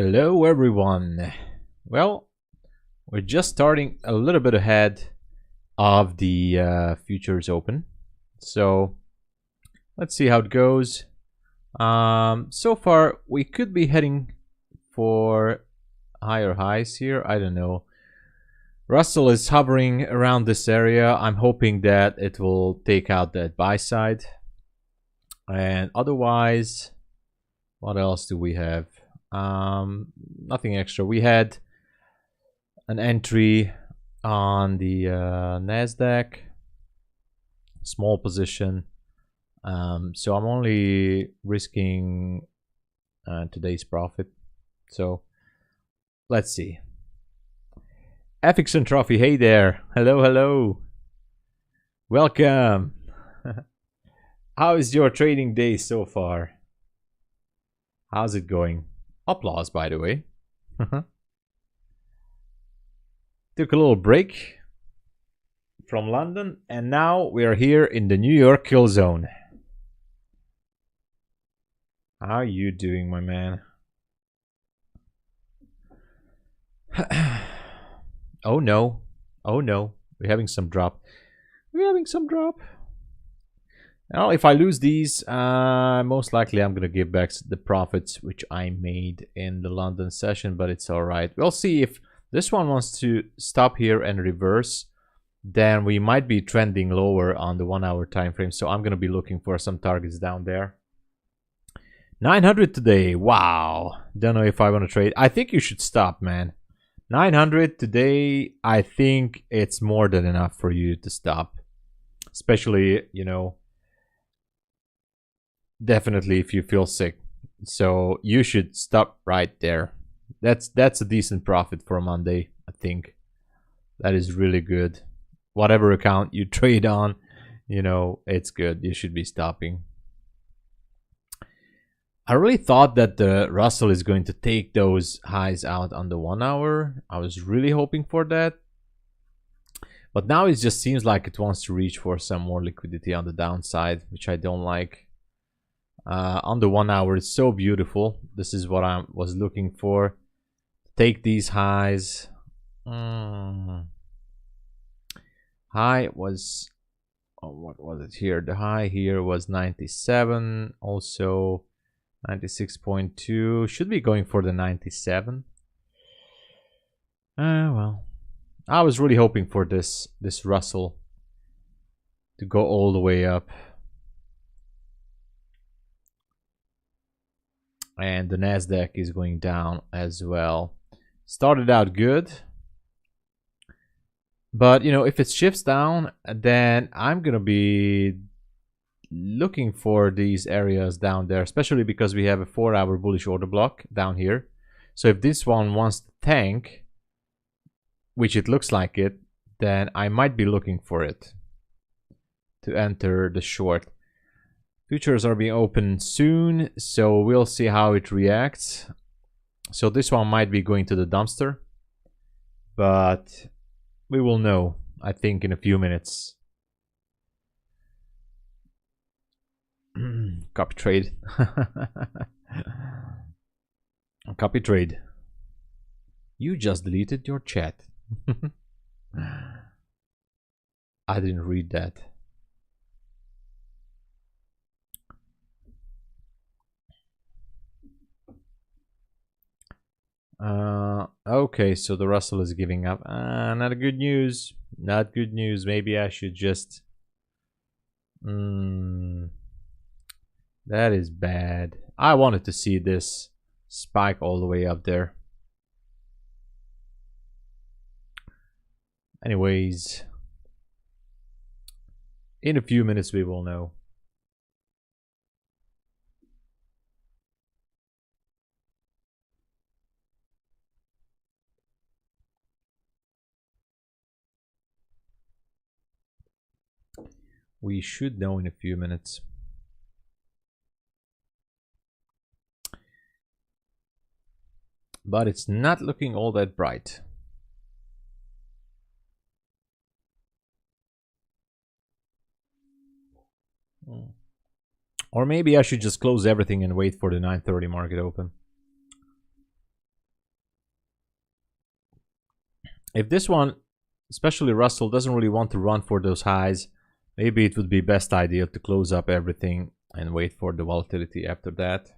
Hello everyone. Well, we're just starting a little bit ahead of the futures open. So let's see how it goes. So far we could be heading for higher highs here. I don't know. Russell is hovering around this area. I'm hoping that it will take out that buy side. And otherwise, what else do we have? Nothing extra. We had an entry on the Nasdaq, small position. So I'm only risking today's profit. So let's see. FX and Trophy, hey there. Hello, hello. Welcome. How is your trading day so far? How's it going? Applause, by the way. Took a little break from London, and now we are here in the New York kill zone. How are you doing, my man? Oh no. Oh no. We're having some drop. Now, if I lose these, most likely I'm going to give back the profits which I made in the London session, but it's all right. We'll see if this one wants to stop here and reverse. Then we might be trending lower on the 1 hour time frame. So I'm going to be looking for some targets down there. 900 today. Wow. Don't know if I want to trade. I think you should stop, man. 900 today. I think it's more than enough for you to stop. Especially, you know, definitely if you feel sick. So you should stop right there. That's a decent profit for a Monday, I think. That is really good. Whatever account you trade on, you know, it's good. You should be stopping. I really thought that the Russell is going to take those highs out on the 1 hour. I was really hoping for that. But now it just seems like it wants to reach for some more liquidity on the downside, which I don't like. On the 1 hour, it's so beautiful. This is what I was looking for. Take these highs. High was, oh, what was it here? The high here was 97. Also 96.2. Should be going for the 97. Well, I was really hoping for this Russell to go all the way up. And the Nasdaq is going down as well. Started out good. But, you know, if it shifts down, then I'm going to be looking for these areas down there, especially because we have a 4 hour bullish order block down here. So if this one wants to tank, which it looks like it, then I might be looking for it to enter the short. Futures are being opened soon, so we'll see how it reacts. So this one might be going to the dumpster, but we will know, I think, in a few minutes. Copy trade. Copy trade. You just deleted your chat. I didn't read that. Okay, so the Russell is giving up. Not a good news. Not good news. Maybe I should just... that is bad. I wanted to see this spike all the way up there. Anyways, in a few minutes we will know. We should know in a few minutes. But it's not looking all that bright. Or maybe I should just close everything and wait for the 9:30 market open. If this one, especially Russell, doesn't really want to run for those highs, maybe it would be best idea to close up everything and wait for the volatility after that.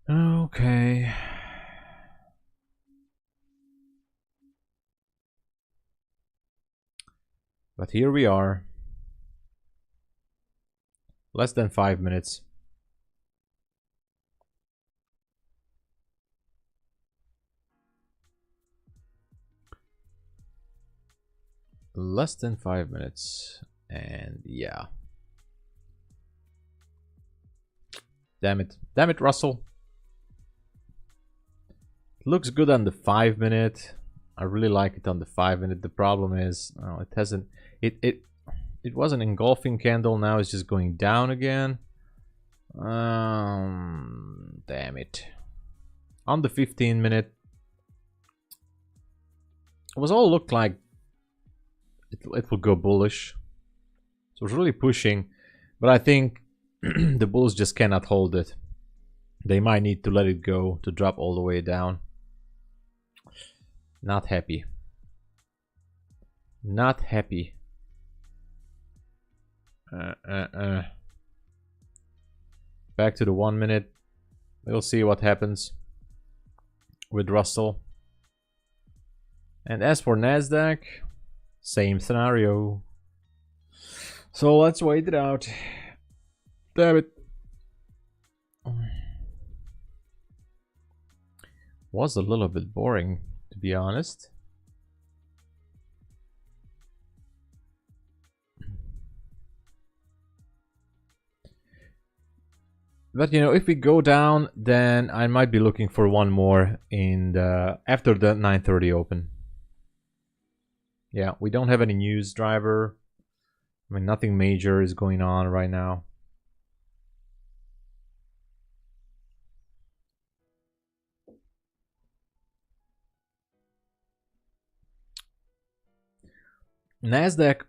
Okay. But here we are. Less than 5 minutes. Less than 5 minutes. And yeah. Damn it. Damn it, Russell. It looks good on the 5 minute. I really like it on the 5 minute. The problem is, it hasn't. It was an engulfing candle. Now it's just going down again. Damn it. On the 15 minute, it was all looked like it will go bullish. So it's really pushing, but I think the bulls just cannot hold it. They might need to let it go to drop all the way down. Not happy. Not happy. Back to the 1 minute. We'll see what happens with Russell. And as for Nasdaq, same scenario. So let's wait it out. Damn it. Was a little bit boring, to be honest. But you know, if we go down, then I might be looking for one more in the after the 9:30 open. Yeah, we don't have any news driver. I mean, nothing major is going on right now. Nasdaq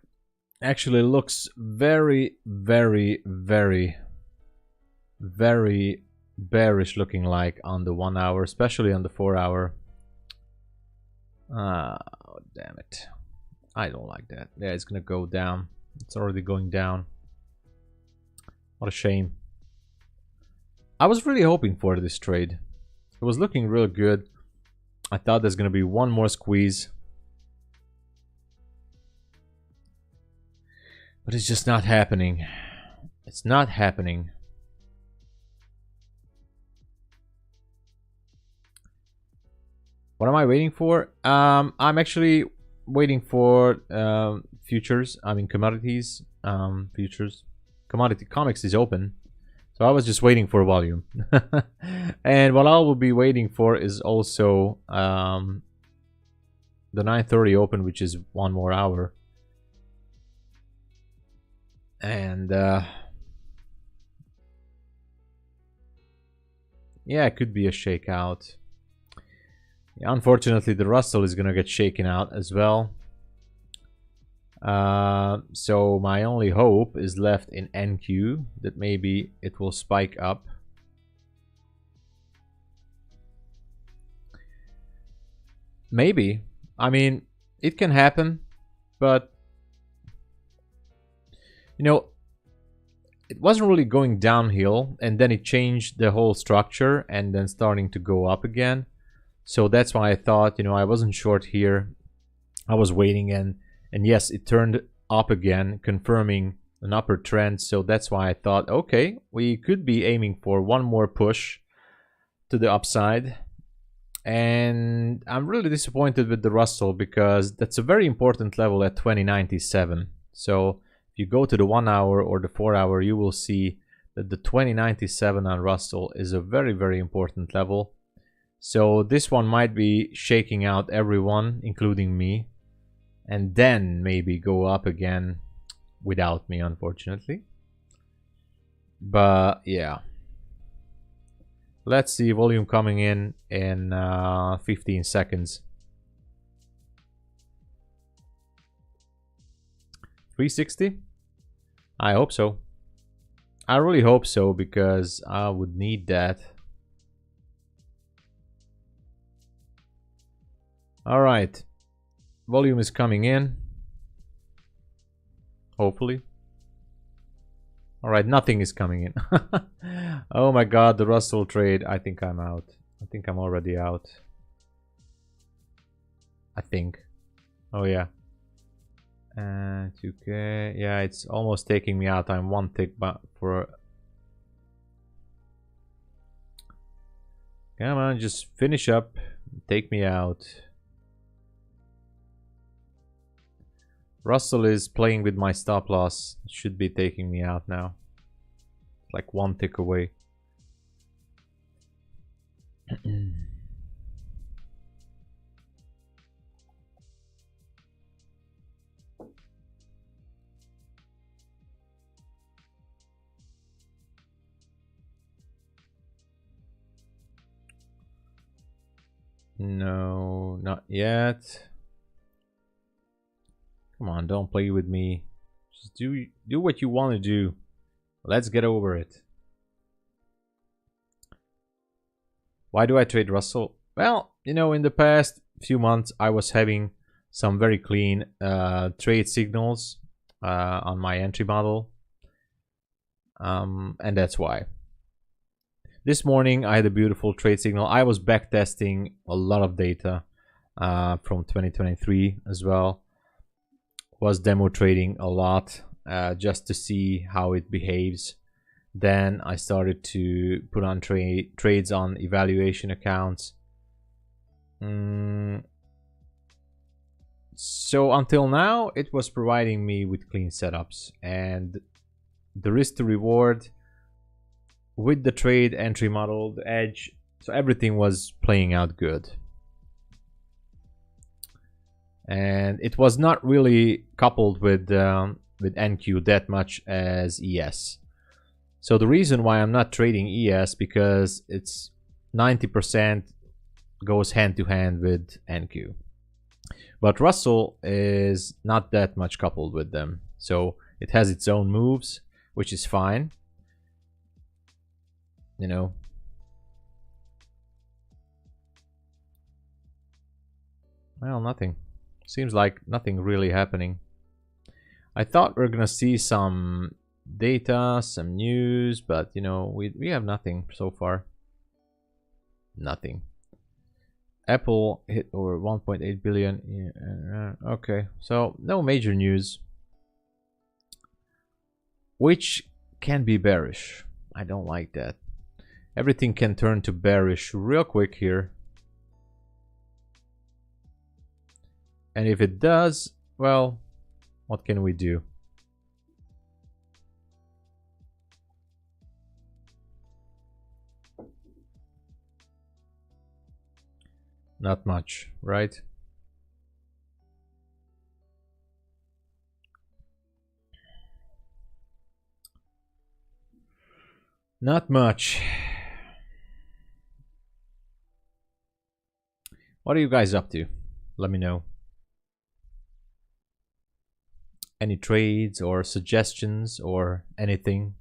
actually looks very, very, very, very bearish looking like on the 1 hour, especially on the 4 hour. Oh, damn it. I don't like that. Yeah, it's gonna go down. It's already going down. What a shame. I was really hoping for this trade. It was looking real good. I thought there's gonna be one more squeeze. But it's just not happening. It's not happening. What am I waiting for? I'm actually waiting for futures. I mean commodities. Futures. Commodity comics is open. So I was just waiting for volume. And what I will be waiting for is also the 9:30 open, which is one more hour. And yeah, it could be a shakeout. Yeah, unfortunately, the Russell is gonna get shaken out as well. So my only hope is left in NQ that maybe it will spike up. Maybe. I mean, it can happen, but you know, it wasn't really going downhill, and then it changed the whole structure and then starting to go up again. So that's why I thought, you know, I wasn't short here. I was waiting, and yes, it turned up again, confirming an upward trend. So that's why I thought, okay, we could be aiming for one more push to the upside. And I'm really disappointed with the Russell because that's a very important level at 2097. So if you go to the 1 hour or the 4 hour, you will see that the 2097 on Russell is a very, very important level. So this one might be shaking out everyone, including me, and then maybe go up again without me, unfortunately. But yeah, let's see volume coming in 15 seconds. 360? I hope so. I really hope so, because I would need that. All right, volume is coming in, hopefully. All right, nothing is coming in. Oh my god, the Russell trade. I think I'm out. I think I'm already out. I think. Oh yeah. 2K. Yeah, it's almost taking me out. I'm one tick for. Come on, just finish up. Take me out. Russell is playing with my stop loss. Should be taking me out now. Like one tick away. No, not yet. Come on, don't play with me. Just do what you want to do. Let's get over it. Why do I trade Russell? Well, you know, in the past few months, I was having some very clean trade signals on my entry model. And that's why. This morning, I had a beautiful trade signal. I was backtesting a lot of data from 2023 as well. Was demo trading a lot just to see how it behaves. Then I started to put on trades on evaluation accounts. So until now, it was providing me with clean setups, and the risk to reward with the trade entry model, the edge, so everything was playing out good. And it was not really coupled with NQ that much as ES. So the reason why I'm not trading ES, because it's 90% goes hand to hand with NQ. But Russell is not that much coupled with them. So it has its own moves, which is fine. You know. Well, nothing. Seems like nothing really happening. I thought we are gonna see some data, some news, but you know, we have nothing so far. Nothing. Apple hit over 1.8 billion. Okay, so no major news, which can be bearish. I don't like that. Everything can turn to bearish real quick here. And if it does, well, what can we do? Not much, right? Not much. What are you guys up to? Let me know. Any trades or suggestions or anything?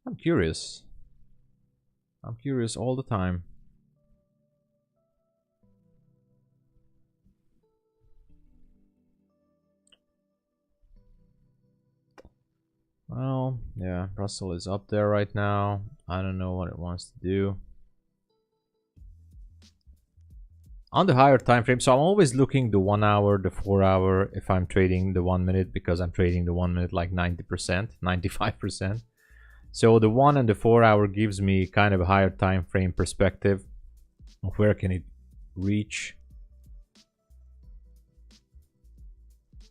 I'm curious. I'm curious all the time. Well, yeah, Russell is up there right now. I don't know what it wants to do. On the higher time frame, so I'm always looking the 1 hour, the 4 hour, if I'm trading the 1 minute, because I'm trading the 1 minute like 90%, 95%. So the 1 and the 4 hour gives me kind of a higher time frame perspective of where can it reach.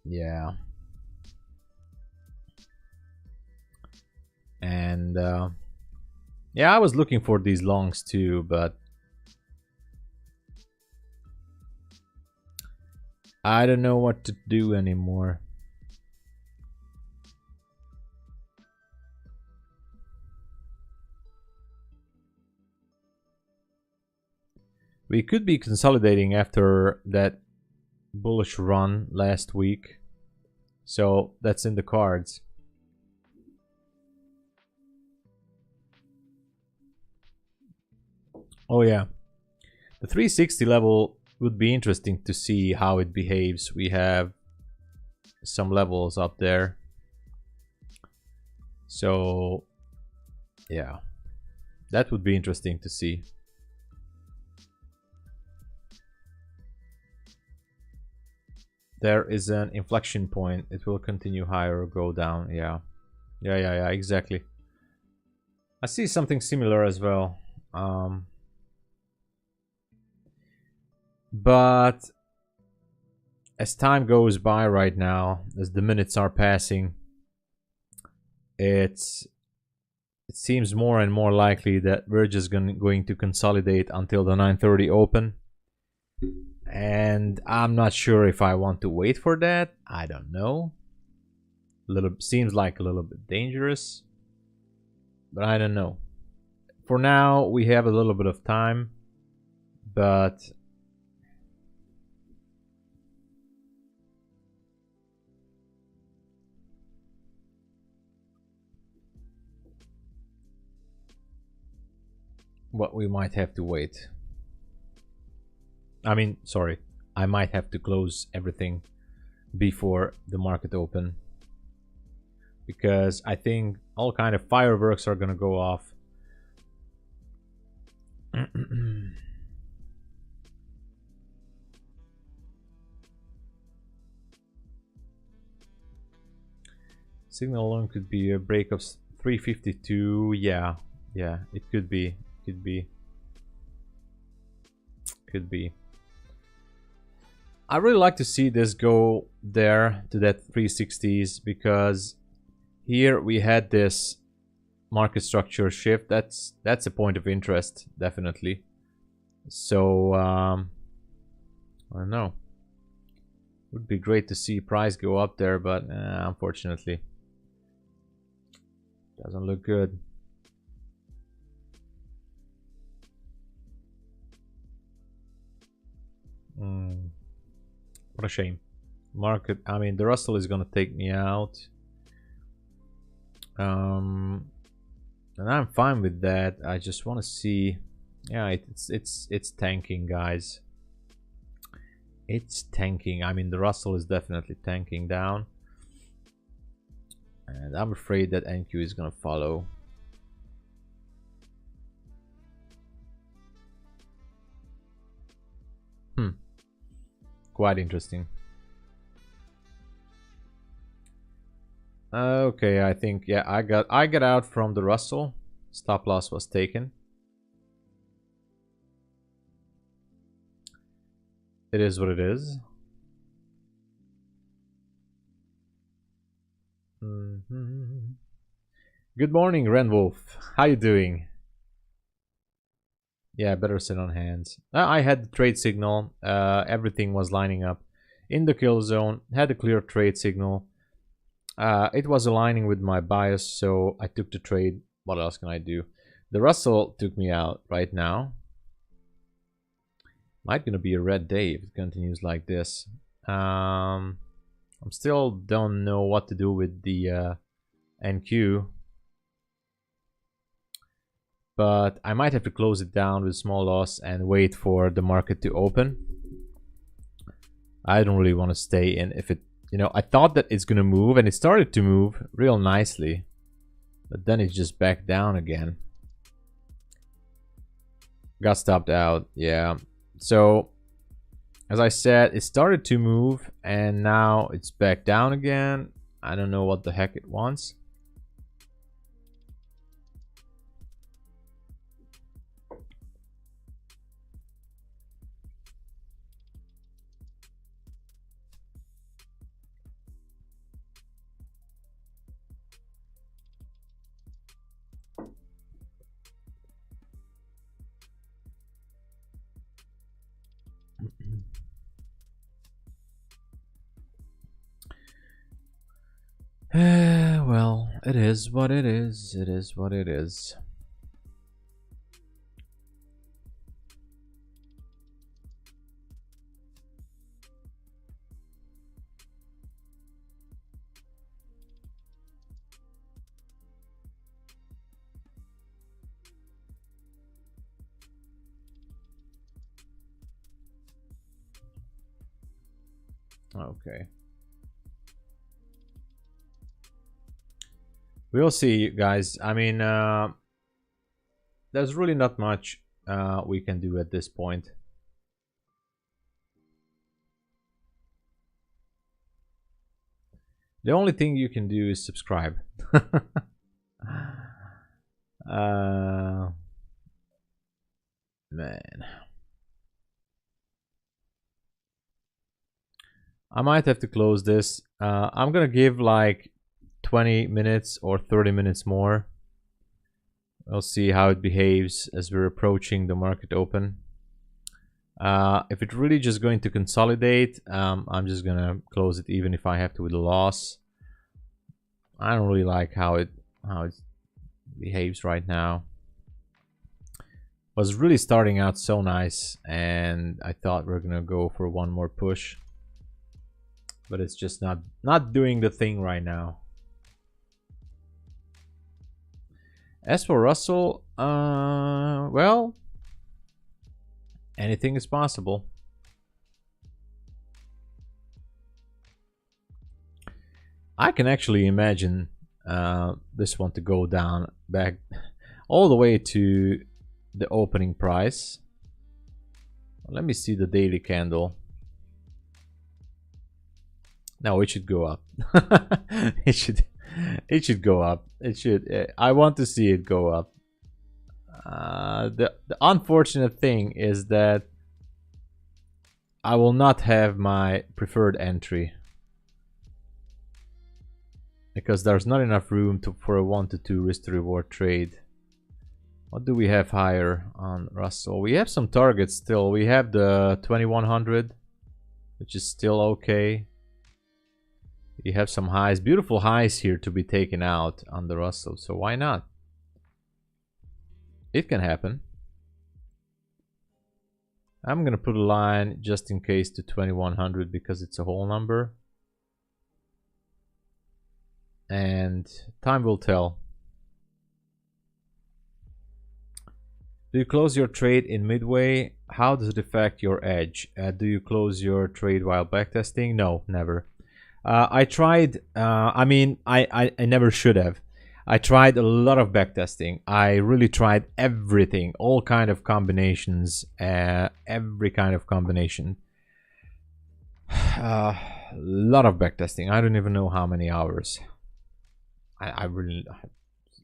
Yeah. And yeah, I was looking for these longs too, but I don't know what to do anymore. We could be consolidating after that bullish run last week. So that's in the cards. Oh yeah, the 360 level would be interesting to see how it behaves. We have some levels up there. So yeah, that would be interesting to see. There is an inflection point. It will continue higher or go down. Yeah. Yeah, exactly. I see something similar as well. But as time goes by right now, as the minutes are passing, it seems more and more likely that we're just going to consolidate until the 9:30 open. And I'm not sure if I want to wait for that. I don't know. Seems like a little bit dangerous, but I don't know. For now, we have a little bit of time, but we might have to wait. I mean, sorry, I might have to close everything before the market open, because I think all kind of fireworks are gonna go off. Signal alone could be a break of 352. Yeah, it could be. Could be. I really like to see this go there to that 360s, because here we had this market structure shift. That's a point of interest, definitely. So I don't know. Would be great to see price go up there, but unfortunately, doesn't look good. What a shame. Market, I mean, the Russell is gonna take me out. And I'm fine with that. I just want to see. Yeah, it's tanking, guys. It's tanking. I mean, the Russell is definitely tanking down, and I'm afraid that NQ is gonna follow. Quite interesting. Okay, I think, yeah, I got out from the Russell. Stop loss was taken. It is what it is. Good morning, Renwolf. How you doing? Yeah, better sit on hands. I had the trade signal. Everything was lining up in the kill zone. Had a clear trade signal. It was aligning with my bias, so I took the trade. What else can I do? The Russell took me out right now. Might gonna be a red day if it continues like this. I'm still don't know what to do with the NQ. But I might have to close it down with small loss and wait for the market to open. I don't really want to stay in if it, you know, I thought that it's gonna move, and it started to move real nicely, but then it just backed down again. Got stopped out, yeah. So as I said, it started to move and now it's back down again. I don't know what the heck it wants. Well, it is what it is. It is what it is. Okay. We'll see, guys. I mean, there's really not much we can do at this point. The only thing you can do is subscribe. Man. I might have to close this. I'm gonna give like 20 minutes or 30 minutes more. We'll see how it behaves as we're approaching the market open. If it's really just going to consolidate, I'm just gonna close it even if I have to with a loss. I don't really like how it behaves right now. Was really starting out so nice, and I thought we're gonna go for one more push, but it's just not doing the thing right now. As for Russell, well, anything is possible. I can actually imagine this one to go down back all the way to the opening price. Let me see the daily candle. No, it should go up. it should go up. It should. I want to see it go up. The unfortunate thing is that I will not have my preferred entry because there's not enough room for a 1 to 2 risk to reward trade. What do we have higher on Russell? We have some targets still. We have the 2100, which is still okay. We have some highs, beautiful highs here to be taken out on the Russell, so why not? It can happen. I'm gonna put a line just in case to 2100 because it's a whole number. And time will tell. Do you close your trade in midway? How does it affect your edge? Do you close your trade while backtesting? No, never. I tried, I mean, I never should have. I tried a lot of backtesting. I really tried everything, all kind of combinations, every kind of combination. A lot of backtesting. I don't even know how many hours. I really, a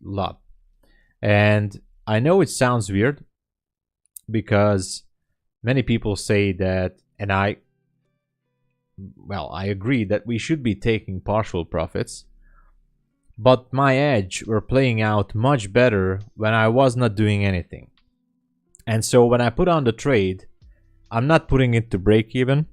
lot. And I know it sounds weird because many people say that, and I agree that we should be taking partial profits, but my edge were playing out much better when I was not doing anything. And so when I put on the trade, I'm not putting it to break even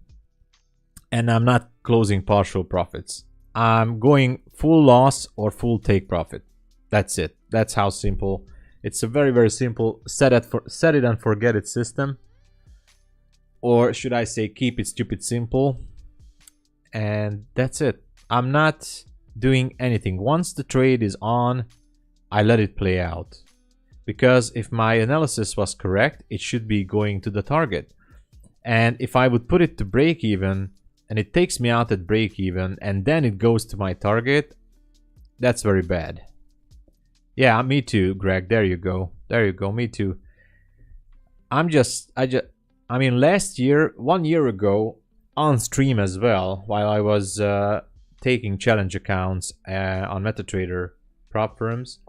and I'm not closing partial profits. I'm going full loss or full take profit. That's it. That's how simple. It's a very, very simple set it and forget it system. Or should I say keep it stupid simple. And that's it. I'm not doing anything. Once the trade is on, I let it play out. Because if my analysis was correct, it should be going to the target. And if I would put it to break even, and it takes me out at break even, and then it goes to my target, that's very bad. Yeah, me too, Greg. There you go. There you go. Me too. I mean, last year, 1 year ago, on stream as well, while I was taking challenge accounts on MetaTrader prop firms,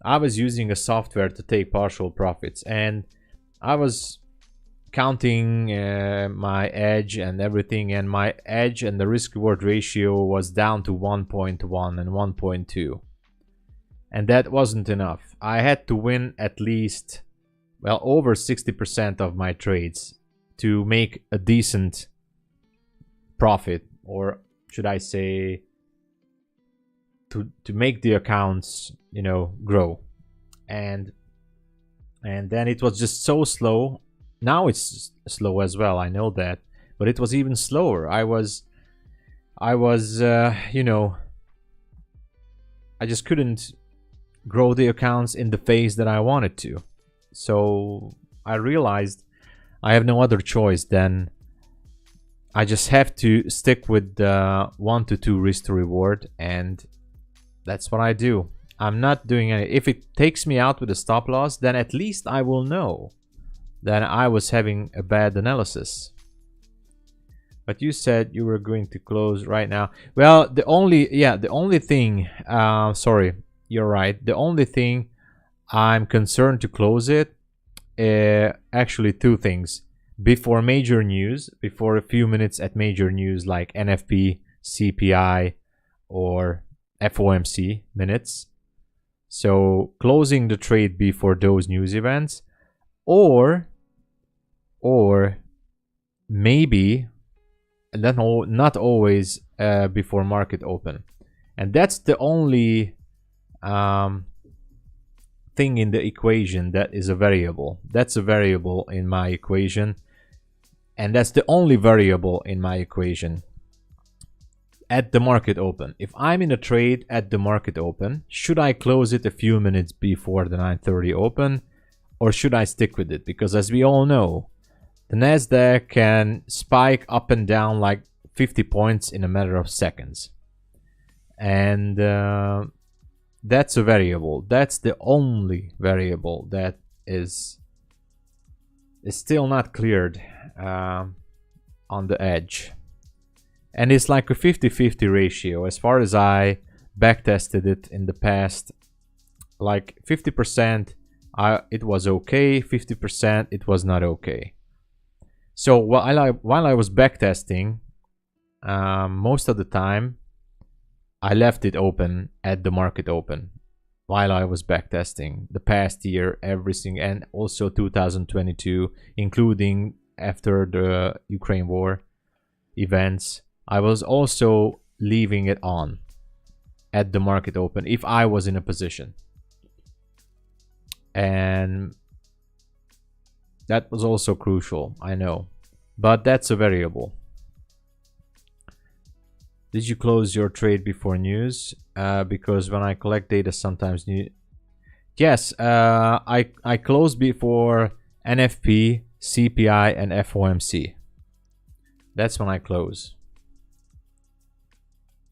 I was using a software to take partial profits, and I was counting my edge and everything, and my edge and the risk reward ratio was down to 1.1 and 1.2, and that wasn't enough. I had to win at least, well, over 60% of my trades to make a decent profit, or should I say to make the accounts, you know, grow. And then it was just so slow. Now it's slow as well, I know that, but it was even slower. I was you know, I just couldn't grow the accounts in the phase that I wanted to. So I realized I have no other choice than I just have to stick with the 1 to 2 risk to reward, and that's what I do. I'm not doing any. If it takes me out with a stop loss, then at least I will know that I was having a bad analysis. But you said you were going to close right now. Well, the only thing, sorry, you're right. The only thing I'm concerned to close it, actually two things. Before major news, before a few minutes at major news like NFP, CPI, or FOMC minutes. So closing the trade before those news events, or maybe not always before market open. And that's the only thing in the equation that is a variable. That's a variable in my equation, and that's the only variable in my equation at the market open. If I'm in a trade at the market open, should I close it a few minutes before the 9:30 open, or should I stick with it? Because as we all know, the Nasdaq can spike up and down like 50 points in a matter of seconds. And that's a variable. That's the only variable that is still not cleared on the edge. And it's like a 50-50 ratio. As far as I backtested it in the past, like 50% it was okay, 50% it was not okay. So while I was backtesting, most of the time I left it open at the market open while I was backtesting the past year, everything, and also 2022, including after the Ukraine war events. I was also leaving it on at the market open if I was in a position. And that was also crucial, I know, but that's a variable. Did you close your trade before news? Because when I collect data, sometimes new. Yes, I closed before NFP, CPI, and FOMC. That's when I close.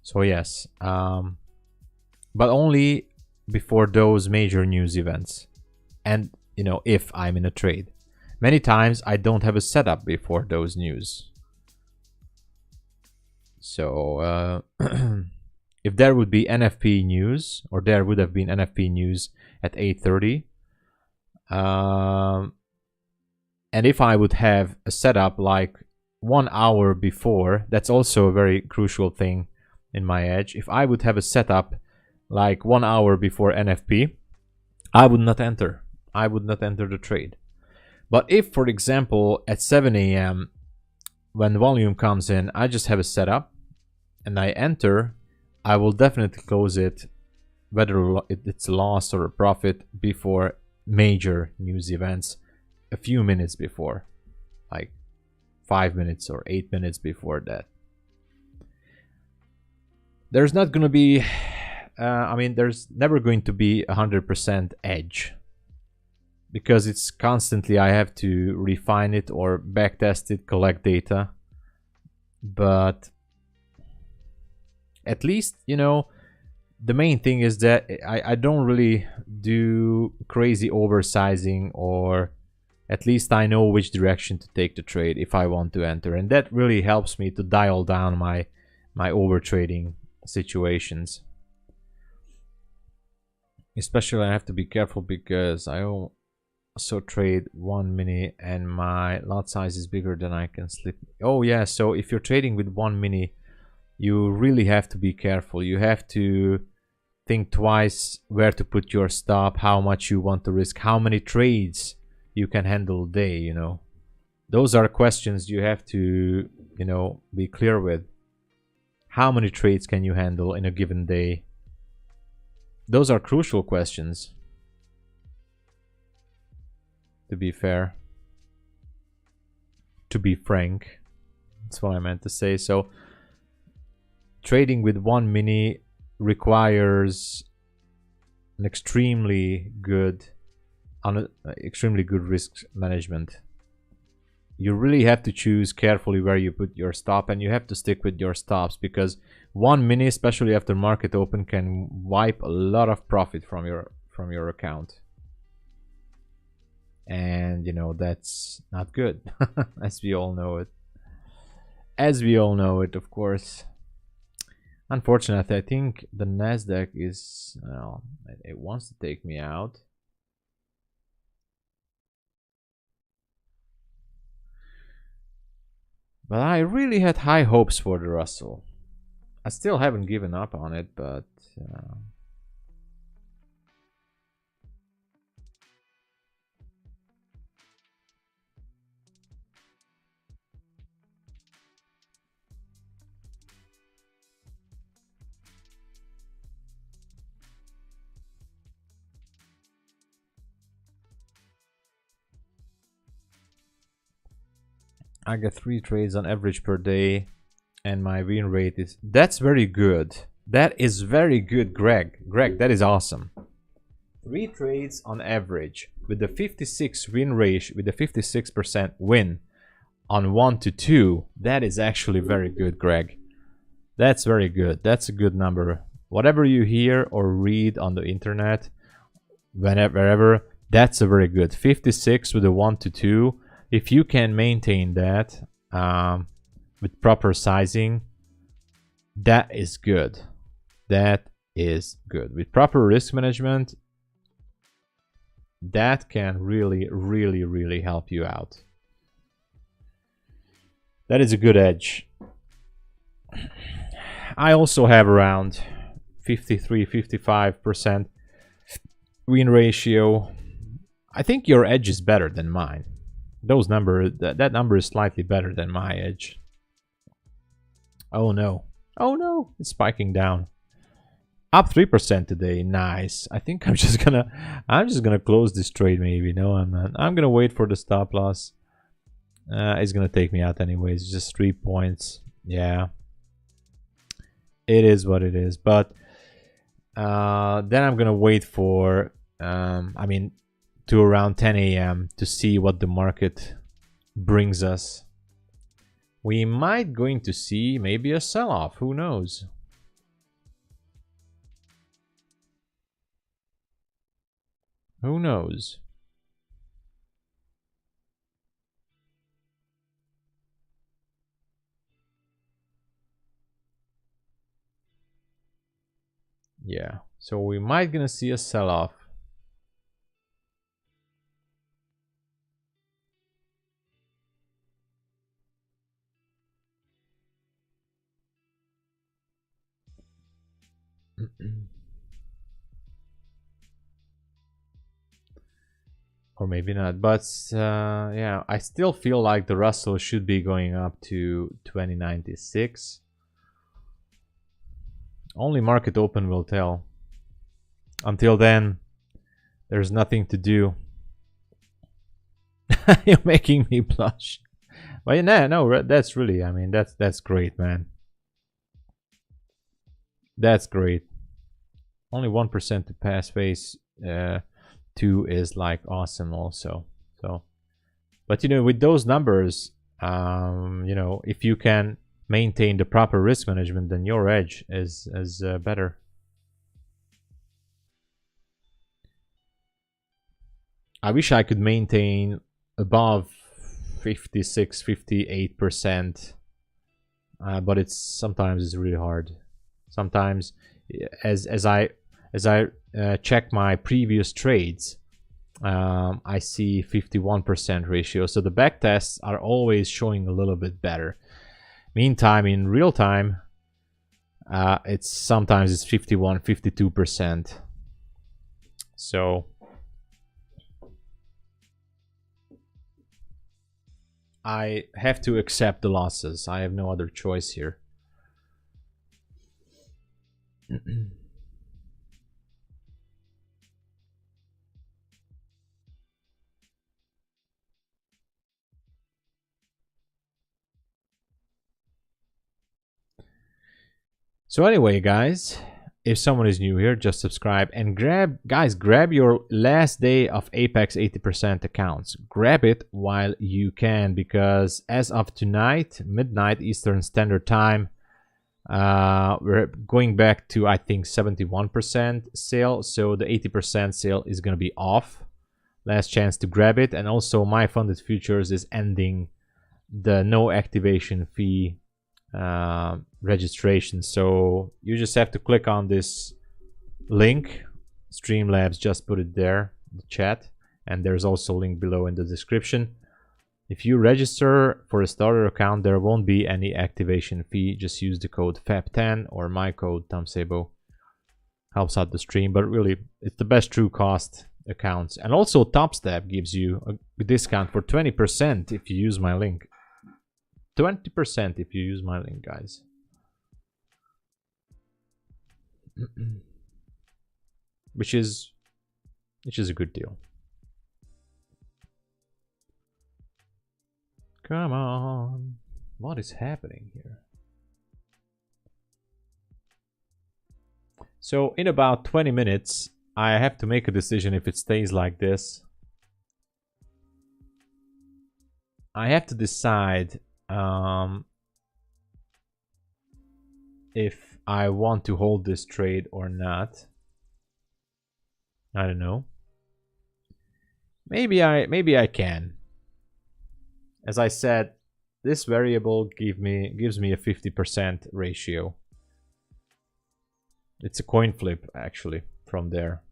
So yes, but only before those major news events, and you know, if I'm in a trade. Many times I don't have a setup before those news. So if there would be NFP news, or there would have been NFP news at 8:30, and if I would have a setup like 1 hour before, that's also a very crucial thing in my edge. If I would have a setup like 1 hour before NFP, I would not enter. I would not enter the trade. But if, for example, at 7 a.m. when volume comes in, I just have a setup and I enter, I will definitely close it, whether it's a loss or a profit, before major news events, a few minutes before, like 5 minutes or 8 minutes before that. There's not going to be, I mean, there's never going to be 100% edge, because it's constantly, I have to refine it or backtest it, collect data. But at least, you know, the main thing is that I don't really do crazy oversizing, or at least I know which direction to take the trade if I want to enter. And that really helps me to dial down my overtrading situations. Especially I have to be careful because I also trade 1 mini and my lot size is bigger than I can slip. Oh yeah, so if you're trading with 1 mini, you really have to be careful. You have to think twice where to put your stop, how much you want to risk, how many trades you can handle a day, you know. Those are questions you have to, you know, be clear with. How many trades can you handle in a given day? Those are crucial questions, to be fair. To be frank, that's what I meant to say. So trading with 1 mini requires an extremely good risk management. you really have to choose carefully where you put your stop, and you have to stick with your stops, because 1 minute, especially after market open, can wipe a lot of profit from your account. And you know, that's not good. As we all know it. As we all know it, of course. Unfortunately, I think the Nasdaq is, well, it wants to take me out. But I really had high hopes for the Russell. I still haven't given up on it, but I get 3 trades on average per day, and my win rate is, that's very good. That is very good, Greg. Greg, that is awesome. 3 trades on average with the 56 win ratio, with the 56% win on 1 to 2. That is actually very good, Greg. That's very good. That's a good number. Whatever you hear or read on the internet, wherever, that's a very good 56 with a 1 to 2. If you can maintain that with proper sizing, that is good. That is good. With proper risk management, that can really, really, really help you out. That is a good edge. I also have around 53-55% win ratio. I think your edge is better than mine. Those number, that number is slightly better than my edge. Oh no. Oh no, it's spiking down. Up 3% today. Nice. I think I'm just gonna close this trade maybe. No, I'm not. I'm gonna wait for the stop loss. It's gonna take me out anyways. Just 3 points. Yeah. It is what it is. But then I'm gonna wait for to around 10 a.m. to see what the market brings us. We might going to see maybe a sell-off. Who knows? Who knows? Yeah. So we might gonna see a sell-off. Or maybe not, but yeah, I still feel like the Russell should be going up to 2096. Only market open will tell. Until then, there's nothing to do. You're making me blush. But no, that's really, I mean, that's great, man. That's great. Only 1% to pass phase 2 is like awesome also. So, but you know, with those numbers, you know, if you can maintain the proper risk management, then your edge is better. I wish I could maintain above 56-58%, but it's sometimes it's really hard. Sometimes, as I check my previous trades, I see 51% ratio. So the back tests are always showing a little bit better. Meantime, in real time, it's sometimes it's 51-52%. So I have to accept the losses. I have no other choice here. So anyway, guys, if someone is new here, just subscribe and grab your last day of Apex 80% accounts. Grab it while you can, because as of tonight, midnight Eastern Standard Time, we're going back to, I think, 71% sale. So the 80% sale is going to be off. Last chance to grab it. And also my funded futures is ending the no activation fee registration. So you just have to click on this link. Streamlabs just put it there in the chat, and there's also a link below in the description. If you register for a starter account, there won't be any activation fee. Just use the code FAB10 or my code TOPSTEP. Helps out the stream, but really it's the best true cost accounts. And also TOPSTEP gives you a discount for 20% if you use my link. 20% if you use my link, guys. which is a good deal. Come on. What is happening here? So in about 20 minutes, I have to make a decision if it stays like this. I have to decide if I want to hold this trade or not. I don't know. Maybe I can. As I said, this variable gives me a 50% ratio. It's a coin flip actually from there.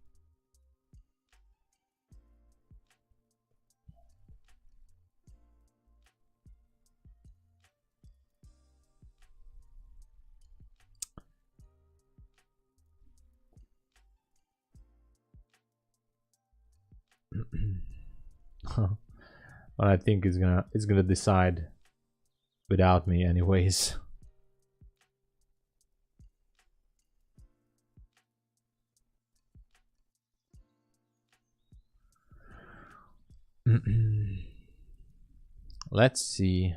But I think it's gonna decide without me anyways. Let's see.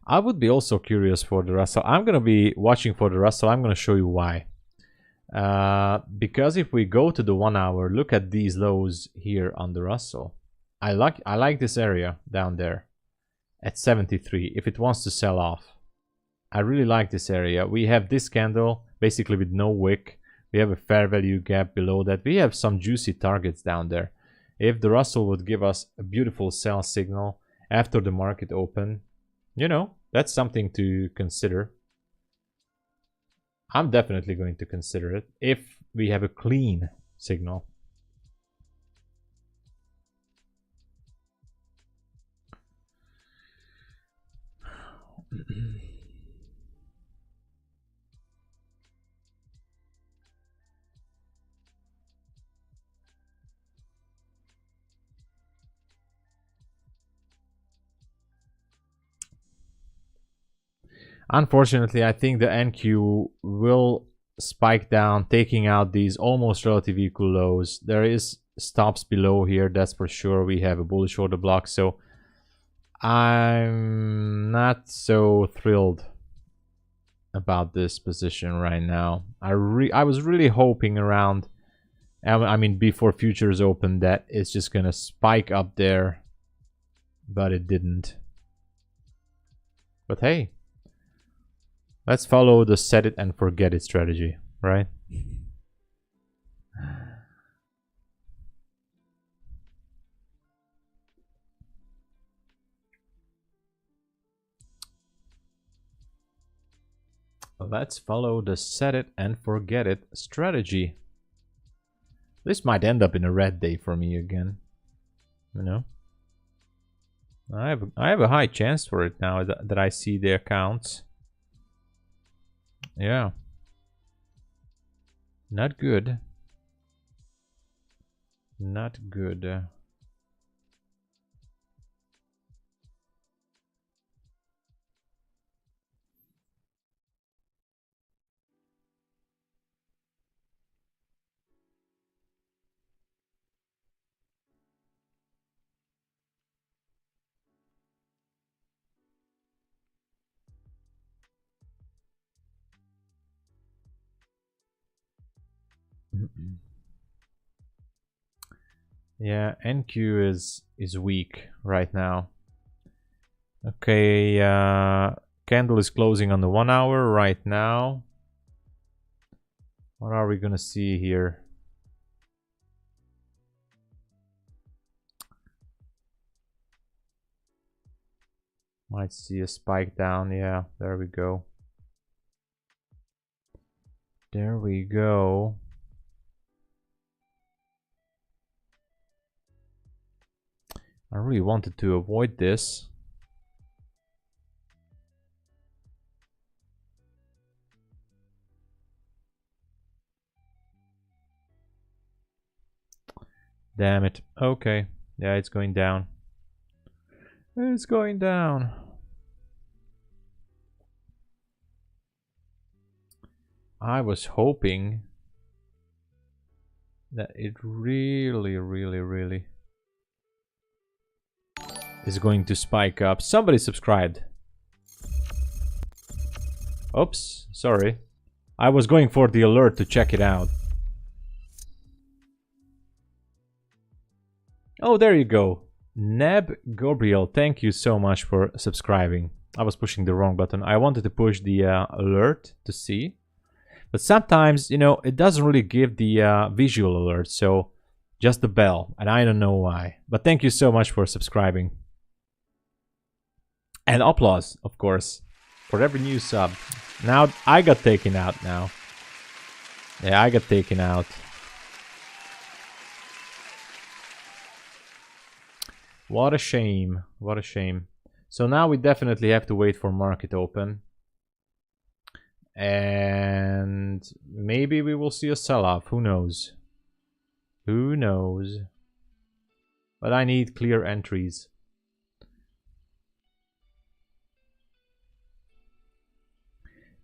I would be also curious for the Russell. I'm gonna be watching for the Russell. I'm gonna show you why. Because if we go to the 1 hour, look at these lows here on the Russell. I like this area down there at 73 if it wants to sell off. I really like this area. We have this candle basically with no wick. We have a fair value gap below that. We have some juicy targets down there. If the Russell would give us a beautiful sell signal after the market open, you know, that's something to consider. I'm definitely going to consider it if we have a clean signal. Unfortunately, I think the NQ will spike down, taking out these almost relative equal lows. There is stops below here, that's for sure. We have a bullish order block, so I'm not so thrilled about this position right now. I was really hoping around, I mean before futures open, that it's just gonna spike up there, but it didn't. But hey, let's follow the set it and forget it strategy, right? Let's follow the set it and forget it strategy. This might end up in a red day for me again. You know, I have a high chance for it now that I see the accounts. Yeah. Not good. Not good. Yeah, NQ is weak right now. Okay, candle is closing on the 1 hour right now. What are we gonna see here? Might see a spike down. Yeah, there we go. There we go. I really wanted to avoid this. Damn it. Okay. Yeah, it's going down. It's going down. I was hoping that it really is going to spike up. Somebody subscribed. Oops, sorry. I was going for the alert to check it out. Oh, there you go. Neb Gabriel, thank you so much for subscribing. I was pushing the wrong button. I wanted to push the alert to see. But sometimes, you know, it doesn't really give the visual alert. So just the bell. And I don't know why. But thank you so much for subscribing. And applause, of course, for every new sub. Now, I got taken out now. Yeah, I got taken out. What a shame. What a shame. So now we definitely have to wait for market open. And maybe we will see a sell-off. Who knows? Who knows? But I need clear entries.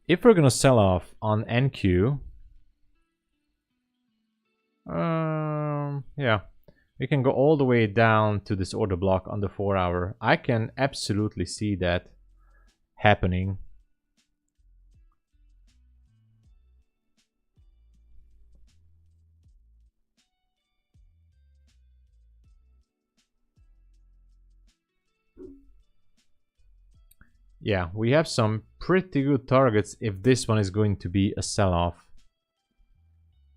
If we're gonna sell off on NQ, yeah, we can go all the way down to this order block on the 4 hour. I can absolutely see that happening. Yeah, we have some pretty good targets if this one is going to be a sell-off.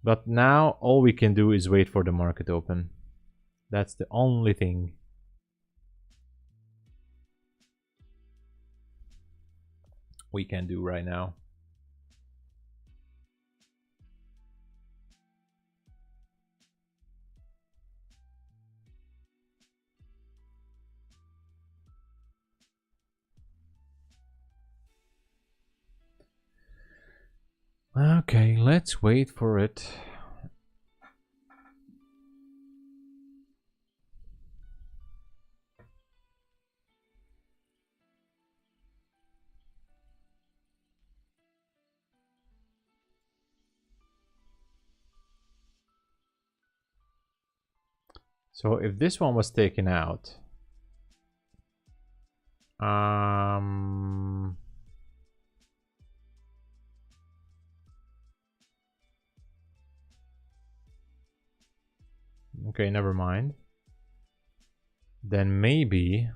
But now all we can do is wait for the market open. That's the only thing. We can do right now. Okay, let's wait for it. So if this one was taken out, okay, never mind. Then maybe...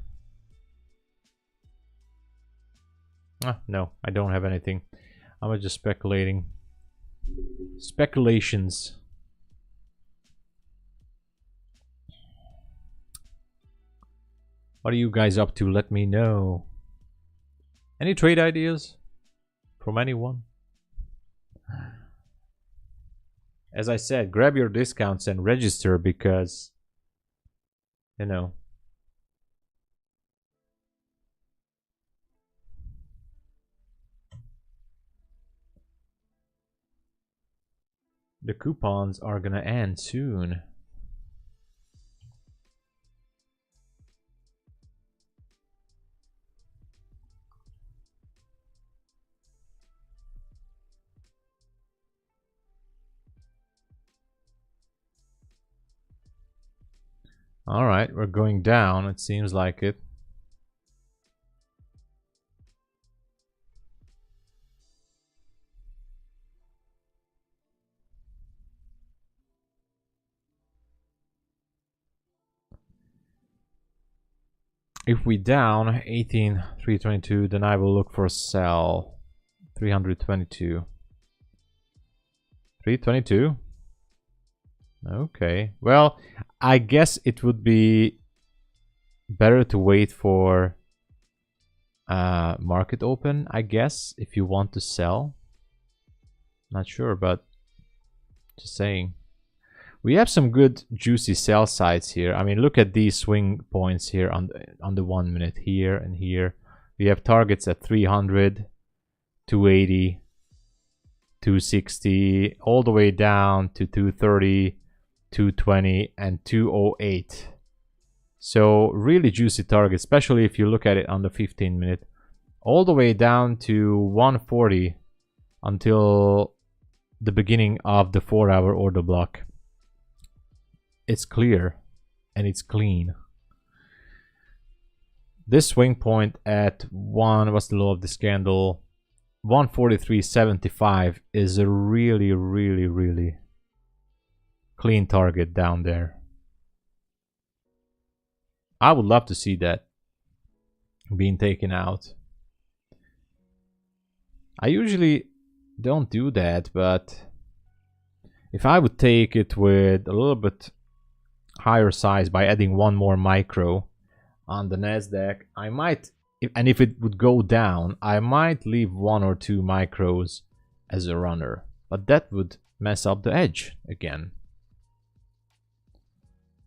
no, I don't have anything. I'm just speculating. Speculations. What are you guys up to? Let me know. Any trade ideas from anyone? As I said, grab your discounts and register because, you know, the coupons are gonna end soon. All right, we're going down. It seems like it. If we down 18,322, then I will look for a sell 322. 322. Okay. Well, I guess it would be better to wait for market open, I guess, if you want to sell. Not sure, but just saying. We have some good juicy sell sides here. I mean, look at these swing points here on the 1 minute, here and here. We have targets at 300, 280, 260, all the way down to 230, 220, and 208. So really juicy target, especially if you look at it on the 15 minute, all the way down to 140 until the beginning of the 4-hour order block. It's clear and it's clean. This swing point at what's the low of this candle? 143.75 is a really, really, really clean target down there. I would love to see that being taken out. I usually don't do that, but if I would take it with a little bit higher size by adding one more micro on the Nasdaq, I might, and if it would go down, I might leave 1 or 2 micros as a runner, but that would mess up the edge again,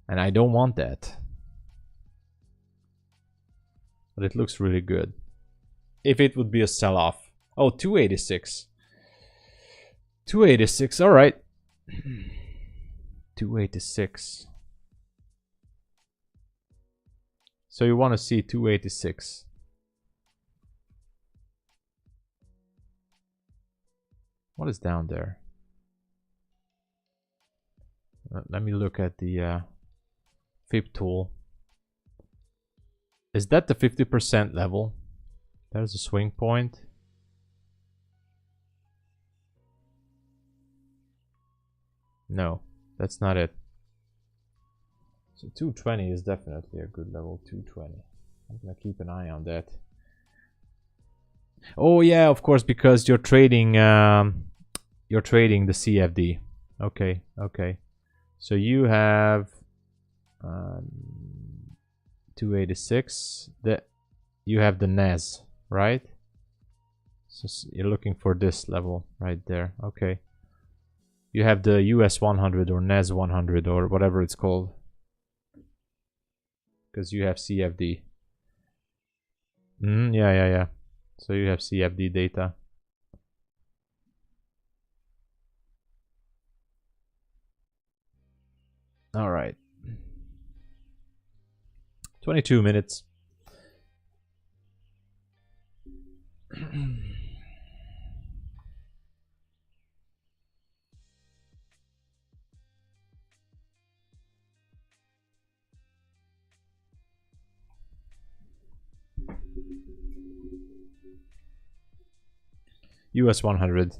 and I don't want that. But it looks really good. If it would be a sell-off. Oh, 286. 286, all right. 286. So you want to see 286. What is down there? Let me look at the Fib tool. Is that the 50% level? There's a swing point. No, that's not it. So 220 is definitely a good level. 220. I'm gonna keep an eye on that. Oh yeah, of course, because you're trading the CFD. Okay, okay. So you have 286. That you have the NAS, right? So you're looking for this level right there. Okay. You have the US 100 or NAS 100 or whatever it's called, because you have CFD. Yeah. So you have CFD data. All right. 22 minutes. US 100.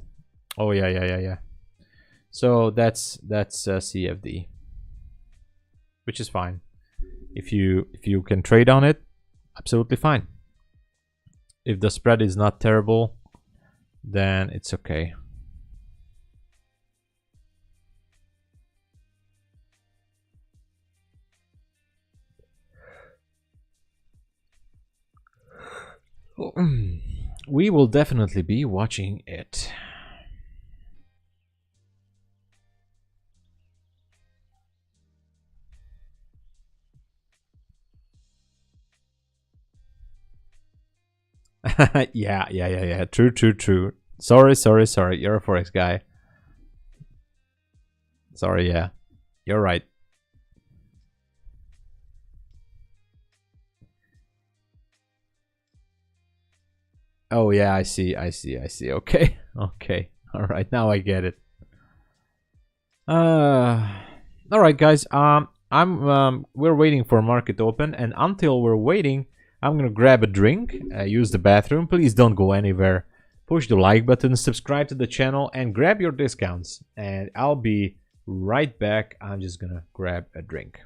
Oh yeah. So that's CFD, which is fine. If you can trade on it, absolutely fine. If the spread is not terrible, then it's okay. We will definitely be watching it. Yeah. True. Sorry. You're a Forex guy. Sorry, yeah. You're right. Oh yeah, I see. Okay. Okay. All right, now I get it. All right, guys. We're waiting for market open, and until we're waiting, I'm gonna grab a drink, use the bathroom. Please don't go anywhere. Push the like button, subscribe to the channel, and grab your discounts. And I'll be right back. I'm just gonna grab a drink.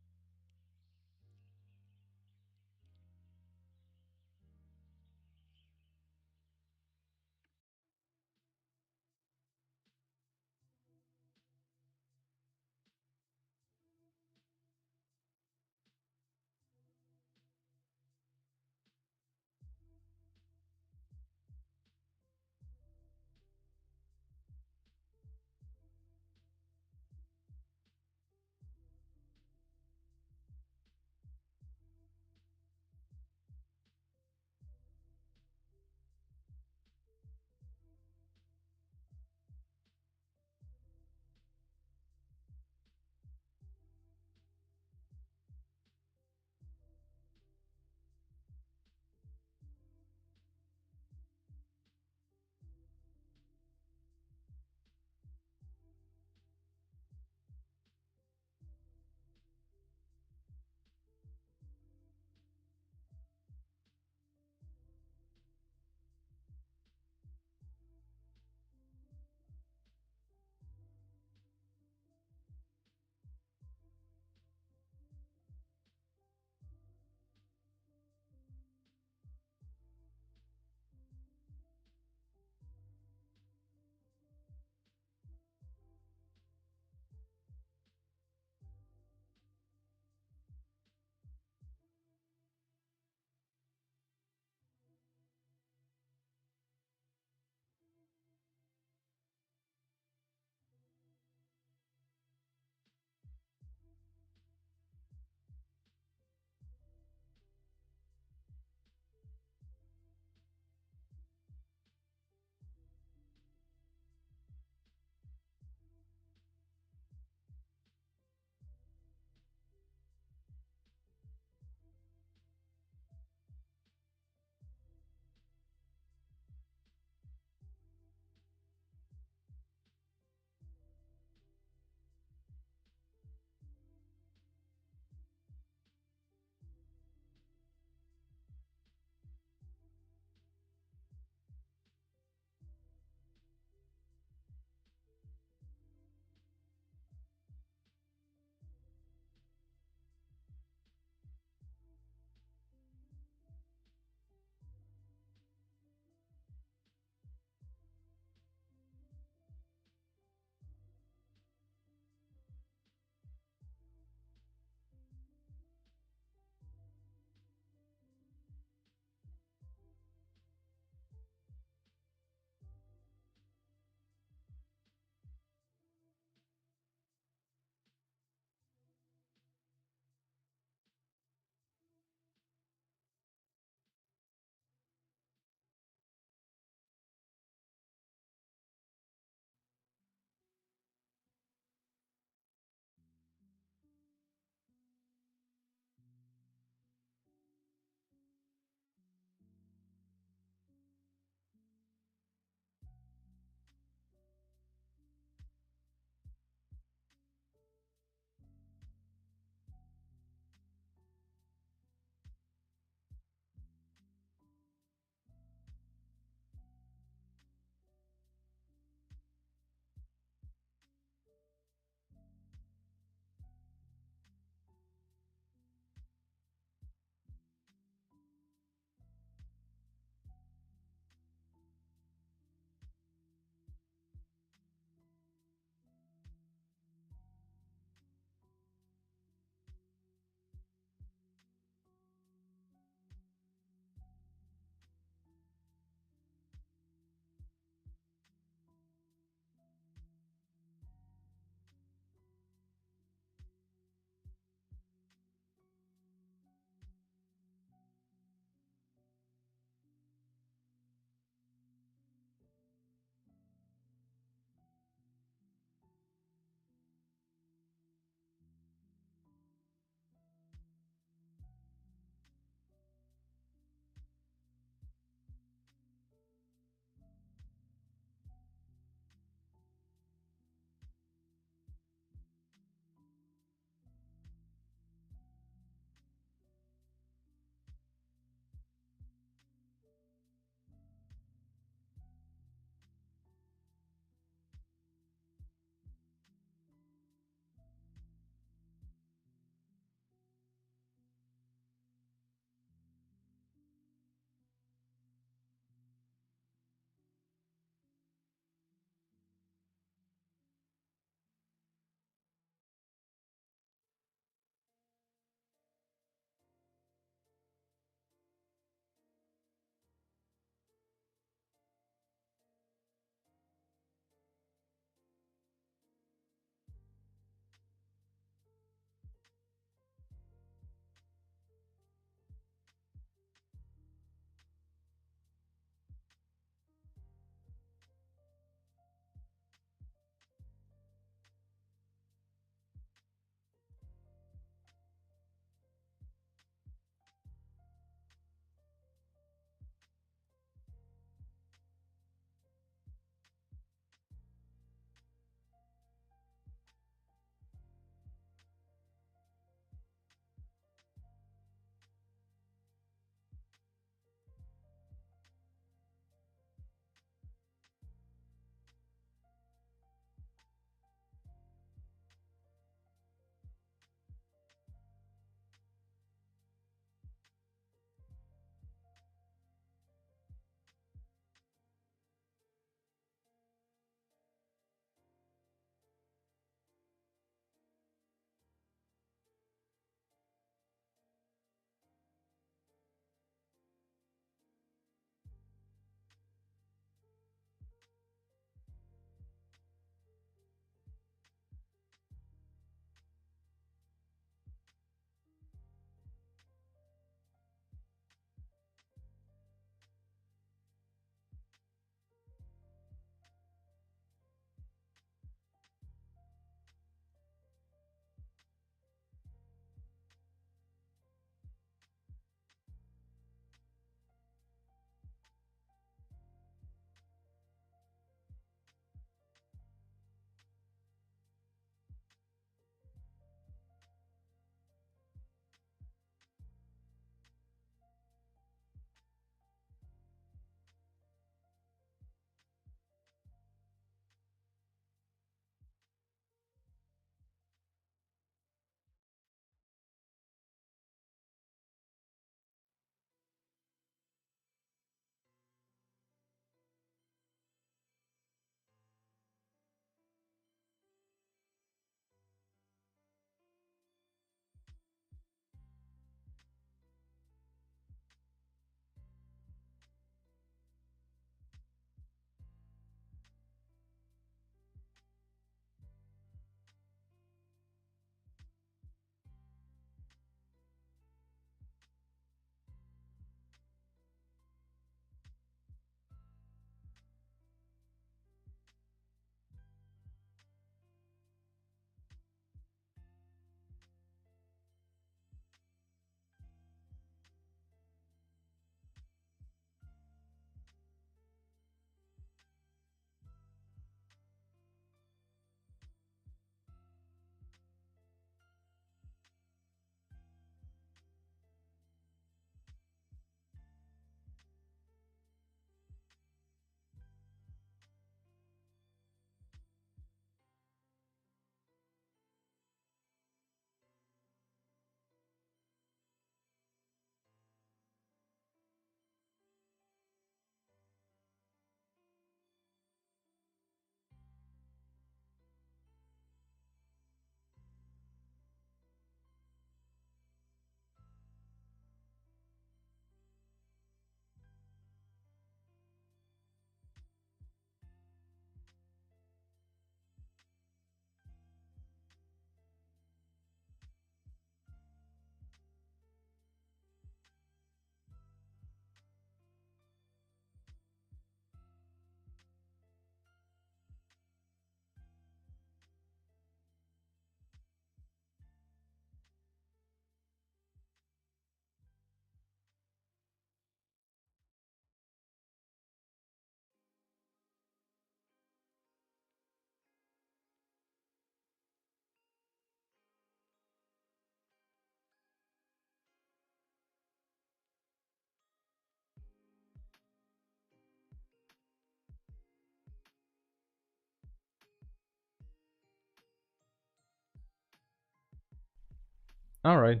All right.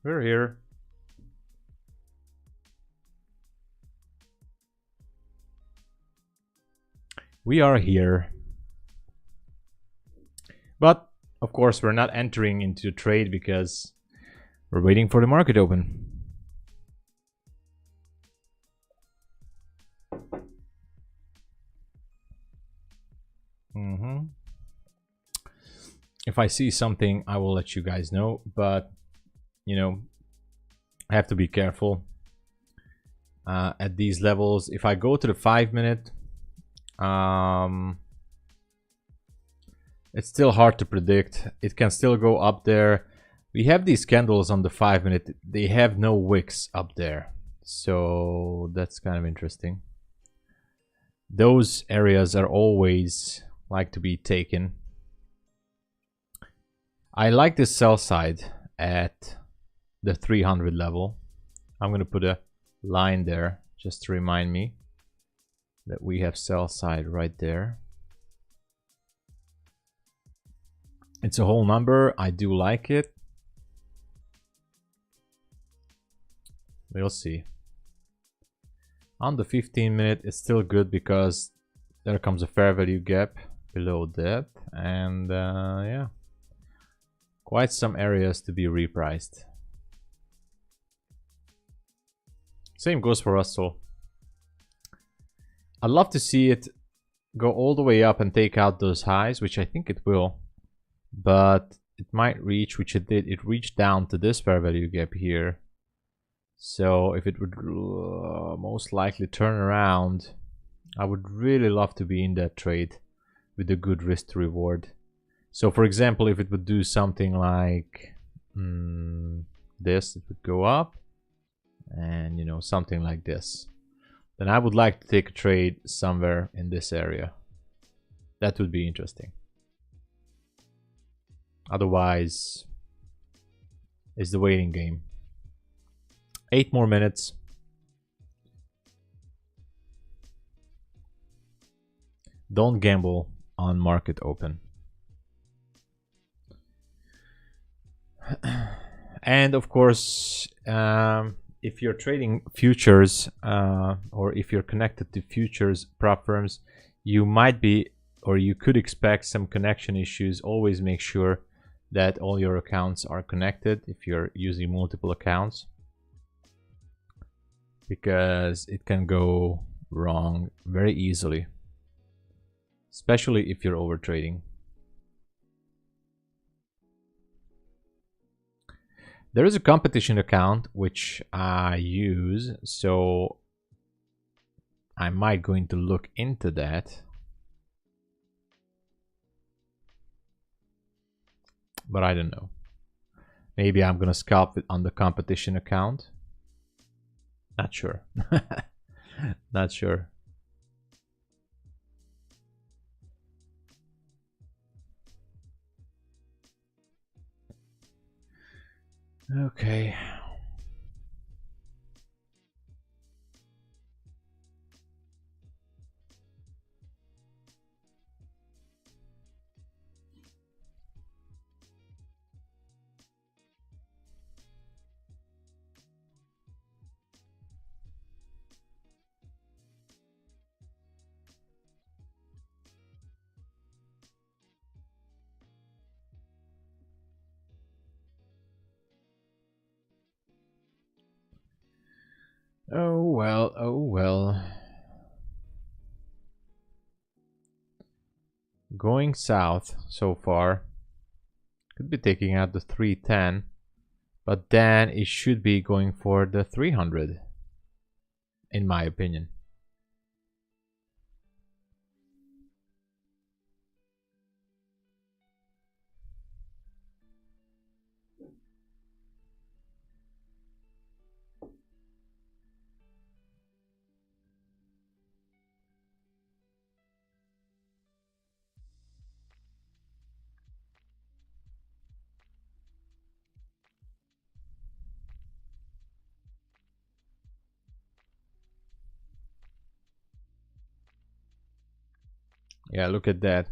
We're here. We are here. But of course, we're not entering into trade because we're waiting for the market open. If I see something, I will let you guys know. But, you know, I have to be careful at these levels. If I go to the 5 minute, it's still hard to predict. It can still go up there. We have these candles on the 5 minute. They have no wicks up there. So that's kind of interesting. Those areas are always like to be taken. I like this sell side at the 300 level. I'm going to put a line there just to remind me that we have sell side right there. It's a whole number. I do like it. We'll see. On the 15 minute, it's still good because there comes a fair value gap below that. And yeah, quite some areas to be repriced. Same goes for Russell. I'd love to see it go all the way up and take out those highs, which I think it will. But it might reach, which it did. It reached down to this fair value gap here. So if it would most likely turn around, I would really love to be in that trade with a good risk to reward. So for example, if it would do something like this, it would go up and, you know, something like this, then I would like to take a trade somewhere in this area. That would be interesting. Otherwise, it's the waiting game. 8 more minutes. Don't gamble on market open. And of course, if you're trading futures or if you're connected to futures prop firms, you might be, or you could expect some connection issues. Always make sure that all your accounts are connected if you're using multiple accounts, because it can go wrong very easily, especially if you're over trading. There is a competition account which I use, so I might going to look into that. But I don't know. Maybe I'm gonna scalp it on the competition account. Not sure. Not sure. Okay. Oh well, oh well. Going south so far. Could be taking out the 310, but then it should be going for the 300, in my opinion. Yeah, look at that.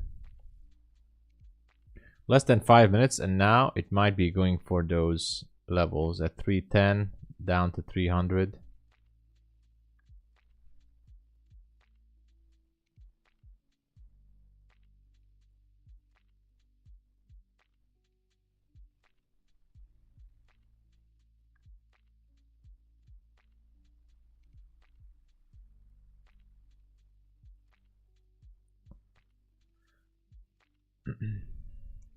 Less than 5 minutes, and now it might be going for those levels at 310 down to 300.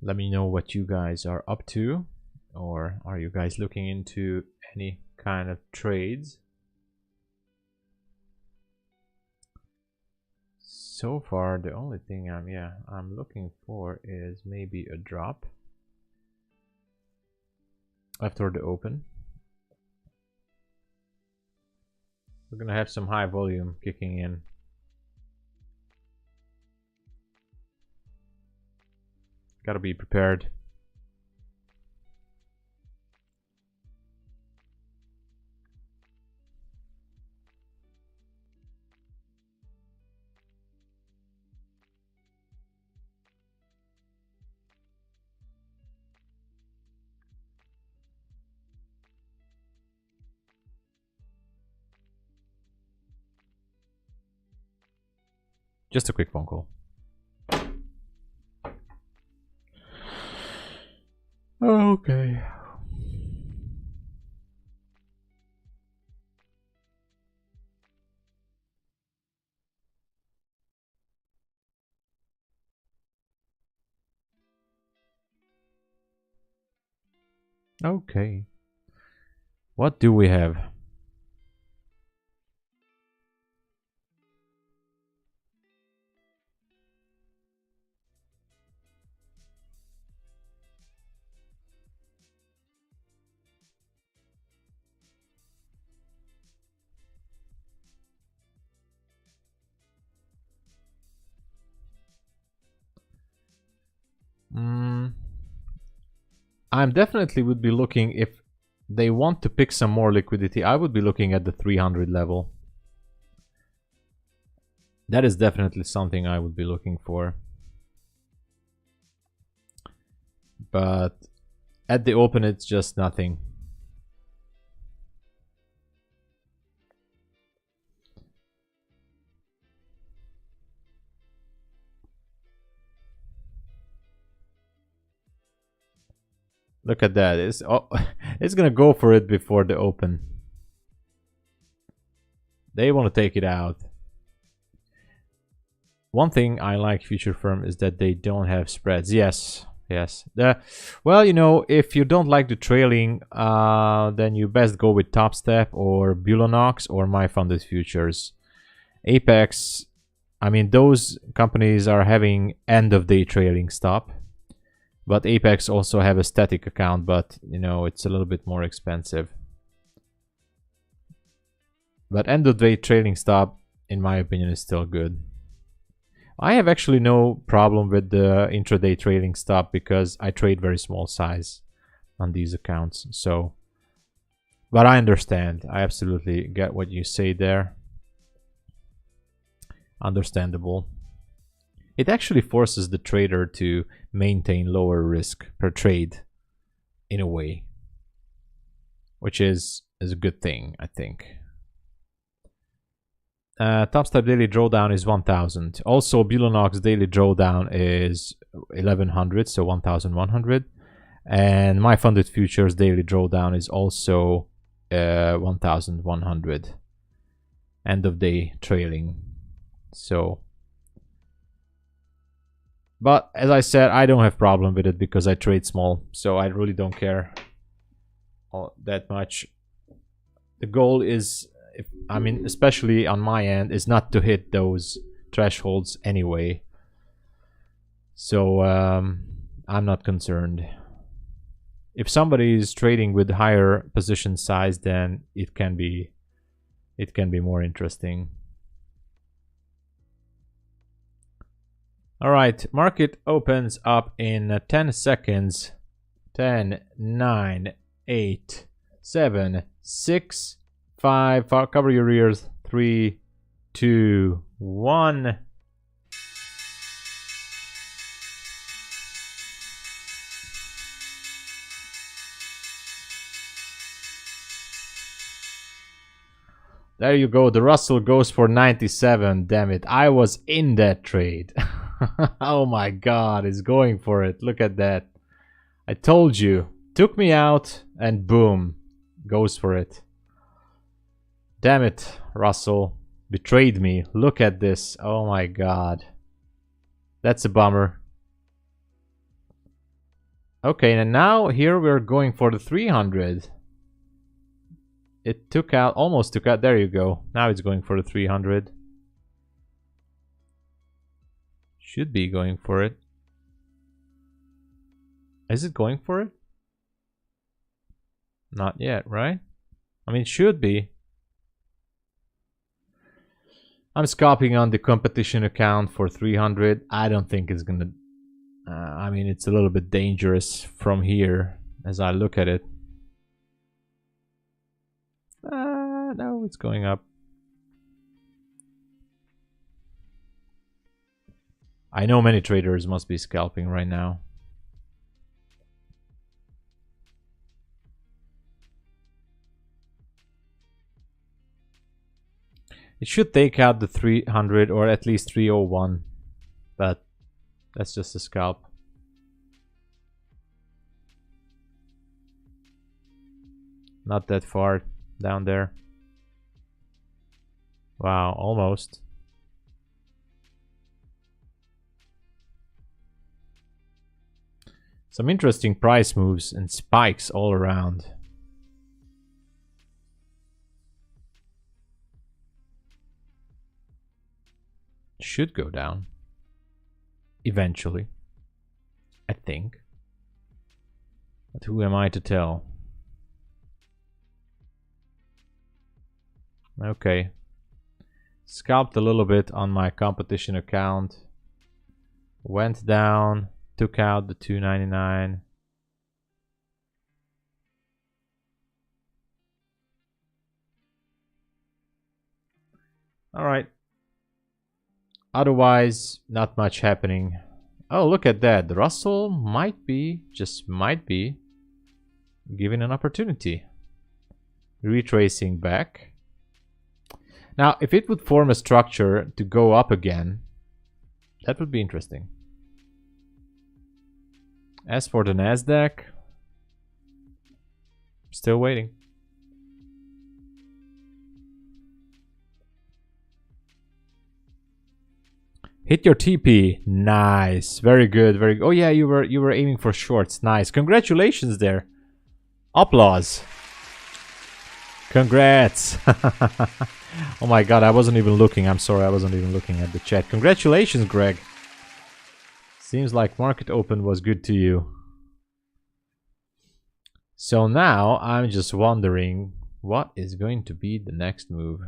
Let me know what you guys are up to, or are you guys looking into any kind of trades? So far, the only thing I'm looking for is maybe a drop after the open. We're gonna have some high volume kicking in. Gotta be prepared. Just a quick phone call. Okay. Okay. What do we have? I'm definitely would be looking, if they want to pick some more liquidity, I would be looking at the 300 level. That is definitely something I would be looking for. But at the open, it's just nothing. Look at that. It's gonna go for it before the open. They want to take it out. One thing I like future firm is that they don't have spreads. Yes. Well, you know, if you don't like the trailing, then you best go with TOPSTEP or BULENOX or my funded futures. Apex, I mean, those companies are having end of day trailing stop. But Apex also have a static account, but you know, it's a little bit more expensive. But end of day trailing stop, in my opinion, is still good. I have actually no problem with the intraday trailing stop because I trade very small size on these accounts. So, but I understand. I absolutely get what you say there. Understandable. It actually forces the trader to maintain lower risk per trade in a way, which is a good thing, I think. TOPSTEP daily drawdown is 1000. Also, BULENOX daily drawdown is 1100, so 1100. And my funded futures daily drawdown is also 1100. End of day trailing. So, but as I said, I don't have problem with it because I trade small, so I really don't care that much. The goal is, I mean, especially on my end, is not to hit those thresholds anyway. So I'm not concerned. If somebody is trading with higher position size, then it can be more interesting. All right, market opens up in 10 seconds. 10, 9, 8, 7, 6, 5. Cover your ears. 3, 2, 1. There you go. The Russell goes for 97. Damn it. I was in that trade. Oh my god. It's going for it. Look at that. I told you. Took me out and boom. Goes for it. Damn it, Russell. Betrayed me. Look at this. Oh my god. That's a bummer. Okay, and now here we're going for the 300. It took out, almost took out, there you go. Now it's going for the 300. Should be going for it. Is it going for it? Not yet, right? I mean, it should be. I'm scalping on the competition account for 300. I don't think it's gonna... I mean, it's a little bit dangerous from here as I look at it. No, it's going up. I know many traders must be scalping right now. It should take out the 300 or at least 301, but that's just a scalp. Not that far down there. Wow, almost. Some interesting price moves and spikes all around. Should go down eventually, I think. But who am I to tell? Okay. Scalped a little bit on my competition account. Went down, took out the 299. All right. Otherwise, not much happening. Oh, look at that. The Russell might be, just might be, given an opportunity. Retracing back. Now, if it would form a structure to go up again, that would be interesting. As for the Nasdaq, still waiting. Hit your TP. Nice. Very good. Very good. Oh yeah, you were aiming for shorts. Nice. Congratulations there. Applause. Congrats. Oh my god, I wasn't even looking. I'm sorry, I wasn't even looking at the chat. Congratulations, Greg. Seems like market open was good to you. So now I'm just wondering what is going to be the next move.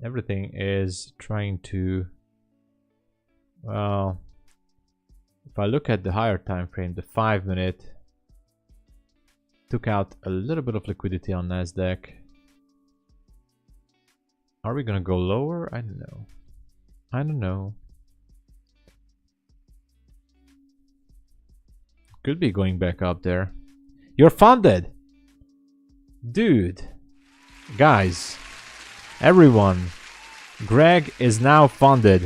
Everything is trying to, well, if I look at the higher time frame, the 5-minute took out a little bit of liquidity on Nasdaq. Are we gonna go lower? I don't know. I don't know. Could be going back up there. You're funded, dude. Guys, everyone, Greg is now funded,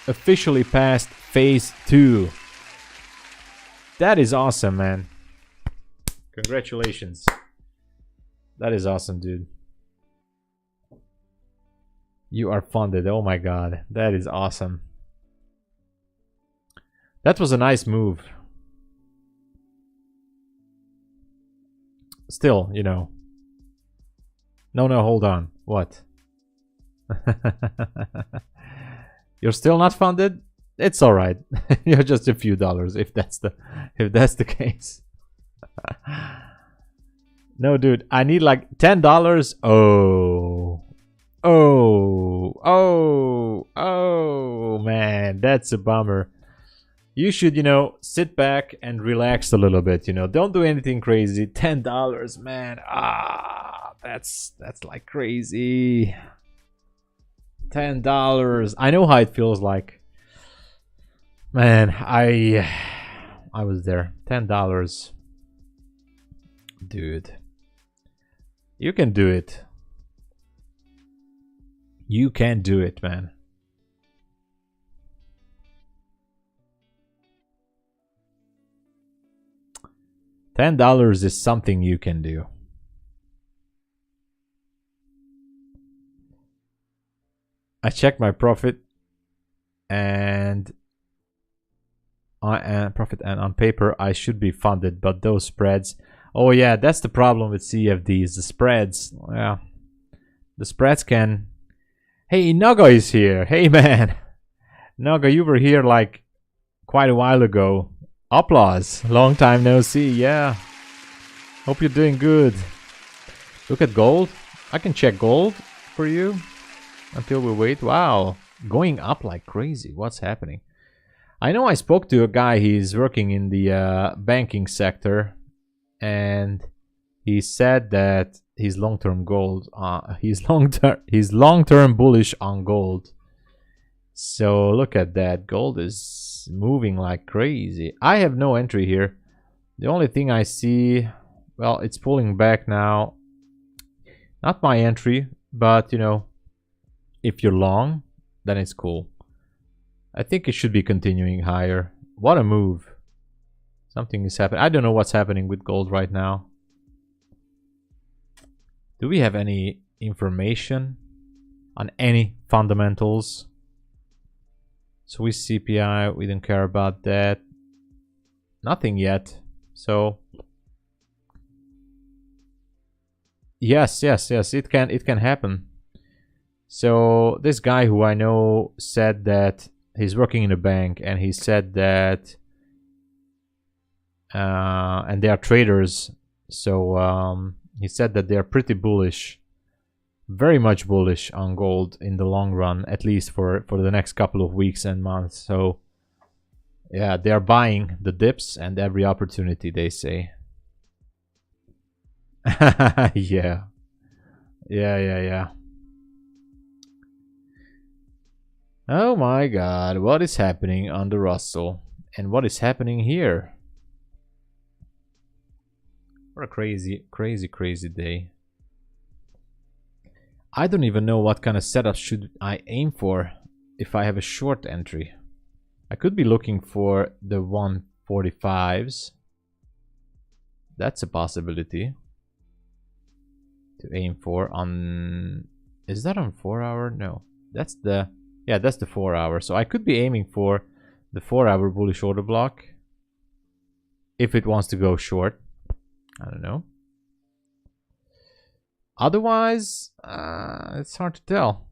officially past phase 2. That is awesome, man. Congratulations. That is awesome, dude. You are funded. Oh my god, that is awesome. That was a nice move. Still, you know. No, hold on. What? You're still not funded? It's all right. You're just a few dollars if that's the case. No, dude, I need like $10. Oh, man, that's a bummer. You should, you know, sit back and relax a little bit, you know. Don't do anything crazy. $10, man. That's like crazy. $10. I know how it feels like. Man, I was there. $10. Dude. You can do it. You can do it, man. $10 is something you can do. I checked my profit and on paper I should be funded, but those spreads. Oh yeah, that's the problem with CFDs. The spreads. Yeah, the spreads can. Hey, Naga is here. Hey man, Naga, you were here like quite a while ago. Applause. Long time no see. Yeah. Hope you're doing good. Look at gold. I can check gold for you until we wait. Wow. Going up like crazy. What's happening? I know I spoke to a guy. He's working in the banking sector. And he said that he's long-term gold. He's long-term bullish on gold. So look at that. Gold is moving like crazy. I have no entry here. The only thing I see, well, it's pulling back now. Not my entry, but you know, if you're long, then it's cool. I think it should be continuing higher. What a move. Something is happening. I don't know what's happening with gold right now. Do we have any information on any fundamentals? Swiss CPI, we don't care about that. Nothing yet. So yes, it can happen. So this guy who I know said that he's working in a bank, and he said that and they are traders. So he said that they are pretty bullish, very much bullish on gold in the long run, at least for the next couple of weeks and months. So yeah, they are buying the dips and every opportunity, they say. Yeah. Oh my god, what is happening on the Russell? And what is happening here? What a crazy day. I don't even know what kind of setup should I aim for if I have a short entry. I could be looking for the 145s. That's a possibility to aim for on... Is that on 4 hour? No. That's the... Yeah, that's the 4 hour. So I could be aiming for the 4 hour bullish order block if it wants to go short. I don't know. Otherwise, it's hard to tell.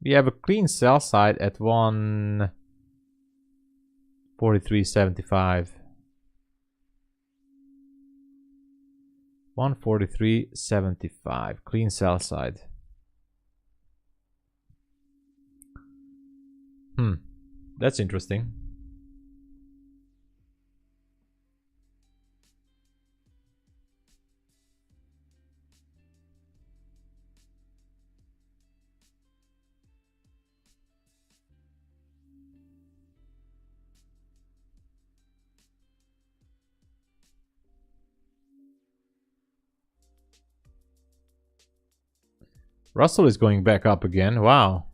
We have a clean sell side at 143.75. 143.75. Clean sell side. That's interesting. Russell is going back up again. Wow.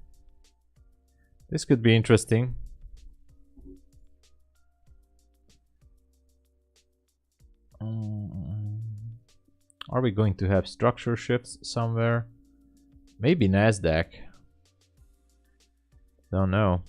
This could be interesting. Are we going to have structure shifts somewhere? Maybe Nasdaq. Don't know.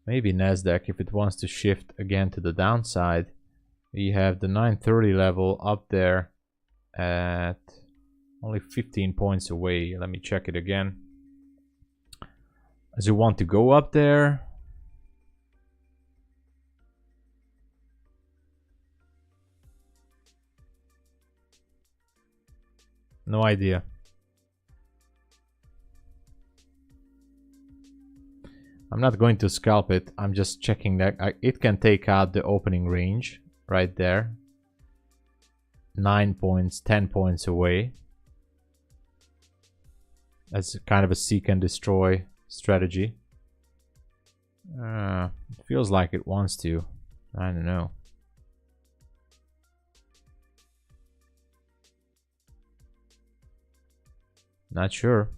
Maybe Nasdaq, if it wants to shift again to the downside. We have the 930 level up there at only 15 points away. Let me check it again. Does it want to go up there? No idea. I'm not going to scalp it. I'm just checking that it can take out the opening range right there. 9 points, 10 points away. That's kind of a seek and destroy strategy. It feels like it wants to. I don't know. Not sure.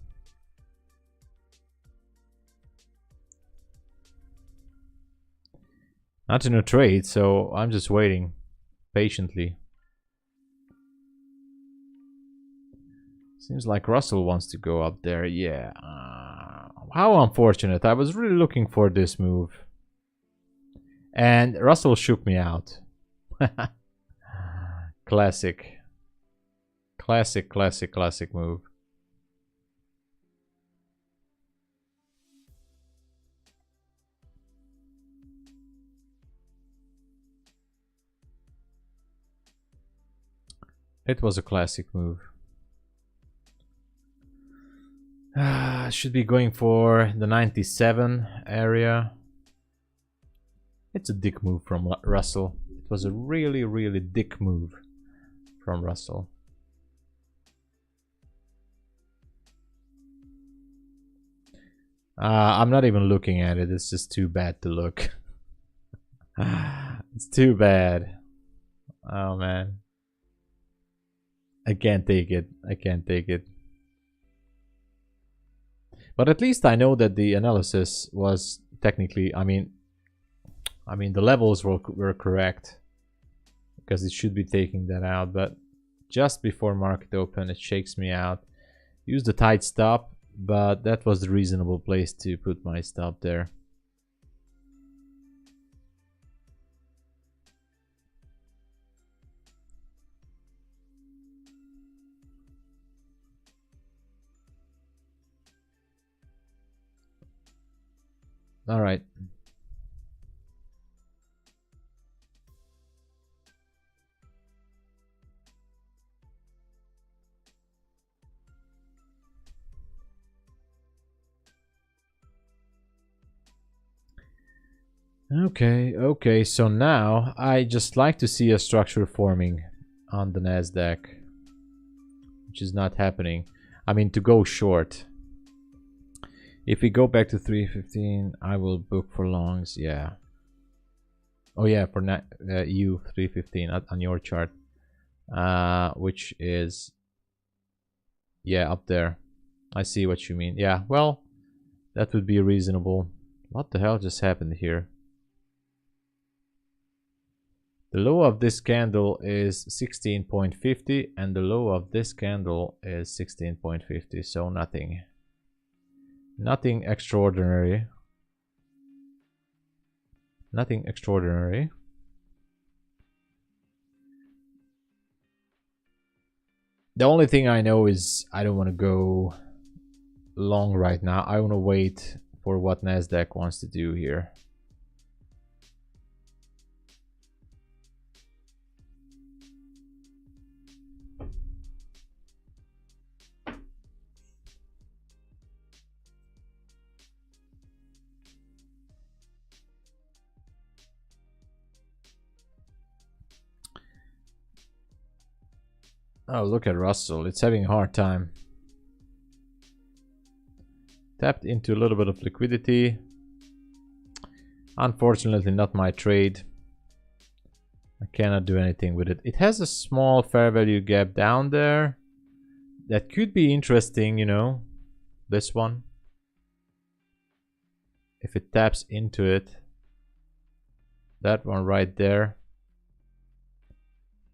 Not in a trade, so I'm just waiting patiently. Seems like Russell wants to go up there. Yeah. How unfortunate. I was really looking for this move. And Russell shook me out. Classic. Classic move. It was a classic move. Should be going for the 97 area. It's a dick move from Russell. It was a really dick move from Russell. I'm not even looking at it. It's just too bad to look. It's too bad. Oh man. I can't take it. I can't take it. But at least I know that the analysis was technically, I mean the levels were correct, because it should be taking that out, but just before market open it shakes me out. Use the tight stop, but that was the reasonable place to put my stop there. All right. Okay, so now I just like to see a structure forming on the Nasdaq, which is not happening. I mean, to go short. If we go back to 315, I will book for longs. Yeah. Oh yeah, for EU 315 on your chart, which is, yeah, up there. I see what you mean. Yeah, well, that would be reasonable. What the hell just happened here? The low of this candle is 16.50 and the low of this candle is 16.50, so nothing extraordinary. Nothing extraordinary. The only thing I know is I don't want to go long right now. I want to wait for what Nasdaq wants to do here. Oh, look at Russell. It's having a hard time. Tapped into a little bit of liquidity. Unfortunately, not my trade. I cannot do anything with it. It has a small fair value gap down there. That could be interesting, you know. This one. If it taps into it. That one right there.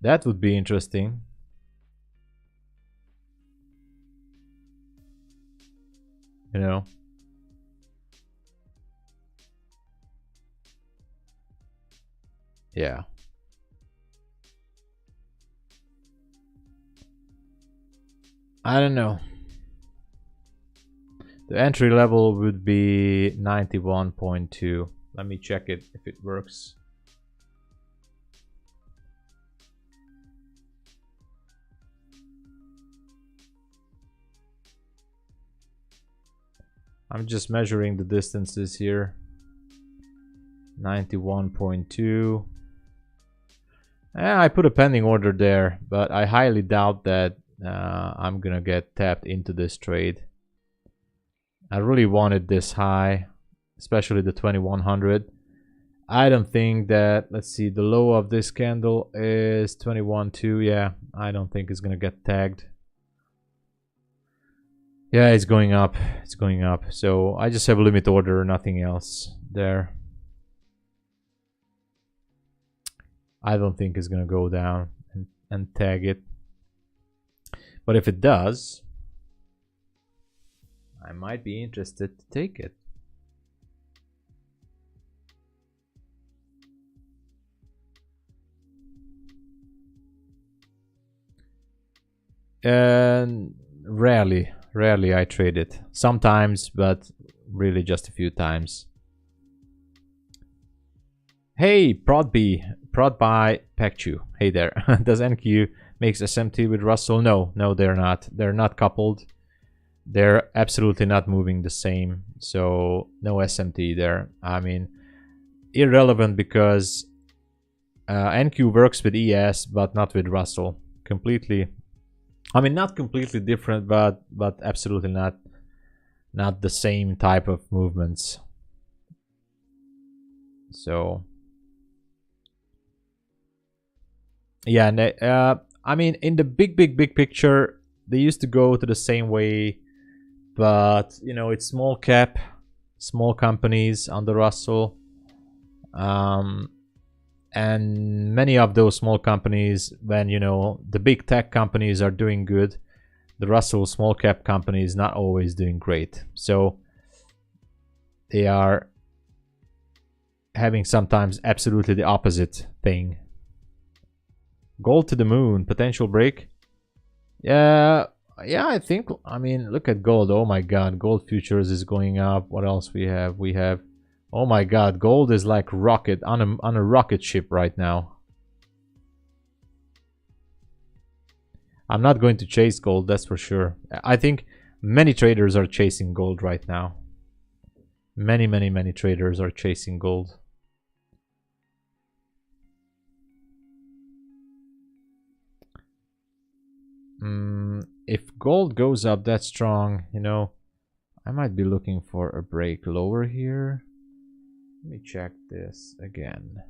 That would be interesting. You know. Yeah. I don't know. The entry level would be 91.2. Let me check it if it works. I'm just measuring the distances here. 91.2. I put a pending order there, but I highly doubt that I'm gonna get tapped into this trade. I really wanted this high, especially the 2100. I don't think that, let's see, the low of this candle is 21.2. Yeah, I don't think it's gonna get tagged. Yeah, it's going up. It's going up. So I just have a limit order, nothing else there. I don't think it's gonna go down and tag it. But if it does, I might be interested to take it. And rarely I trade it. Sometimes, but really just a few times. Hey, prod by Pekchu. Hey there. Does NQ makes SMT with Russell? No, they're not. They're not coupled. They're absolutely not moving the same. So no SMT there. I mean, irrelevant because NQ works with ES, but not with Russell. Completely. I mean, not completely different, but absolutely not the same type of movements. So yeah, I mean, in the big picture, they used to go to the same way, but you know, it's small cap, small companies on the Russell, and many of those small companies, when you know the big tech companies are doing good, the Russell small cap company is not always doing great. So they are having sometimes absolutely the opposite thing. Gold to the moon, potential break. Yeah, I think, I mean, look at gold. Oh my god, gold futures is going up. What else we have? We have, oh my god, gold is like rocket on a rocket ship right now. I'm not going to chase gold, that's for sure. I think many traders are chasing gold right now. Many traders are chasing gold. If gold goes up that strong, you know, I might be looking for a break lower here. Let me check this again.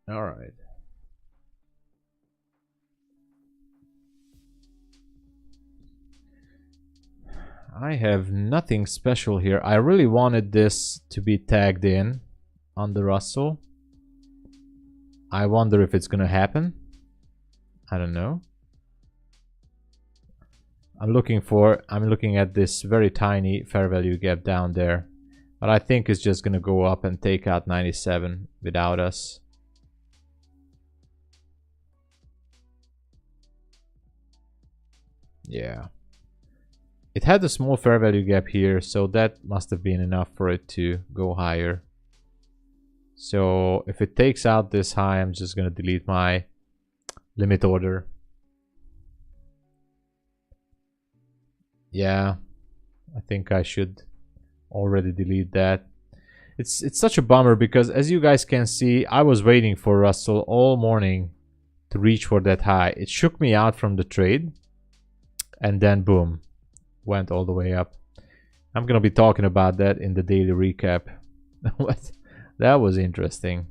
All right. I have nothing special here. I really wanted this to be tagged in on the Russell. I wonder if it's gonna happen. I don't know. I'm looking at this very tiny fair value gap down there, but I think it's just gonna go up and take out 97 without us. Yeah. It had a small fair value gap here, so that must have been enough for it to go higher. So if it takes out this high, I'm just gonna delete my limit order. Yeah, I think I should already delete that. It's such a bummer because, as you guys can see, I was waiting for Russell all morning to reach for that high. It shook me out from the trade, and then boom, went all the way up. I'm gonna be talking about that in the daily recap. What? That was interesting.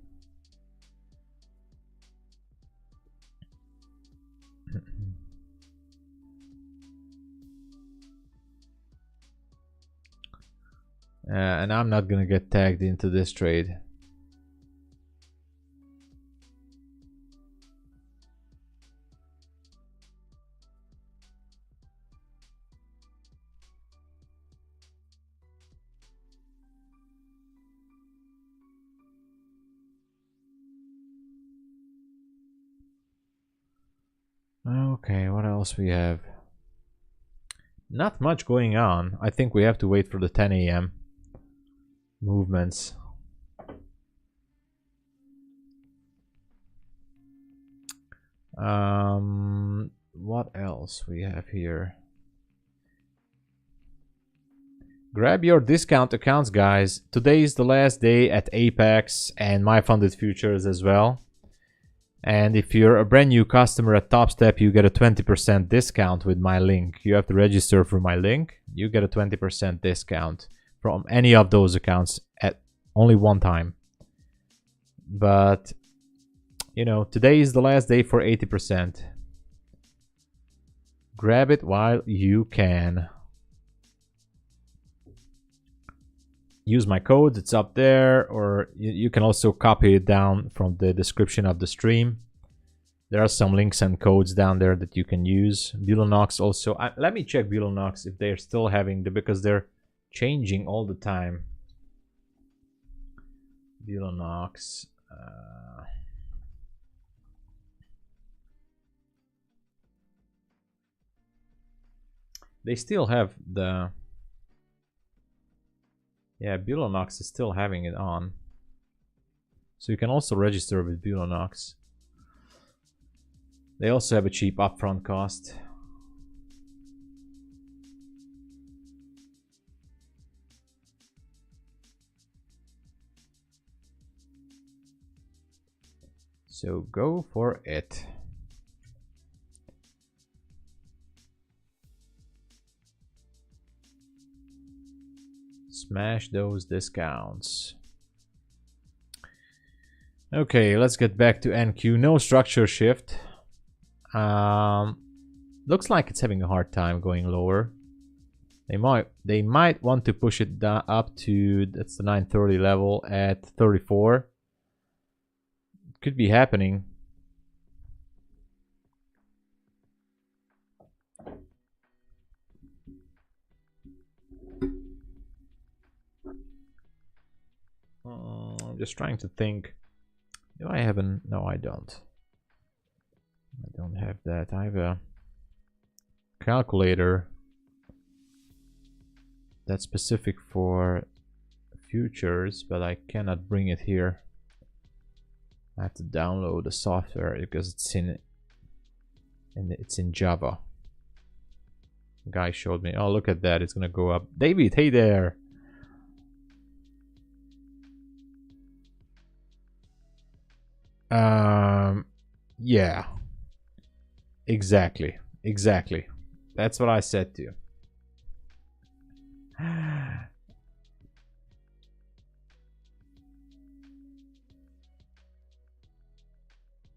And I'm not gonna get tagged into this trade. Okay, what else we have? Not much going on. I think we have to wait for the 10 a.m. movements. What else we have here? Grab your discount accounts, guys. Today is the last day at Apex and my funded futures as well. And if you're a brand new customer at TOPSTEP, you get a 20% discount with my link. You have to register for my link. You get a 20% discount from any of those accounts at only one time. But, you know, today is the last day for 80%. Grab it while you can. Use my code, it's up there, or you can also copy it down from the description of the stream. There are some links and codes down there that you can use. BULENOX also. Let me check BULENOX if they're still having because they're changing all the time. BULENOX. They still have the... Yeah, BULENOX is still having it on. So you can also register with BULENOX. They also have a cheap upfront cost. So go for it. Smash those discounts. Okay, let's get back to NQ. No structure shift. Looks like it's having a hard time going lower. They might want to push it up to, that's the 930 level at 34. Could be happening. I'm just trying to think. Do I have an... No, I don't. I don't have that. I have a calculator that's specific for futures, but I cannot bring it here. I have to download the software because it's in Java. The guy showed me. Oh, look at that! It's gonna go up. David, hey there. Yeah. Exactly. That's what I said to you.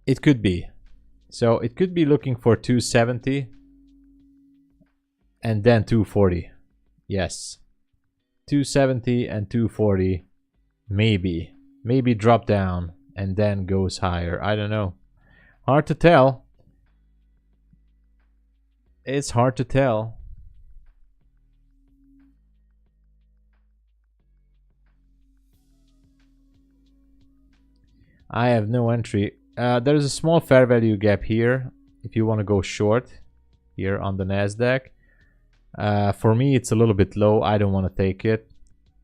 It could be. So it could be looking for 270 and then 240. Yes. 270 and 240. Maybe. Maybe drop down and then goes higher. I don't know. Hard to tell. It's hard to tell. I have no entry. There's a small fair value gap here if you want to go short here on the Nasdaq. For me, it's a little bit low. I don't want to take it.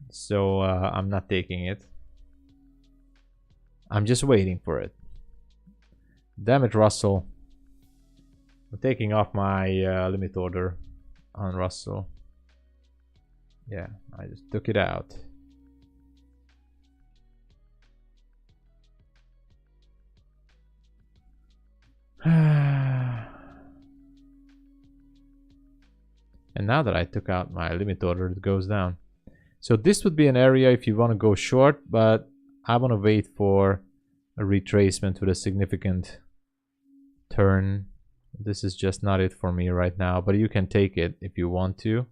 So I'm not taking it. I'm just waiting for it. Damn it, Russell. I'm taking off my limit order on Russell. Yeah, I just took it out. And now that I took out my limit order, it goes down. So this would be an area if you want to go short, but I want to wait for a retracement with a significant turn. This is just not it for me right now, but you can take it if you want to.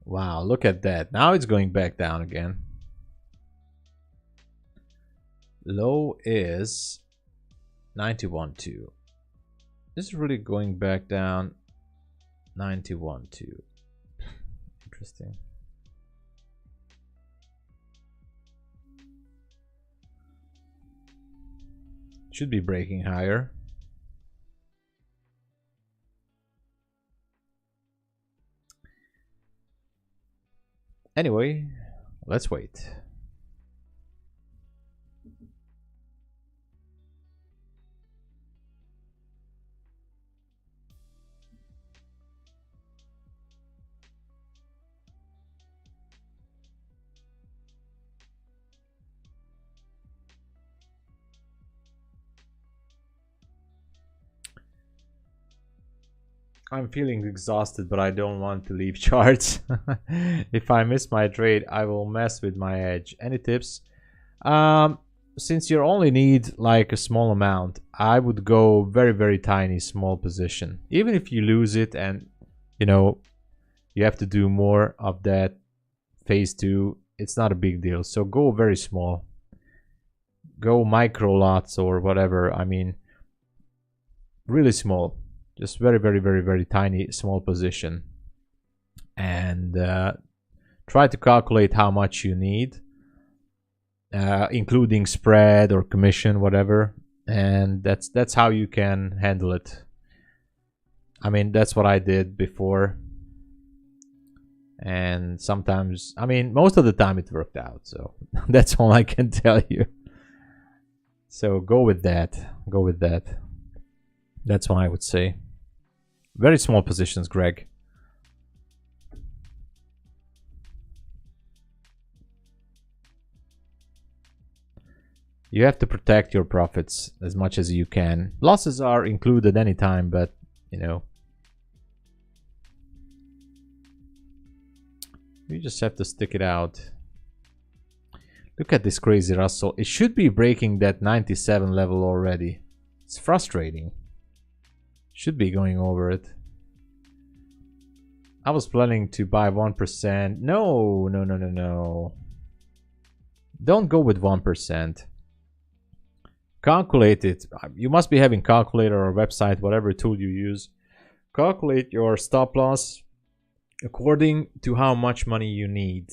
Wow, look at that. Now it's going back down again. Low is 91.2. This is really going back down. 91.2. Interesting. Should be breaking higher. Anyway, let's wait. I'm feeling exhausted, but I don't want to leave charts. If I miss my trade, I will mess with my edge. Any tips? Since you only need like a small amount, I would go very tiny small position. Even if you lose it and you know you have to do more of that phase 2, it's not a big deal. So go very small. Go micro lots or whatever. I mean, really small. Just very tiny small position, and try to calculate how much you need, including spread or commission, whatever, and that's how you can handle it. I mean, that's what I did before, and sometimes, I mean, most of the time it worked out, so that's all I can tell you. So go with that. That's what I would say. Very small positions, Greg. You have to protect your profits as much as you can. Losses are included anytime, but you know, you just have to stick it out. Look at this crazy Russell. It should be breaking that 97 level already. It's frustrating. Should be going over it. I was planning to buy 1%. No. Don't go with 1%. Calculate it. You must be having calculator or website, whatever tool you use. Calculate your stop loss according to how much money you need.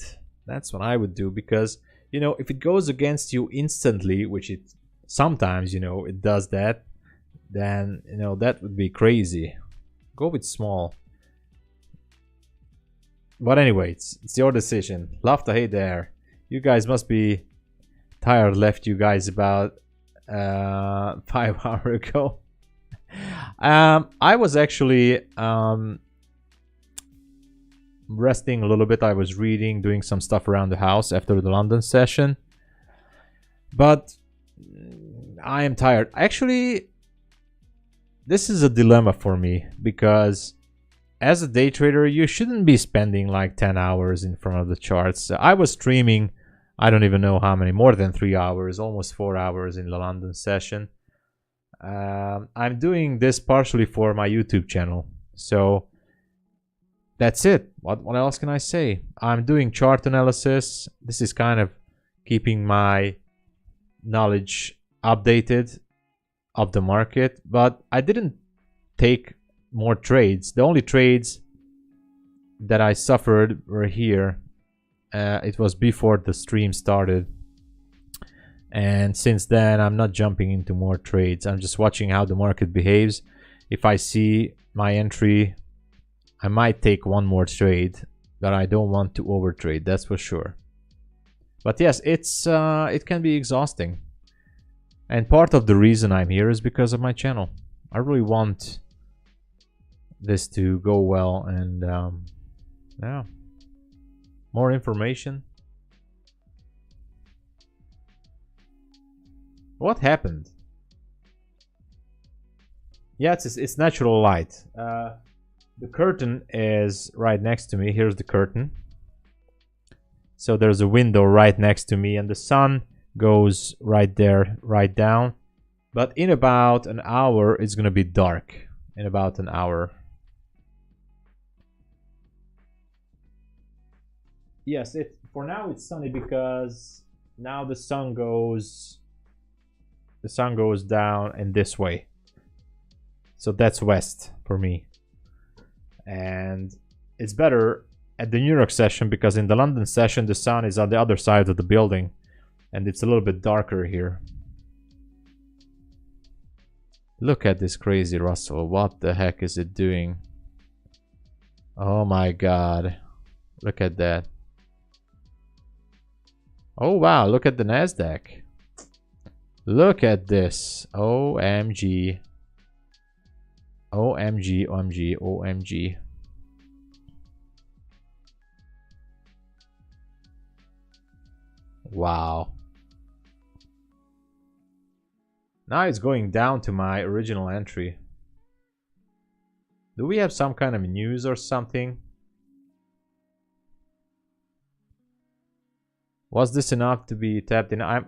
That's what I would do, because you know, if it goes against you instantly, which it sometimes, you know, it does that, then you know that would be crazy. Go with small. But anyway, it's your decision. Love to hate there. You guys must be tired. Left you guys about 5 hours ago. I was actually resting a little bit. I was reading, doing some stuff around the house after the London session, but I am tired. Actually, this is a dilemma for me, because as a day trader, you shouldn't be spending like 10 hours in front of the charts. I was streaming, I don't even know how many, more than 3 hours, almost 4 hours in the London session. I'm doing this partially for my YouTube channel. So that's it. What else can I say? I'm doing chart analysis. This is kind of keeping my knowledge updated of the market, but I didn't take more trades. The only trades that I suffered were here. It was before the stream started, and since then I'm not jumping into more trades. I'm just watching how the market behaves. If I see my entry, I might take one more trade, but I don't want to overtrade, that's for sure. But yes, it can be exhausting. And part of the reason I'm here is because of my channel. I really want this to go well, and yeah, more information. What happened? Yeah, it's natural light. The curtain is right next to me. Here's the curtain. So there's a window right next to me, and the sun goes right there, right down. But in about an hour, it's gonna be dark. In about an hour. Yes, for now it's sunny because now the sun goes down in this way. So that's west for me. And it's better at the New York session, because in the London session the sun is on the other side of the building and it's a little bit darker here. Look at this crazy Russell. What the heck is it doing? Oh my god. Look at that. Oh wow, look at the Nasdaq. Look at this. OMG. OMG, OMG, OMG. Wow. Now it's going down to my original entry. Do we have some kind of news or something? Was this enough to be tapped in? I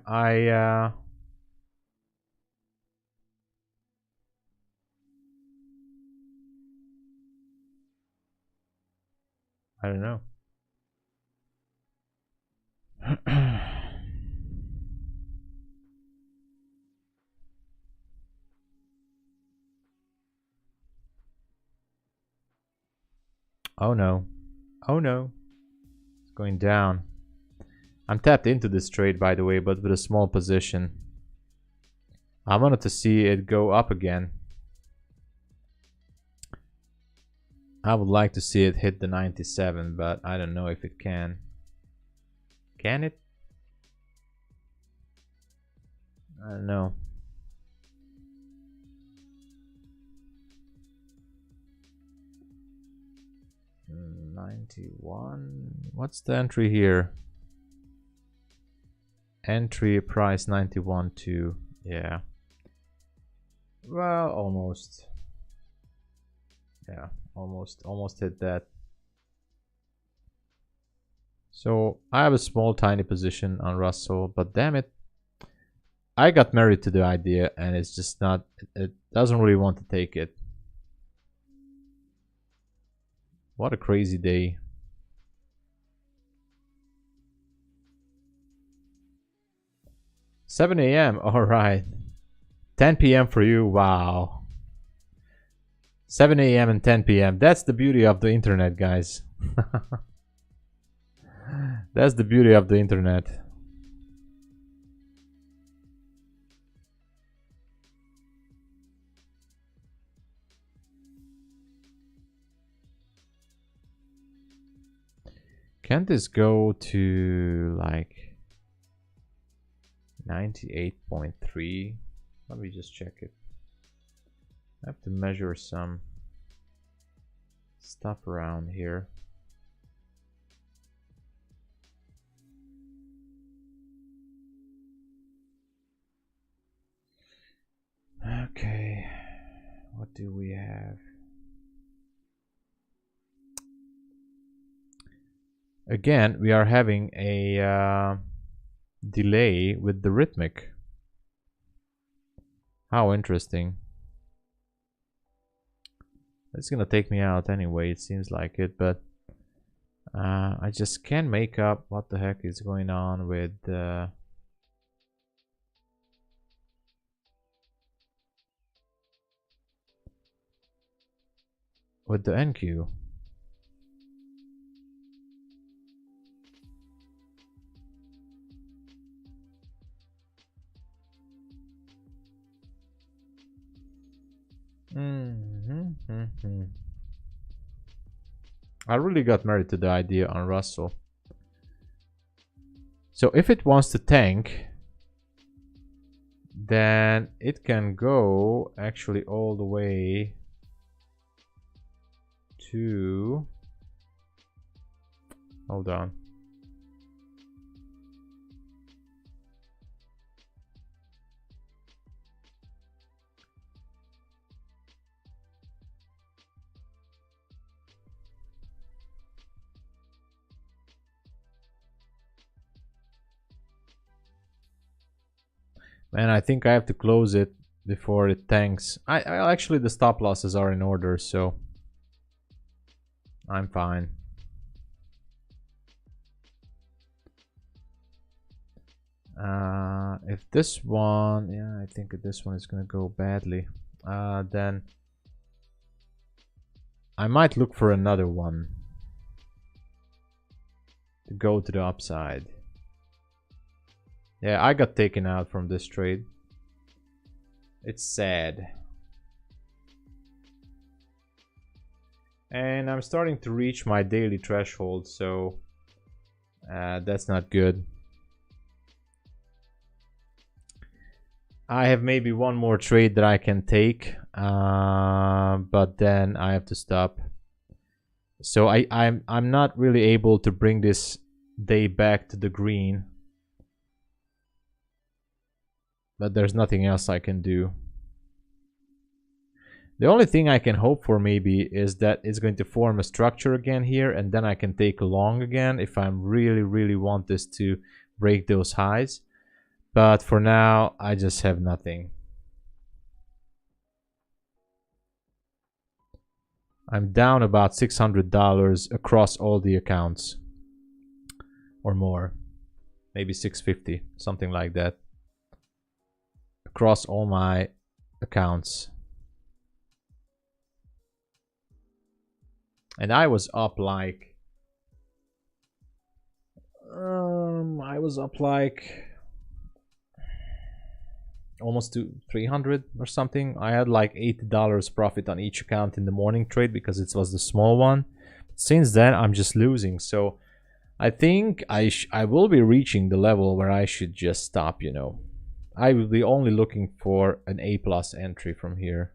don't know. Oh no. Oh no. It's going down. I'm tapped into this trade, by the way, but with a small position. I wanted to see it go up again. I would like to see it hit the 97, but I don't know if it can. Can it? I don't know. $91. What's the entry here? Entry price 91.2. Yeah. Well, almost. Yeah, almost hit that. So I have a small tiny position on Russell, but damn it, I got married to the idea and it's just not, it doesn't really want to take it. What a crazy day. $7 a.m. All right. 10 p.m. for you. Wow. 7 a.m. and 10 p.m. That's the beauty of the internet, guys. That's the beauty of the internet. Can't this go to like 98.3? Let me just check it. I have to measure some stuff around here. Okay, what do we have? Again, we are having a delay with the rhythmic. How interesting. It's gonna take me out anyway, it seems like it, but I just can't make up what the heck is going on with the NQ. I really got married to the idea on Russell. So if it wants to tank, then it can go actually all the way to, hold on. Man, I think I have to close it before it tanks. I actually, the stop losses are in order, so I'm fine. If this one, yeah, I think this one is gonna go badly, then I might look for another one to go to the upside. Yeah, I got taken out from this trade. It's sad. And I'm starting to reach my daily threshold, so that's not good. I have maybe one more trade that I can take, but then I have to stop. So I'm not really able to bring this day back to the green, but there's nothing else I can do. The only thing I can hope for maybe is that it's going to form a structure again here, and then I can take a long again if I really want this to break those highs. But for now, I just have nothing. I'm down about $600 across all the accounts, or more, maybe 650, something like that, across all my accounts. And I was up like almost to 300 or something. I had like $80 profit on each account in the morning trade because it was the small one. Since then, I'm just losing. So I think I will be reaching the level where I should just stop, you know. I will be only looking for an A+ entry from here.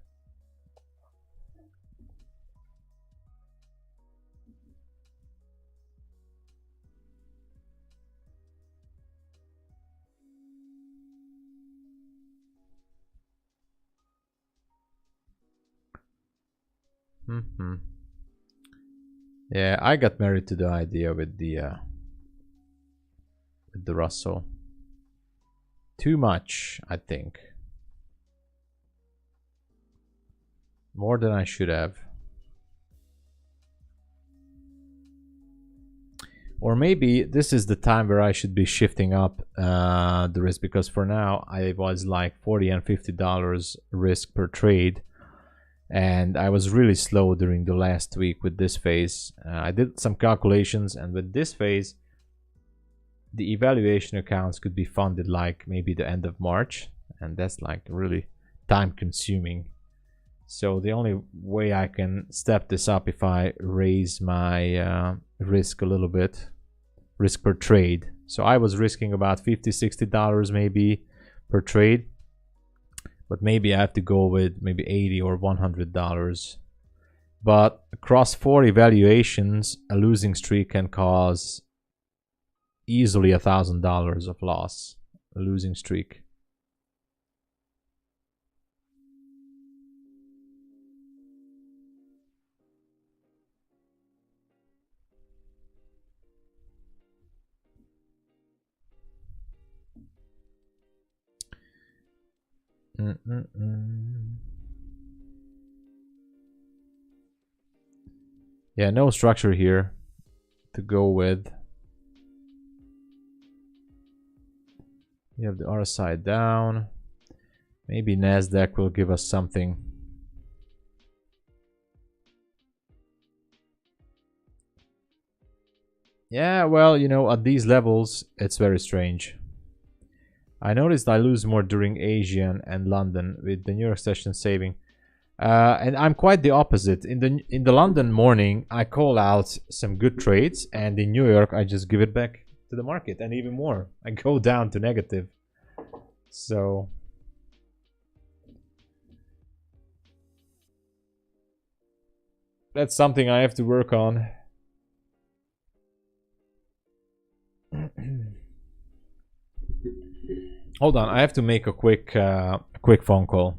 Yeah, I got married to the idea with the Russell. Too much, I think. More than I should have. Or maybe this is the time where I should be shifting up the risk, because for now I was like $40 and $50 risk per trade. And I was really slow during the last week with this phase. I did some calculations, and with this phase, the evaluation accounts could be funded like maybe the end of March, and that's like really time consuming. So the only way I can step this up if I raise my risk a little bit, risk per trade. So I was risking about $50-$60 maybe per trade. But maybe I have to go with maybe $80 or $100. But across 4 evaluations, a losing streak can cause easily $1,000 of loss. A losing streak. Yeah, no structure here to go with. You have the RSI down. Maybe Nasdaq will give us something. Yeah, well, you know, at these levels, it's very strange. I noticed I lose more during Asian and London with the New York session saving. And I'm quite the opposite. In the London morning, I call out some good trades, and in New York, I just give it back to the market, and even more. I go down to negative. So that's something I have to work on. Hold on, I have to make a quick phone call.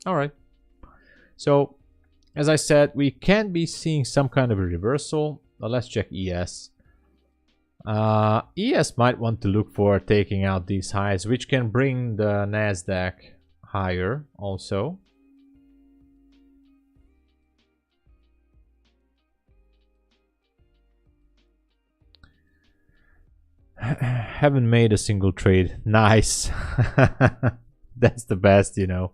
All right. So, as I said, we can be seeing some kind of a reversal. Let's check ES. ES might want to look for taking out these highs, which can bring the Nasdaq higher also. Haven't made a single trade. Nice. That's the best, you know.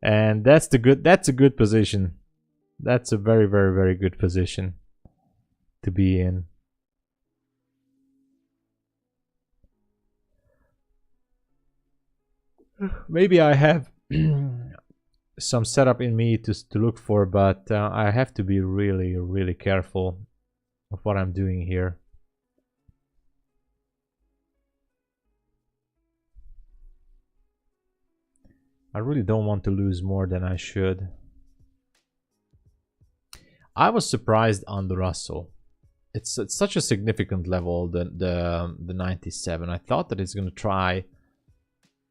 And that's a good position. That's a very good position to be in. Maybe I have some setup in me to look for, but I have to be really careful of what I'm doing here. I really don't want to lose more than I should. I was surprised on the Russell. It's such a significant level, the 97. I thought that it's going to try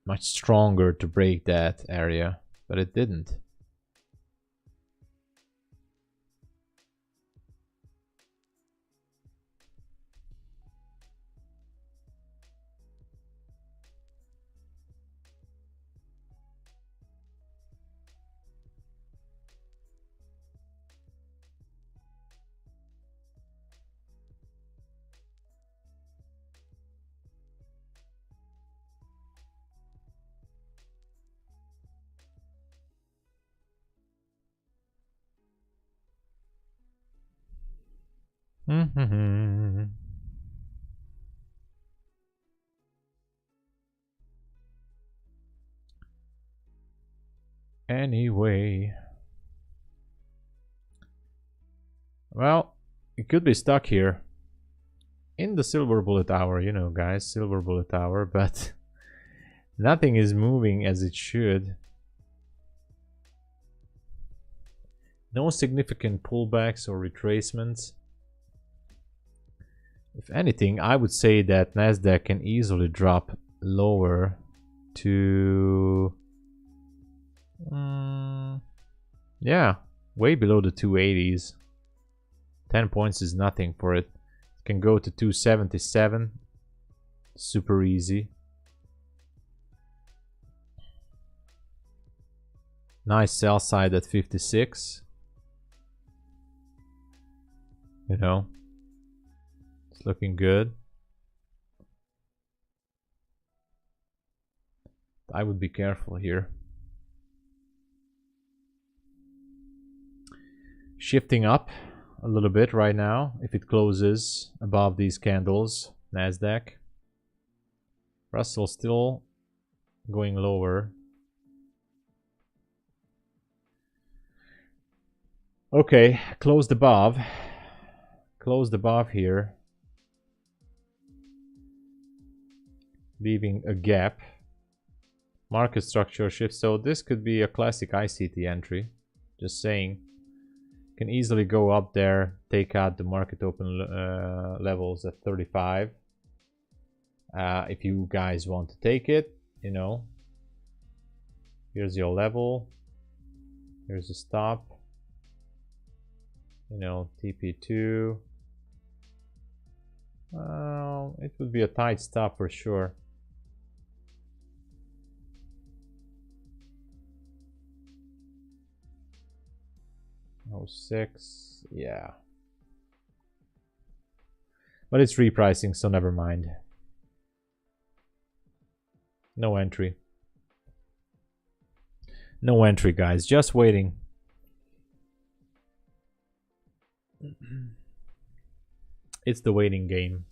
much stronger to break that area, but it didn't. Anyway, well, it could be stuck here in the silver bullet hour, you know, guys, silver bullet hour, but nothing is moving as it should. No significant pullbacks or retracements. If anything, I would say that Nasdaq can easily drop lower to yeah, way below the 280s. 10 points is nothing for it. It can go to 277. Super easy. Nice sell side at 56. You know, it's looking good. I would be careful here. Shifting up a little bit right now if it closes above these candles. Nasdaq. Russell still going lower. Okay, closed above. Closed above here. Leaving a gap. Market structure shift. So this could be a classic ICT entry. Just saying. Can easily go up there, take out the market open levels at 35. If you guys want to take it, you know, here's your level, here's the stop, you know, TP2. It would be a tight stop for sure. Oh, 06, yeah. But it's repricing, so never mind. No entry. No entry, guys. Just waiting. It's the waiting game.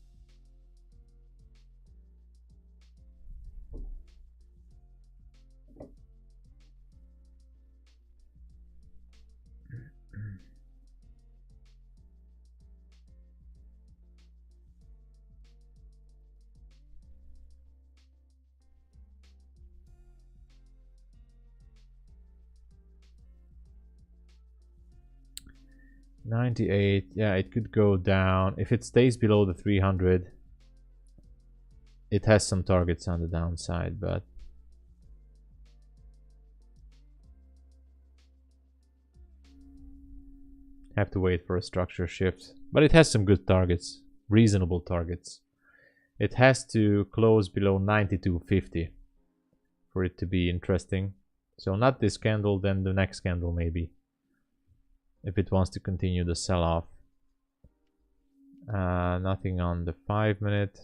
$98, yeah, it could go down. If it stays below the 300, it has some targets on the downside, but have to wait for a structure shift. But it has some good targets, reasonable targets. It has to close below 92.50 for it to be interesting. So not this candle, then the next candle maybe, if it wants to continue the sell-off. Nothing on the 5-minute.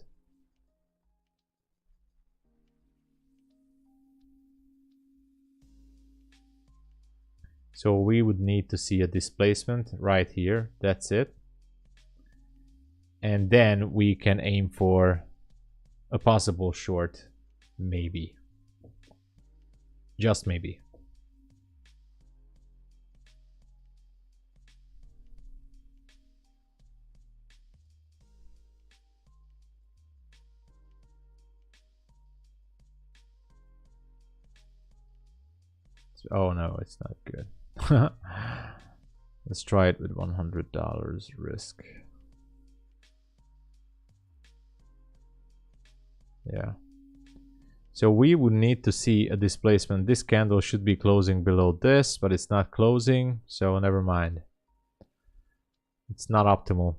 So we would need to see a displacement right here. That's it. And then we can aim for a possible short, maybe. Just maybe. Oh no, it's not good. Let's try it with $100 risk. Yeah. So we would need to see a displacement. This candle should be closing below this, but it's not closing, so never mind. It's not optimal.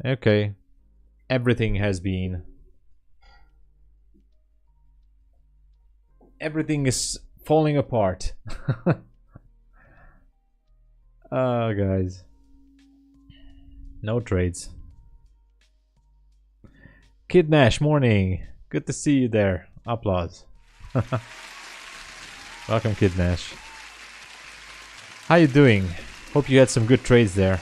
Okay. Everything has been... Everything is falling apart. Oh, guys. No trades. Kid Nash, morning. Good to see you there. Applause. Welcome, Kid Nash. How you doing? Hope you had some good trades there.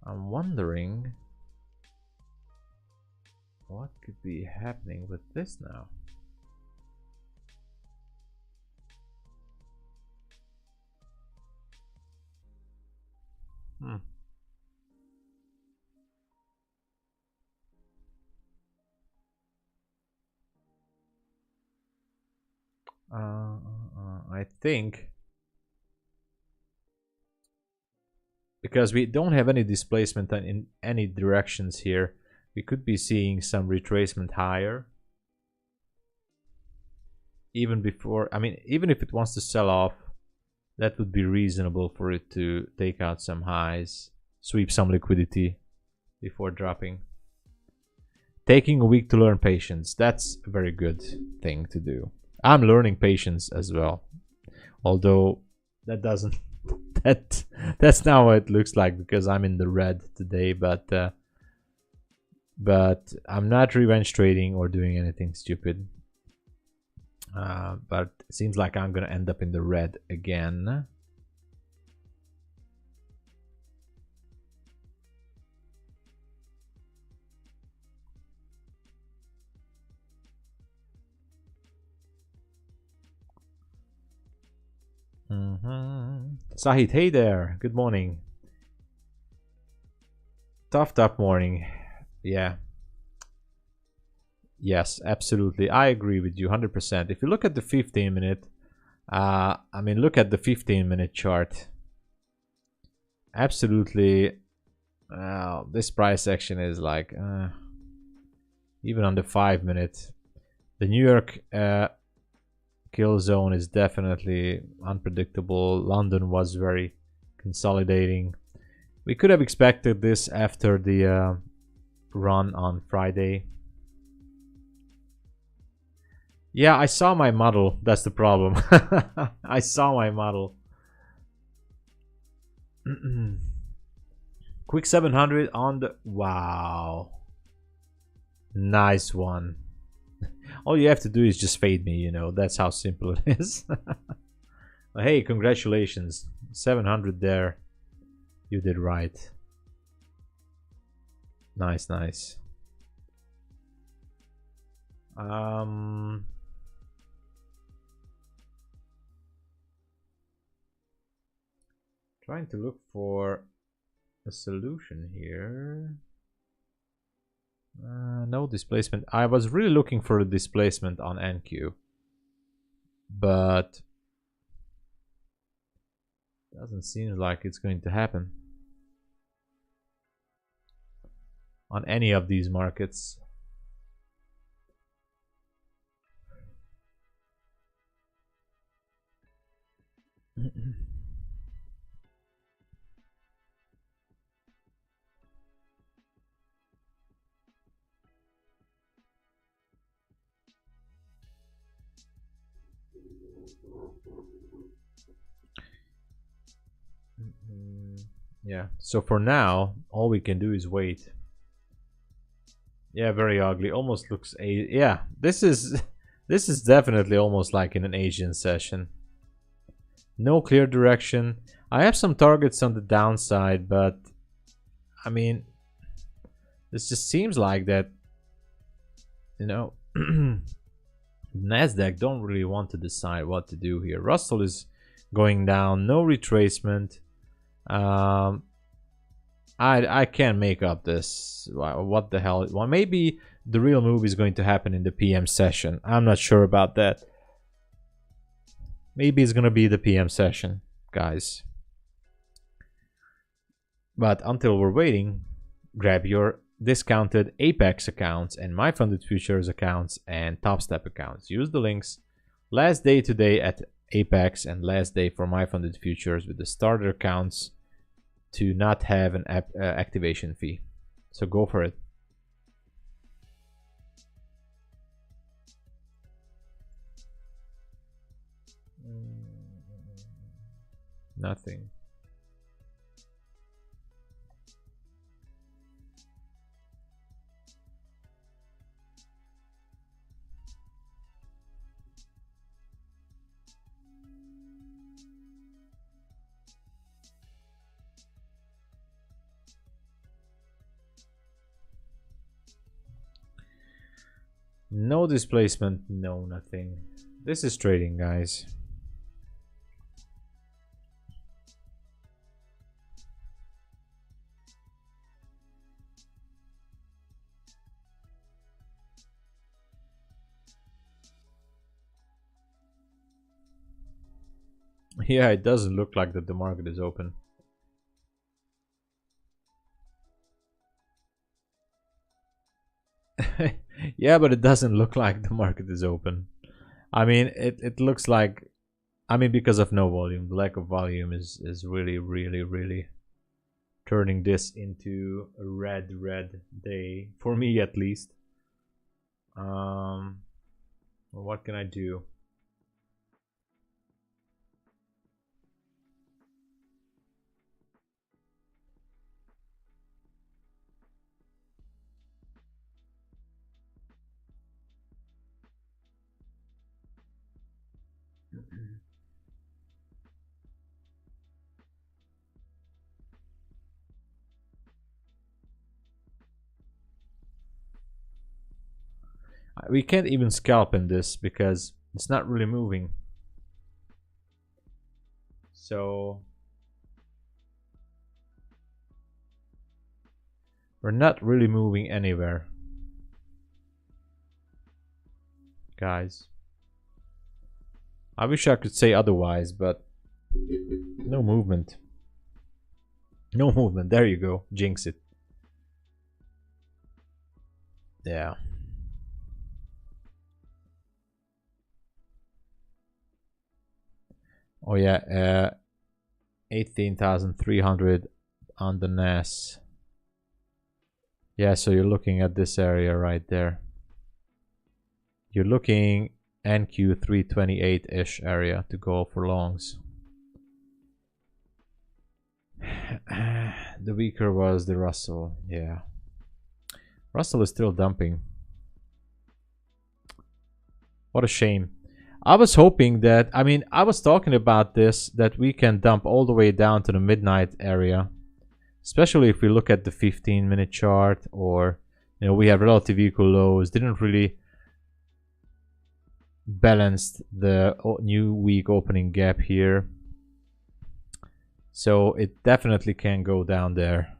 I'm wondering what could be happening with this now. I think because we don't have any displacement in any directions here, we could be seeing some retracement higher. Even before, I mean, even if it wants to sell off, that would be reasonable for it to take out some highs, sweep some liquidity before dropping. Taking a week to learn patience. That's a very good thing to do. I'm learning patience as well. Although that doesn't... that's not what it looks like because I'm in the red today, but I'm not revenge trading or doing anything stupid. But it seems like I'm gonna end up in the red again. Sahid, hey there. Good morning. Tough morning. Yeah. Yes, absolutely. I agree with you 100%. If you look at the 15-minute, I mean, look at the 15-minute chart. Absolutely. This price action is like, even on the 5-minute, the New York kill zone is definitely unpredictable. London was very consolidating. We could have expected this after the run on Friday. Yeah, I saw my model. That's the problem. I saw my model. Quick 700 on the... Wow. Nice one. All you have to do is just fade me, you know. That's how simple it is. Hey, congratulations. 700 there. You did right. Nice, nice. Trying to look for a solution here. No displacement. I was really looking for a displacement on NQ, but doesn't seem like it's going to happen on any of these markets. Yeah, so for now, all we can do is wait. Yeah, very ugly. Almost looks yeah, this is this is definitely almost like in an Asian session. No clear direction. I have some targets on the downside, but I mean, this just seems like that, you know, Nasdaq don't really want to decide what to do here. Russell is going down, no retracement. I can't make up this. What the hell? Well, maybe the real move is going to happen in the PM session. I'm not sure about that. Maybe it's gonna be the PM session, guys. But until we're waiting, grab your discounted Apex accounts and My Funded Futures accounts and TOPSTEP accounts. Use the links. Last day today at Apex and last day for My Funded Futures with the starter accounts to not have an activation fee. So go for it. Nothing. No displacement, no nothing. This is trading, guys. Yeah, it doesn't look like that the market is open. Yeah, but it doesn't look like the market is open. I mean, it looks like, I mean, because of no volume, the lack of volume is really turning this into a red day, for me at least. Well, what can I do? We can't even scalp in this because it's not really moving. So we're not really moving anywhere, guys. I wish I could say otherwise, but no movement. No movement. There you go. Jinx it. Yeah. Oh yeah, 18,300 on the NAS. Yeah, so you're looking at this area right there. You're looking NQ 328-ish area to go for longs. The weaker was the Russell, yeah. Russell is still dumping. What a shame. I was hoping that, I mean, I was talking about this, that we can dump all the way down to the midnight area. Especially if we look at the 15-minute chart, or, you know, we have relative equal lows. Didn't really balance the new week opening gap here. So it definitely can go down there.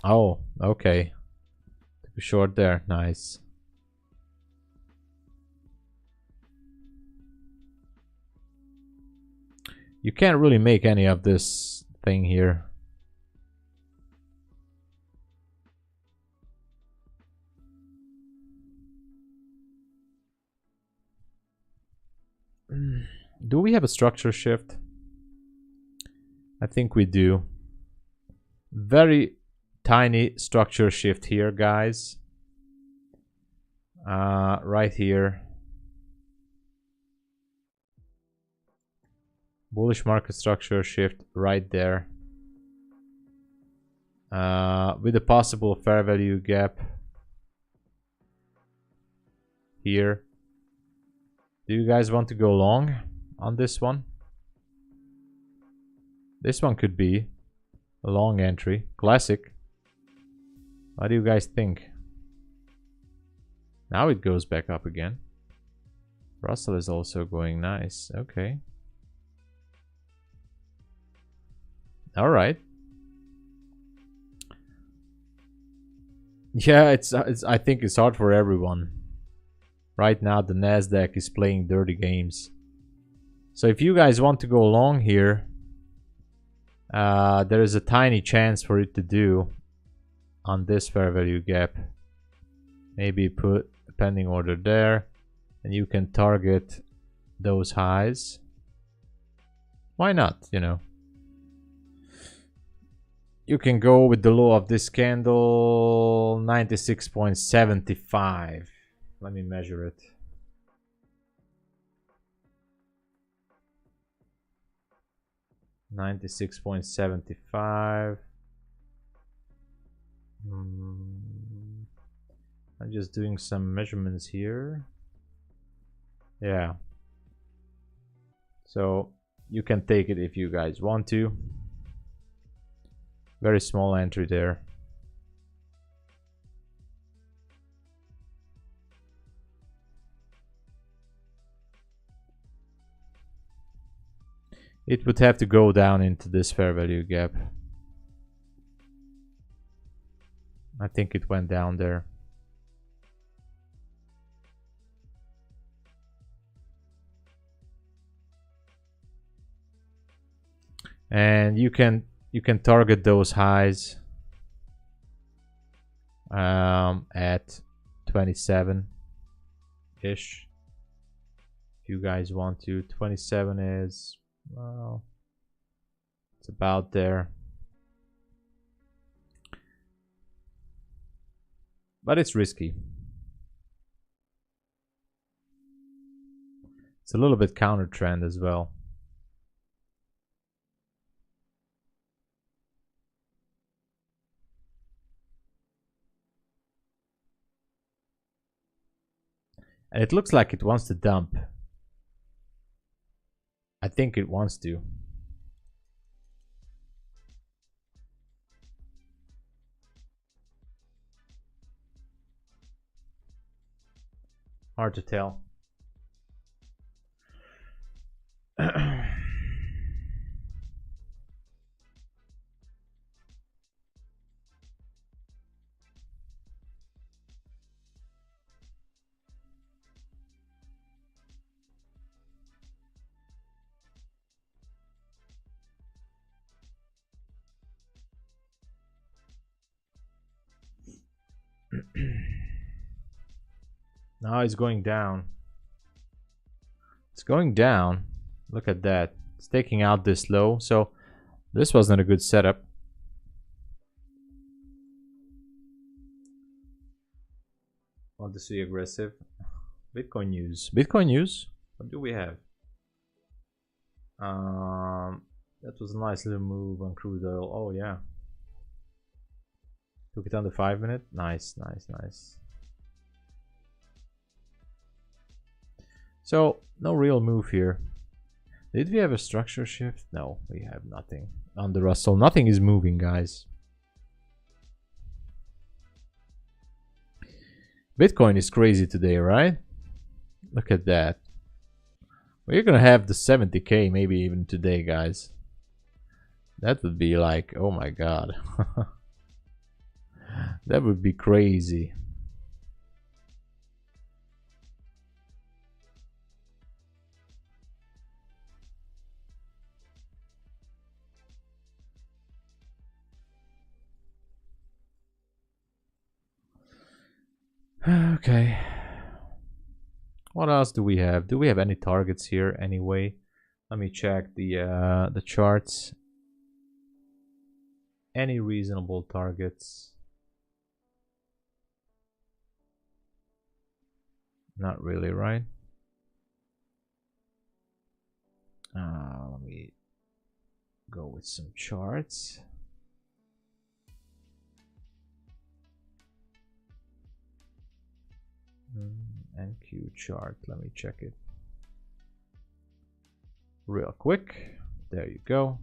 Oh, okay. Took a short there. Nice. You can't really make any of this thing here. Do we have a structure shift? I think we do. Very tiny structure shift here, guys. Right here. Bullish market structure shift right there. With a possible fair value gap here. Do you guys want to go long on this one? This one could be a long entry. Classic. What do you guys think? Now it goes back up again. Russell is also going nice. Okay. All right. Yeah, it's I think it's hard for everyone. Right now the Nasdaq is playing dirty games. So if you guys want to go long here, there is a tiny chance for it to do on this fair value gap. Maybe put a pending order there, and you can target those highs. Why not, you know? You can go with the low of this candle, 96.75. Let me measure it. $96.75. I'm just doing some measurements here. Yeah. So you can take it if you guys want to. Very small entry there. It would have to go down into this fair value gap. I think it went down there. And you can target those highs at 27-ish. If you guys want to. 27 is, well, it's about there. But it's risky. It's a little bit counter trend as well. And it looks like it wants to dump. I think it wants to. Hard to tell. Now it's going down. It's going down. Look at that. It's taking out this low. So this wasn't a good setup. Want to see aggressive? Bitcoin news. Bitcoin news? What do we have? That was a nice little move on crude oil. Oh yeah. Took it on the 5 minute. Nice, nice, nice. So no real move here. Did we have a structure shift? No, we have nothing. On the Russell, nothing is moving, guys. Bitcoin is crazy today, right? Look at that. We're gonna have the 70k maybe even today, guys. That would be like, oh my god. That would be crazy. Okay. What else do we have? Do we have any targets here anyway? Let me check the charts. Any reasonable targets? Not really, right? Let me go with some charts. NQ chart, let me check it real quick. There you go.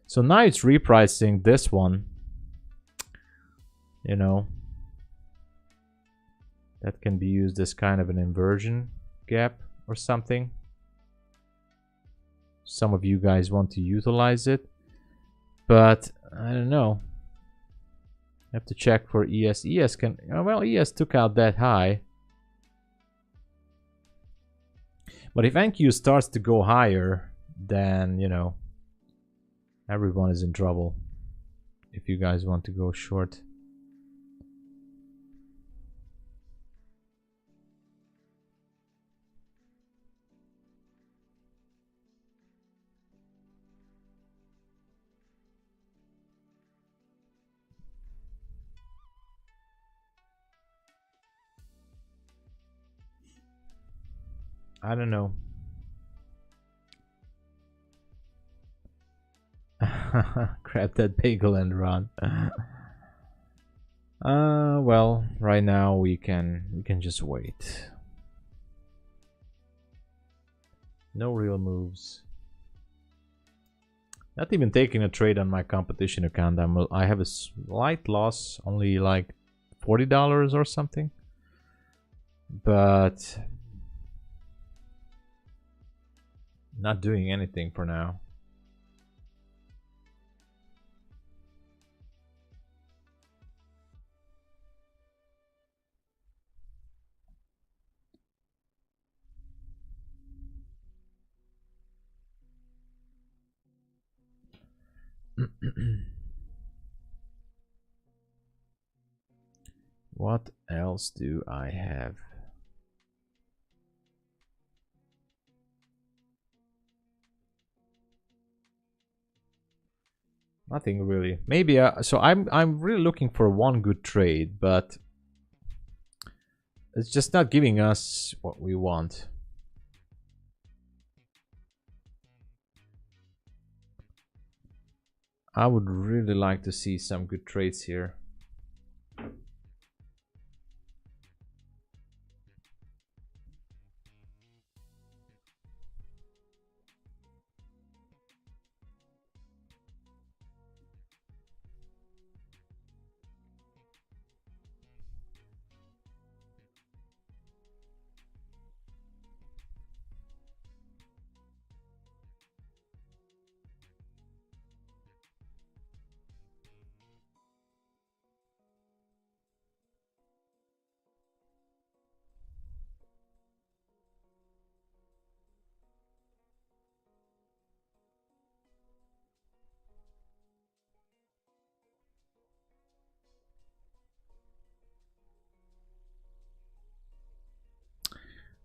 So now it's repricing this one, you know, that can be used as kind of an inversion gap or something. Some of you guys want to utilize it, but I don't know. I have to check for ES. ES can, well, ES took out that high. But if NQ starts to go higher, then, you know, everyone is in trouble if you guys want to go short. I don't know. Grab that bagel and run. Well, right now we can just wait. No real moves. Not even taking a trade on my competition account. I have a slight loss, only like $40 or something. But not doing anything for now. What else do I have? Nothing really. Maybe so I'm really looking for one good trade, but it's just not giving us what we want. I would really like to see some good trades here.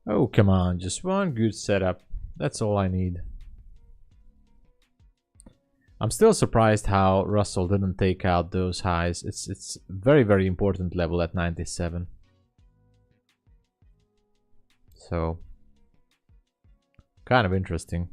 Oh, come on, just one good setup. That's all I need. I'm still surprised how Russell didn't take out those highs. It's very, very important level at 97. So, kind of interesting.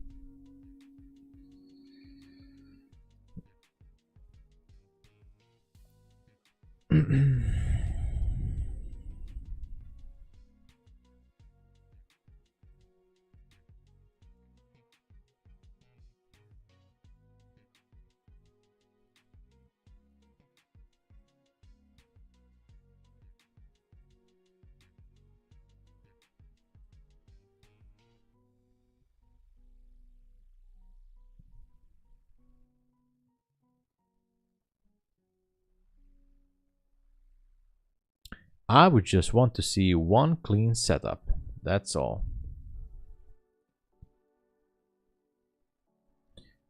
I would just want to see one clean setup. That's all.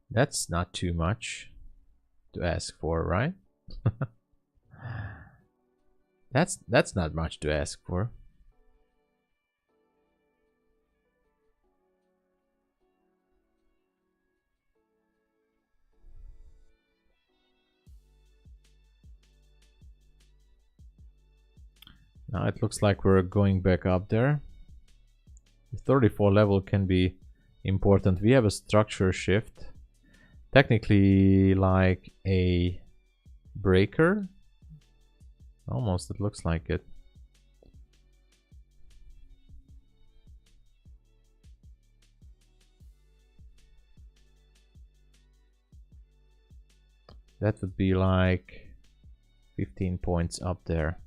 That's not too much to ask for, right? That's not much to ask for. Now it looks like we're going back up there. The 34 level can be important. We have a structure shift. Technically like a breaker. Almost, it looks like it. That would be like 15 points up there.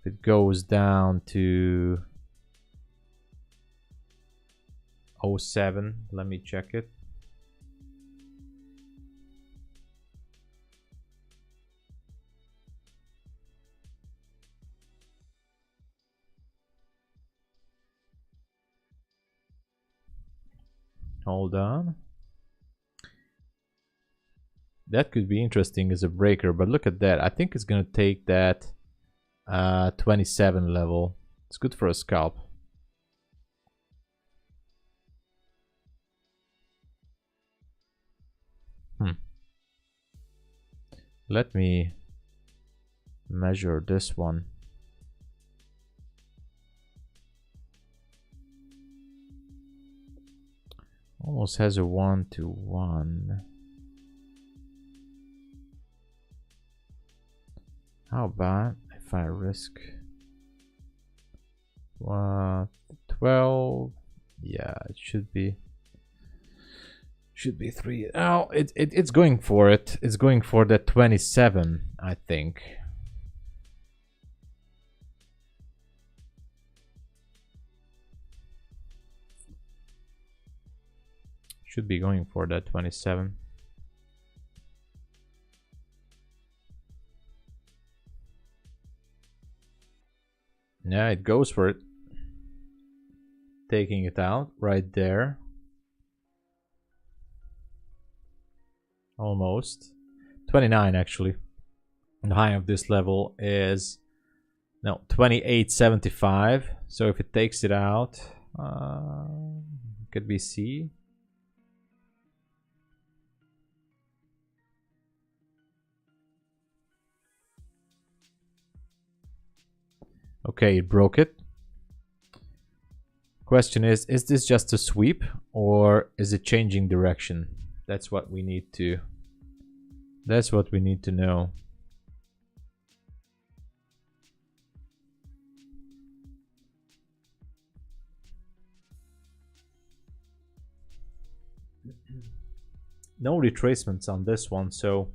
If it goes down to 07, let me check it. Hold on. That could be interesting as a breaker, but look at that. I think it's gonna take that 27 level. It's good for a scalp. Let me measure this one. Almost has a 1-to-1. How about if I risk 12? Yeah, it should be 3. Oh, it's going for it. It's going for the 27, I think. Should be going for that 27. Yeah, it goes for it. Taking it out right there. Almost. 29 actually. And the high of this level is 28.75. So if it takes it out, could be C. Okay, it broke it. Question is this just a sweep or is it changing direction? That's what we need to know. No retracements on this one, so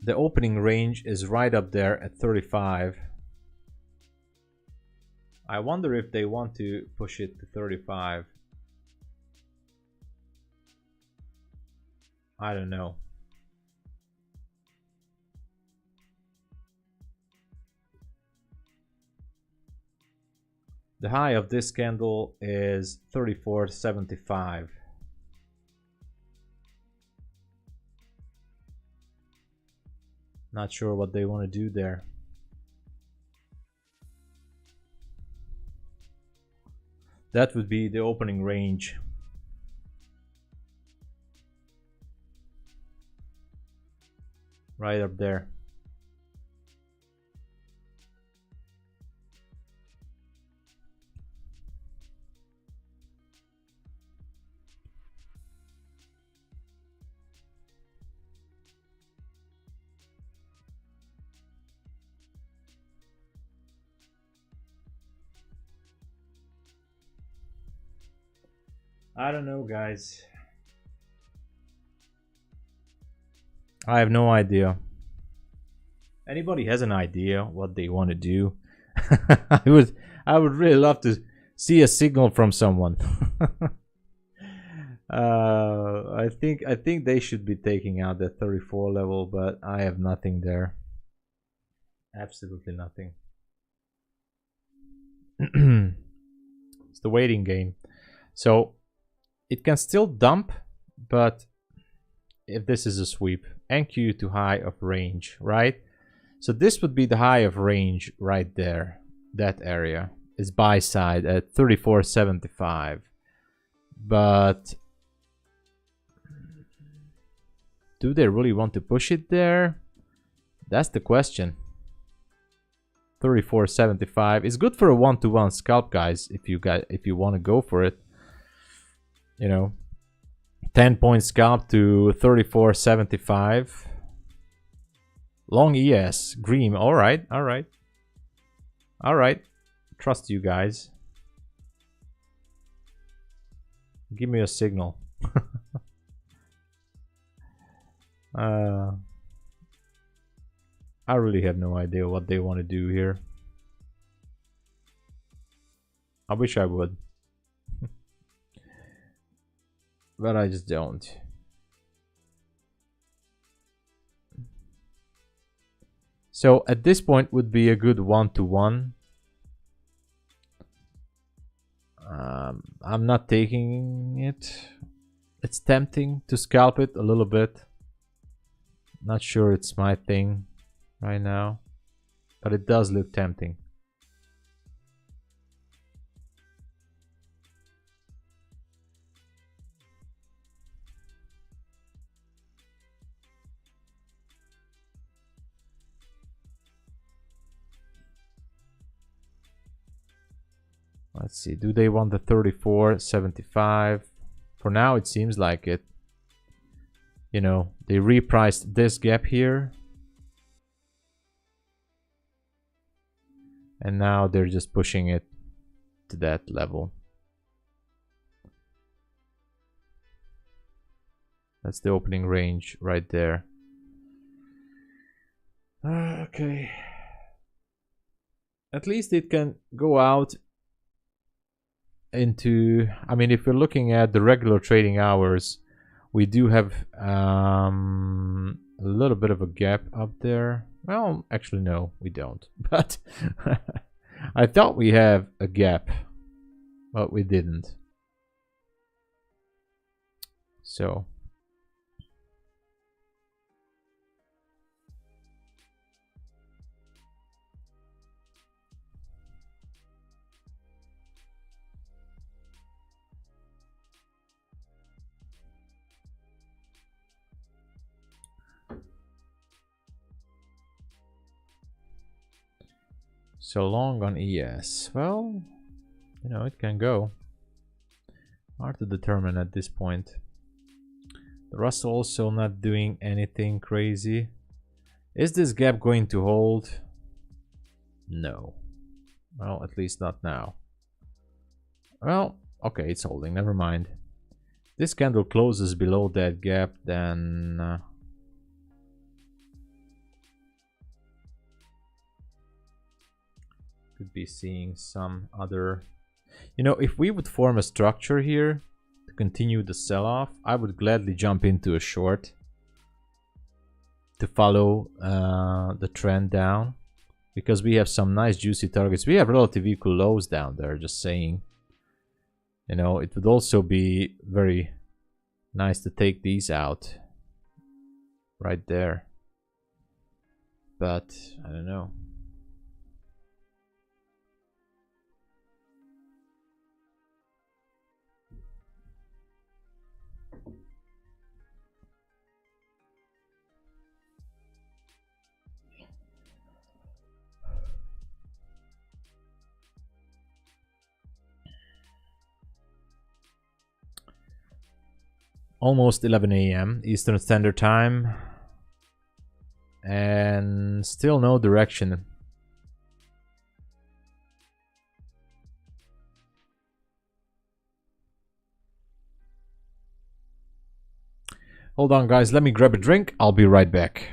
the opening range is right up there at 35. I wonder if they want to push it to 35. I don't know. The high of this candle is 34.75. Not sure what they want to do there. That would be the opening range. Right up there. I don't know, guys. I have no idea. Anybody has an idea what they want to do? I would really love to see a signal from someone. I think they should be taking out the 34 level, but I have nothing there. Absolutely nothing. It's the waiting game. So it can still dump, but if this is a sweep, NQ to high of range, right? So this would be the high of range right there. That area is buy side at 34.75. But do they really want to push it there? That's the question. 34.75. It's good for a one-to-one scalp, guys. If you want to go for it, you know, 10-point scalp to 34.75. Long ES, Green. All right, all right, all right. Trust you guys. Give me a signal. I really have no idea what they want to do here. I wish I would. But I just don't. So at this point would be a good one-to-one. I'm not taking it. It's tempting to scalp it a little bit. Not sure it's my thing right now, but it does look tempting. Let's see, do they want the 34.75? For now it seems like it. You know, they repriced this gap here. And now they're just pushing it to that level. That's the opening range right there. Okay. At least it can go out into, I mean, if you're looking at the regular trading hours, we do have a little bit of a gap up there. Well, actually, no, we don't. But I thought we have a gap, but we didn't. So long on ES. Well, you know, it can go. Hard to determine at this point. The Russell also not doing anything crazy. Is this gap going to hold? No. Well, at least not now. Well, okay, it's holding. Never mind. This candle closes below that gap, then could be seeing some other. You know, if we would form a structure here to continue the sell-off, I would gladly jump into a short to follow the trend down, because we have some nice juicy targets. We have relative equal lows down there, just saying. You know, it would also be very nice to take these out right there. But I don't know. Almost 11 a.m. Eastern Standard Time. And still no direction. Hold on, guys. Let me grab a drink. I'll be right back.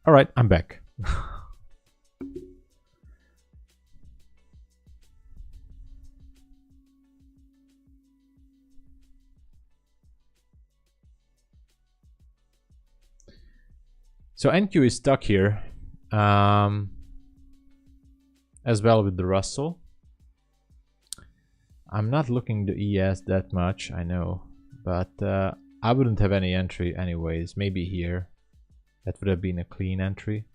All right, I'm back. So NQ is stuck here, as well with the Russell. I'm not looking the ES that much, I know, but I wouldn't have any entry anyways. Maybe here. That would have been a clean entry.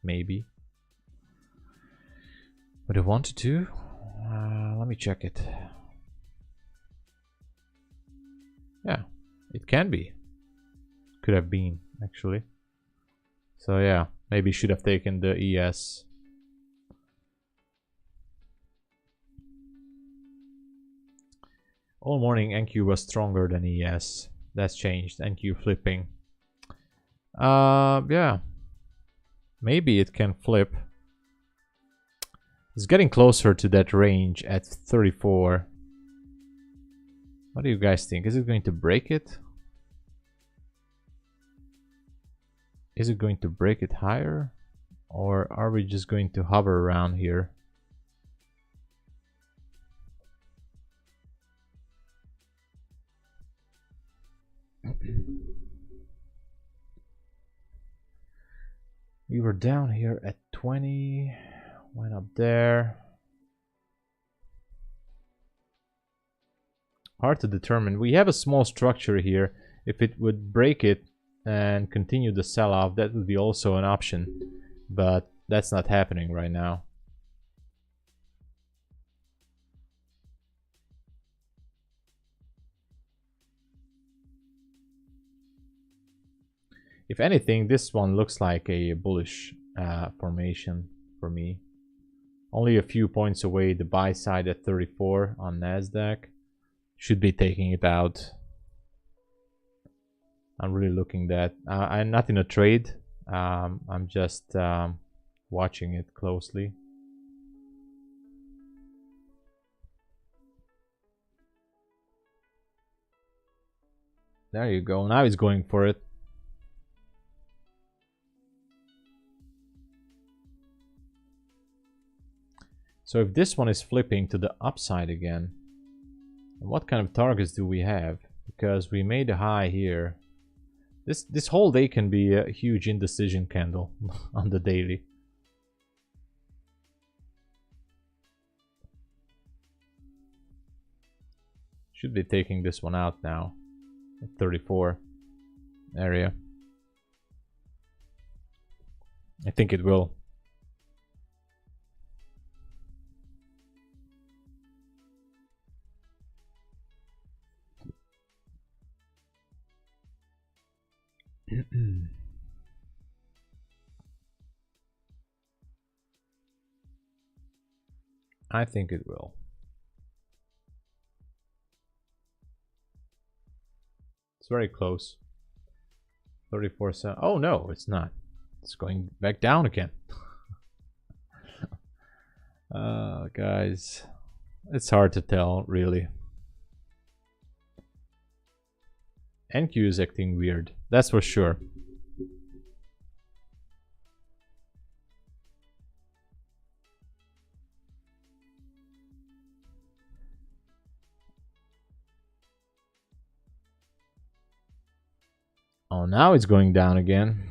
Maybe. But I wanted to. Let me check it. Yeah, it can be. Could have been, actually. So yeah, maybe should have taken the ES. All morning NQ was stronger than ES. That's changed. NQ flipping. Yeah. Maybe it can flip. It's getting closer to that range at 34. What do you guys think? Is it going to break it? Is it going to break it higher? Or are we just going to hover around here? We were down here at 20, went up there. Hard to determine. We have a small structure here. If it would break it and continue the sell-off, that would be also an option. But that's not happening right now. If anything, this one looks like a bullish formation for me. Only a few points away, the buy side at 34 on Nasdaq. Should be taking it out. I'm really looking that. I'm not in a trade. I'm just watching it closely. There you go. Now he's going for it. So if this one is flipping to the upside again, what kind of targets do we have? Because we made a high here. This whole day can be a huge indecision candle on the daily. Should be taking this one out now at 34 area. I think it will. I think it will. It's very close. 34 cents. Oh no, it's not. It's going back down again. Guys, it's hard to tell, really. NQ is acting weird, that's for sure. Oh, now it's going down again.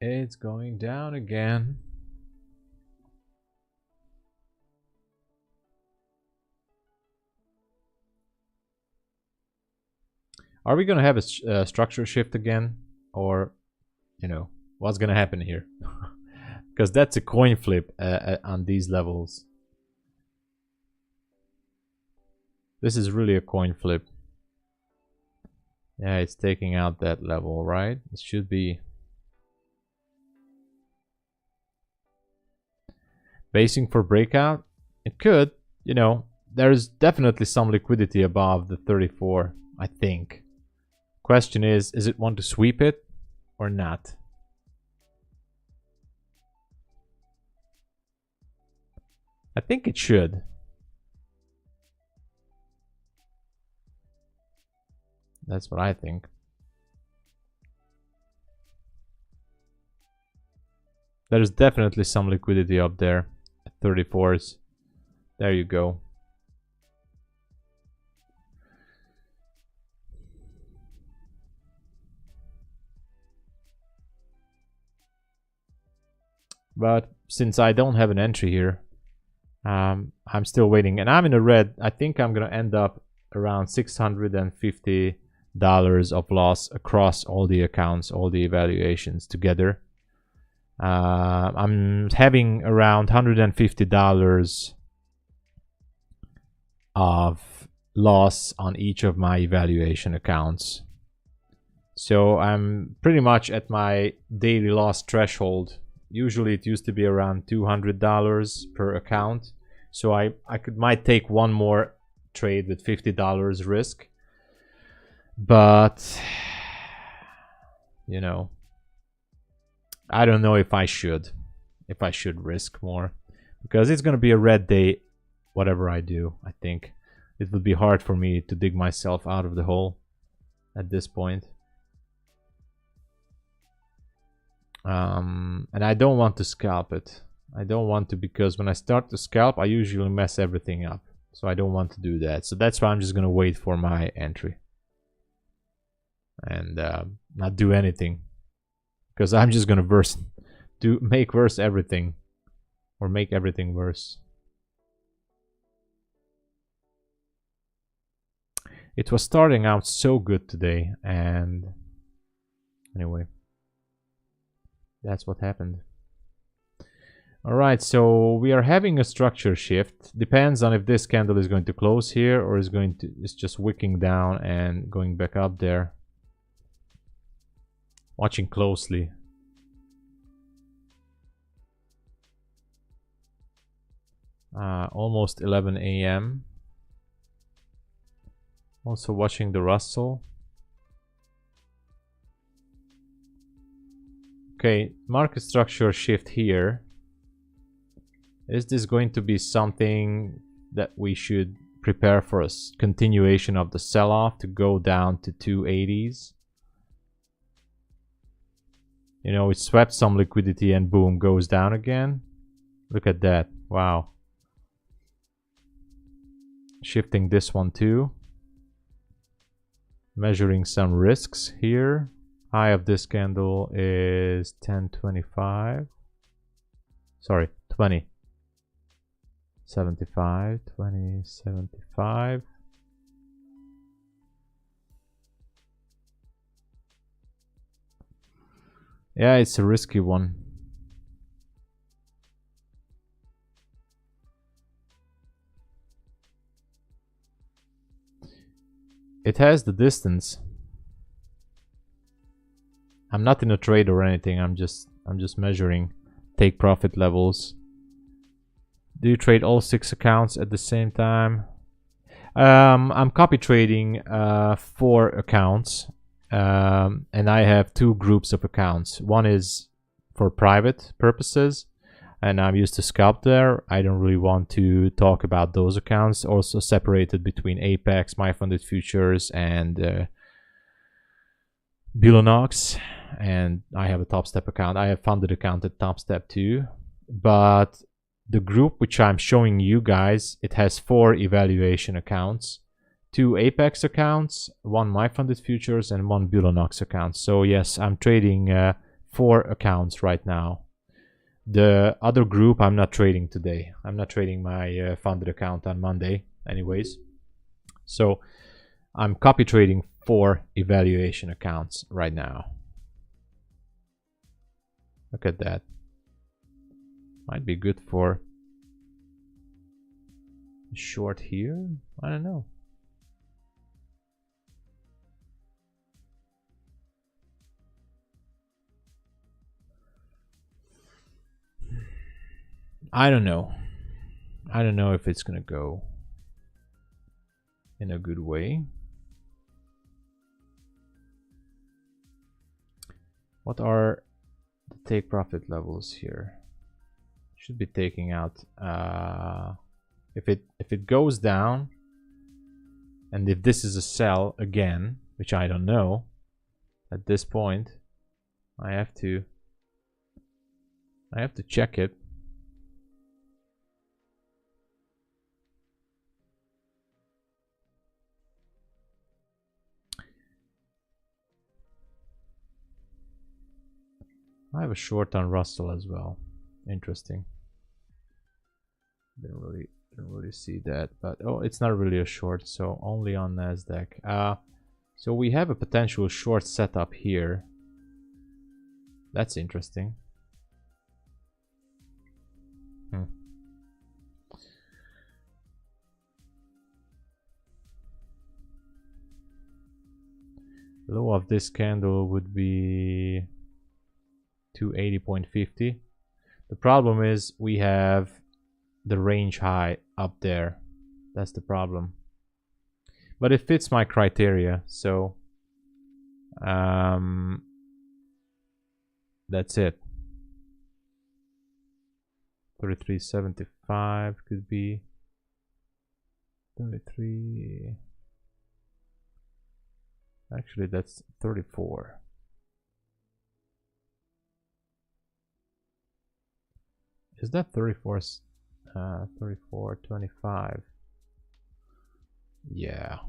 It's going down again. Are we gonna have a structure shift again? Or, you know, what's gonna happen here? Because that's a coin flip on these levels. This is really a coin flip. Yeah, it's taking out that level, right? It should be. Basing for breakout? It could. You know, there's definitely some liquidity above the 34, I think. Question is it want to sweep it or not? I think it should. That's what I think. There's definitely some liquidity up there at 34s. There you go. But since I don't have an entry here, I'm still waiting, and I'm in the red. I think I'm gonna end up around $650 of loss across all the accounts, all the evaluations together. I'm having around $150 of loss on each of my evaluation accounts. So I'm pretty much at my daily loss threshold. Usually it used to be around $200 per account. So I might take one more trade with $50 risk. But, you know, I don't know if I should risk more. Because it's going to be a red day, whatever I do, I think. It would be hard for me to dig myself out of the hole at this point. And I don't want to scalp it. I don't want to, because when I start to scalp, I usually mess everything up. So I don't want to do that. So that's why I'm just going to wait for my entry. And not do anything. Because I'm just going to make worse everything. Or make everything worse. It was starting out so good today. And anyway. That's what happened. Alright, so we are having a structure shift. Depends on if this candle is going to close here or is just wicking down and going back up there. Watching closely. Almost 11 a.m. Also watching the Russell. Okay, market structure shift here. Is this going to be something that we should prepare for a continuation of the sell-off to go down to 280s? You know, it swept some liquidity and boom, goes down again. Look at that. Wow. Shifting this one too. Measuring some risks here. High of this candle is 10.25. Sorry, 20. 75, 20, 75. Yeah, it's a risky one. It has the distance. I'm not in a trade or anything. I'm just measuring take profit levels. Do you trade all 6 accounts at the same time? I'm copy trading 4 accounts, and I have 2 groups of accounts. One is for private purposes, and I'm used to scalp there. I don't really want to talk about those accounts. Also separated between Apex, My Funded Futures, and BULENOX. And I have a TOPSTEP account. I have funded account at TOPSTEP too. But the group which I'm showing you guys, it has 4 evaluation accounts, 2 Apex accounts, 1 My Funded Futures, and 1 BULENOX account. So yes, I'm trading 4 accounts right now. The other group I'm not trading today. I'm not trading my funded account on Monday anyways. So I'm copy trading 4 evaluation accounts right now. Look at that. Might be good for short here. I don't know. I don't know. I don't know if it's gonna go in a good way. What are the take profit levels here? Should be taking out if it goes down, and if this is a sell again, which I don't know at this point, I have to check it. I have a short on Russell as well. Interesting. Didn't really see that, but oh, it's not really a short, so only on Nasdaq. So we have a potential short setup here. That's interesting. Low of this candle would be 280.50. The problem is we have the range high up there. That's the problem. But it fits my criteria, so that's it. 33.75 could be 33. Actually, that's 34. Is that 34? 34.25. Yeah.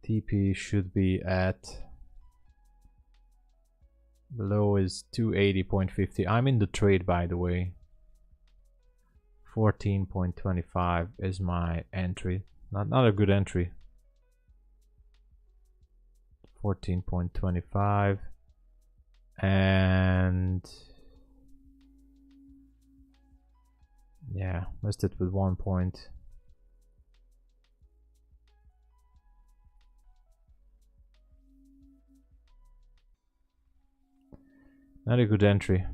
TP should be at, below is 280.50. I'm in the trade, by the way. 14.25 is my entry. Not a good entry. 14.25. And yeah, missed it with 1 point. Not a good entry,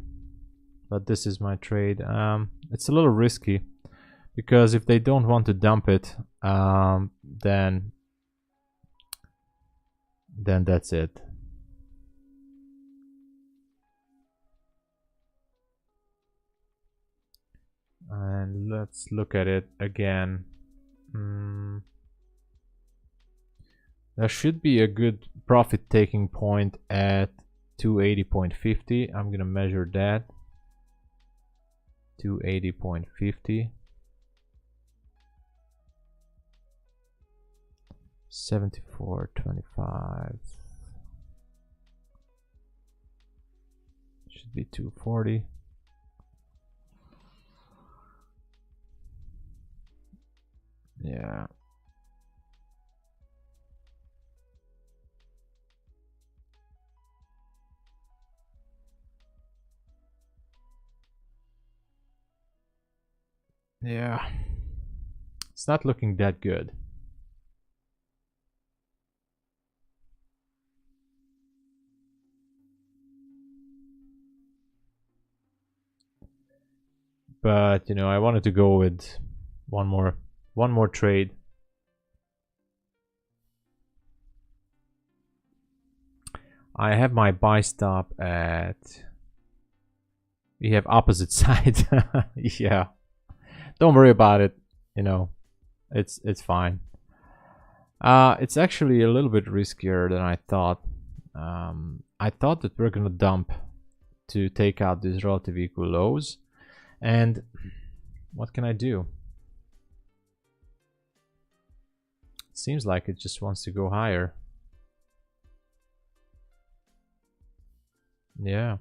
but this is my trade. It's a little risky because if they don't want to dump it, then that's it. And let's look at it again. There should be a good profit taking point at 280.50. I'm gonna measure that. 280.50. 74.25. Should be 240. Yeah. Yeah. It's not looking that good. But, you know, I wanted to go with one more trade. I have my buy stop at, we have opposite sides. Yeah, don't worry about it, you know, it's fine. It's actually a little bit riskier than I thought. I thought that we're gonna dump to take out these relative equal lows, and what can I do? It seems like it just wants to go higher. Yeah.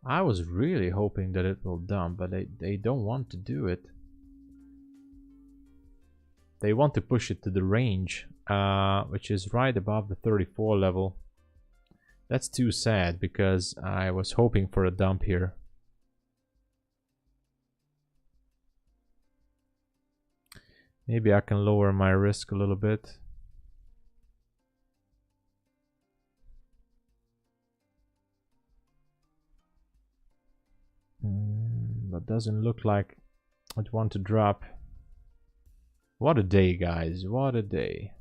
I was really hoping that it will dump, but they don't want to do it. They want to push it to the range, which is right above the 34 level. That's too sad because I was hoping for a dump here. Maybe I can lower my risk a little bit. That doesn't look like I'd want to drop. What a day, guys. What a day.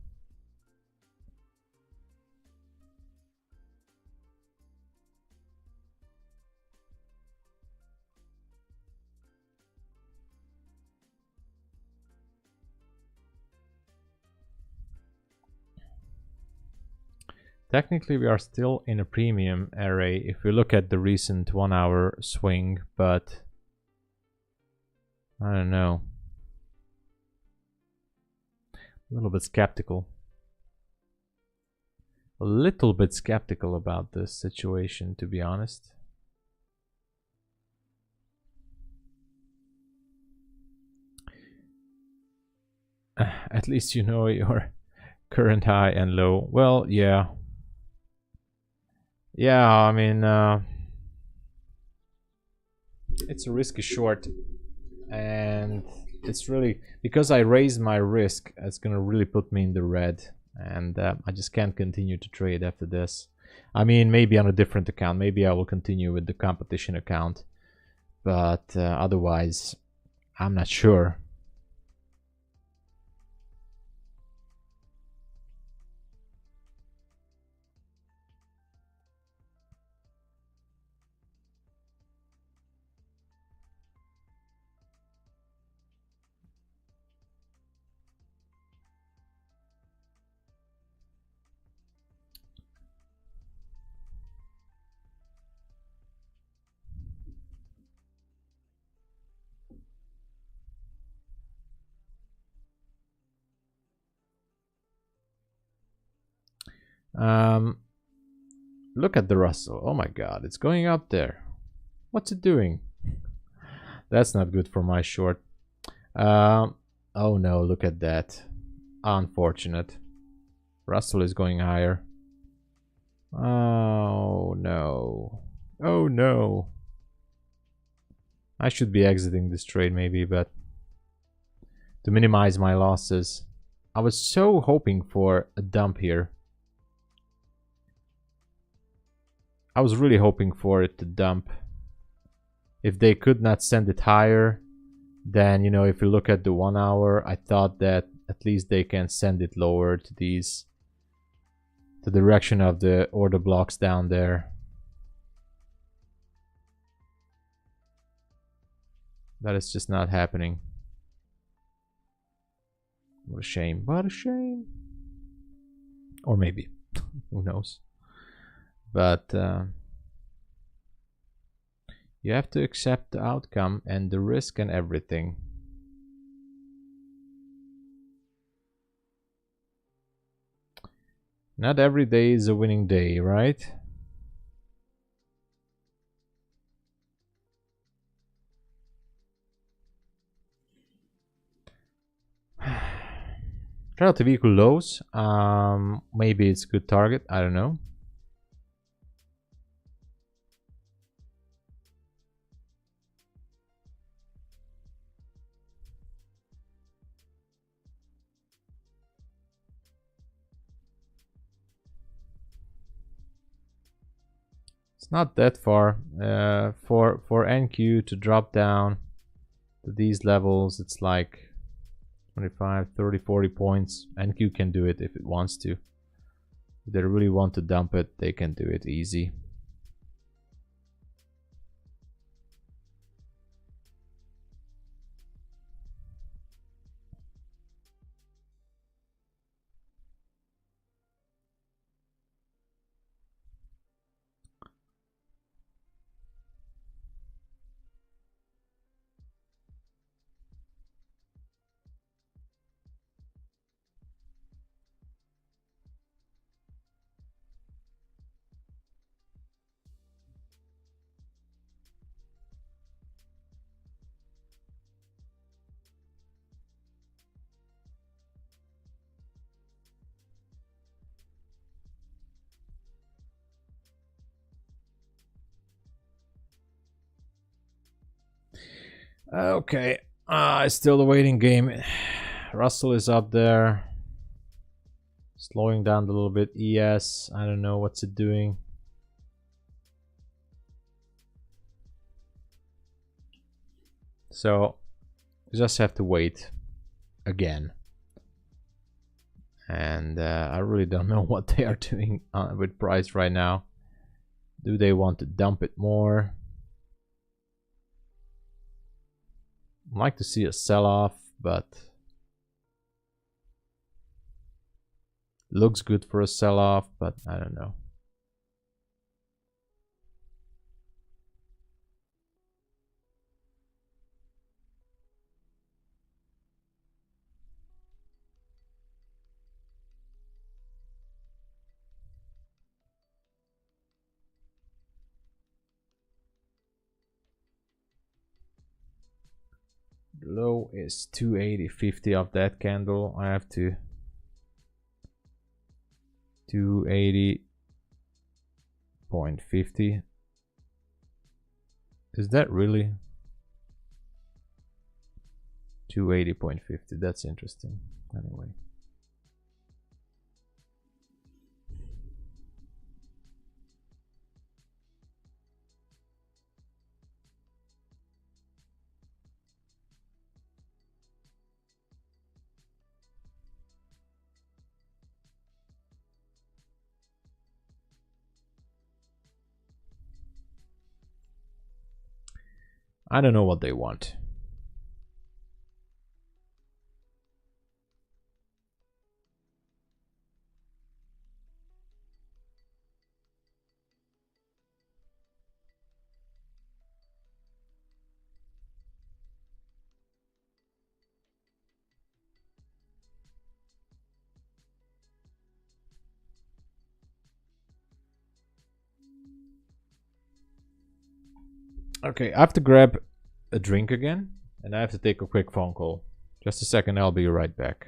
Technically, we are still in a premium array if we look at the recent 1 hour swing, but I don't know. A little bit skeptical. A little bit skeptical about this situation, to be honest. At least you know your current high and low. Well, yeah. Yeah, I mean, it's a risky short, and it's really, because I raised my risk, it's gonna really put me in the red, and I just can't continue to trade after this. I mean, maybe on a different account, maybe I will continue with the competition account, but otherwise, I'm not sure. Look at the Russell. Oh my god, it's going up there. What's it doing? That's not good for my short. Oh no, look at that. Unfortunate. Russell is going higher. Oh no. Oh no. I should be exiting this trade maybe, but to minimize my losses. I was so hoping for a dump here. I was really hoping for it to dump. If they could not send it higher, then, you know, if you look at the 1 hour, I thought that at least they can send it lower to these, the direction of the order blocks down there. That is just not happening. What a shame. What a shame. Or maybe. Who knows? But you have to accept the outcome and the risk and everything. Not every day is a winning day, right? Relative equal lows. Maybe it's a good target. I don't know. It's not that far. For NQ to drop down to these levels, it's like 25, 30, 40 points. NQ can do it if it wants to. If they really want to dump it, they can do it easy. Okay, still the waiting game. Russell is up there. Slowing down a little bit. ES, I don't know what's it doing. So we just have to wait again. And I really don't know what they are doing with price right now. Do they want to dump it more? I'd like to see a sell-off, but looks good for a sell-off, but I don't know. Low is 280.50 of that candle. I have to 280.50. Is that really 280.50? That's interesting. Anyway. I don't know what they want. Okay, I have to grab a drink again, and I have to take a quick phone call. Just a second, I'll be right back.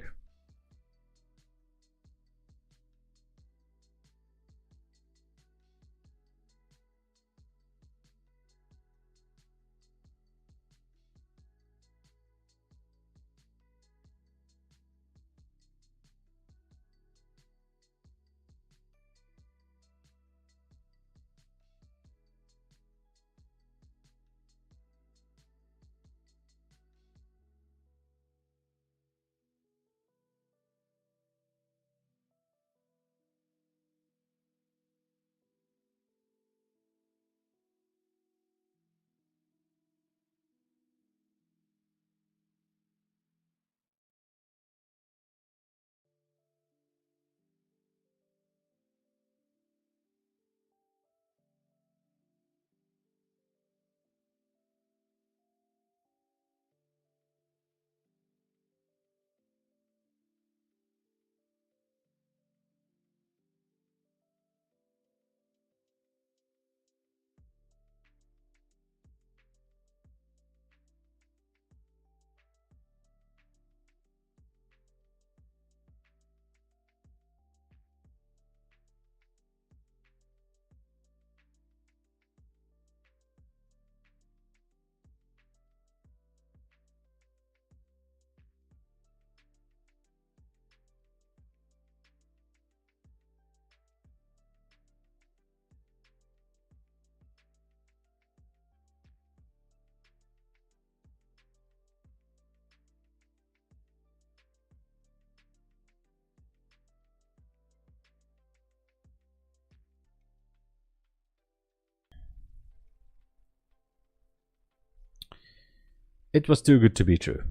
It was too good to be true.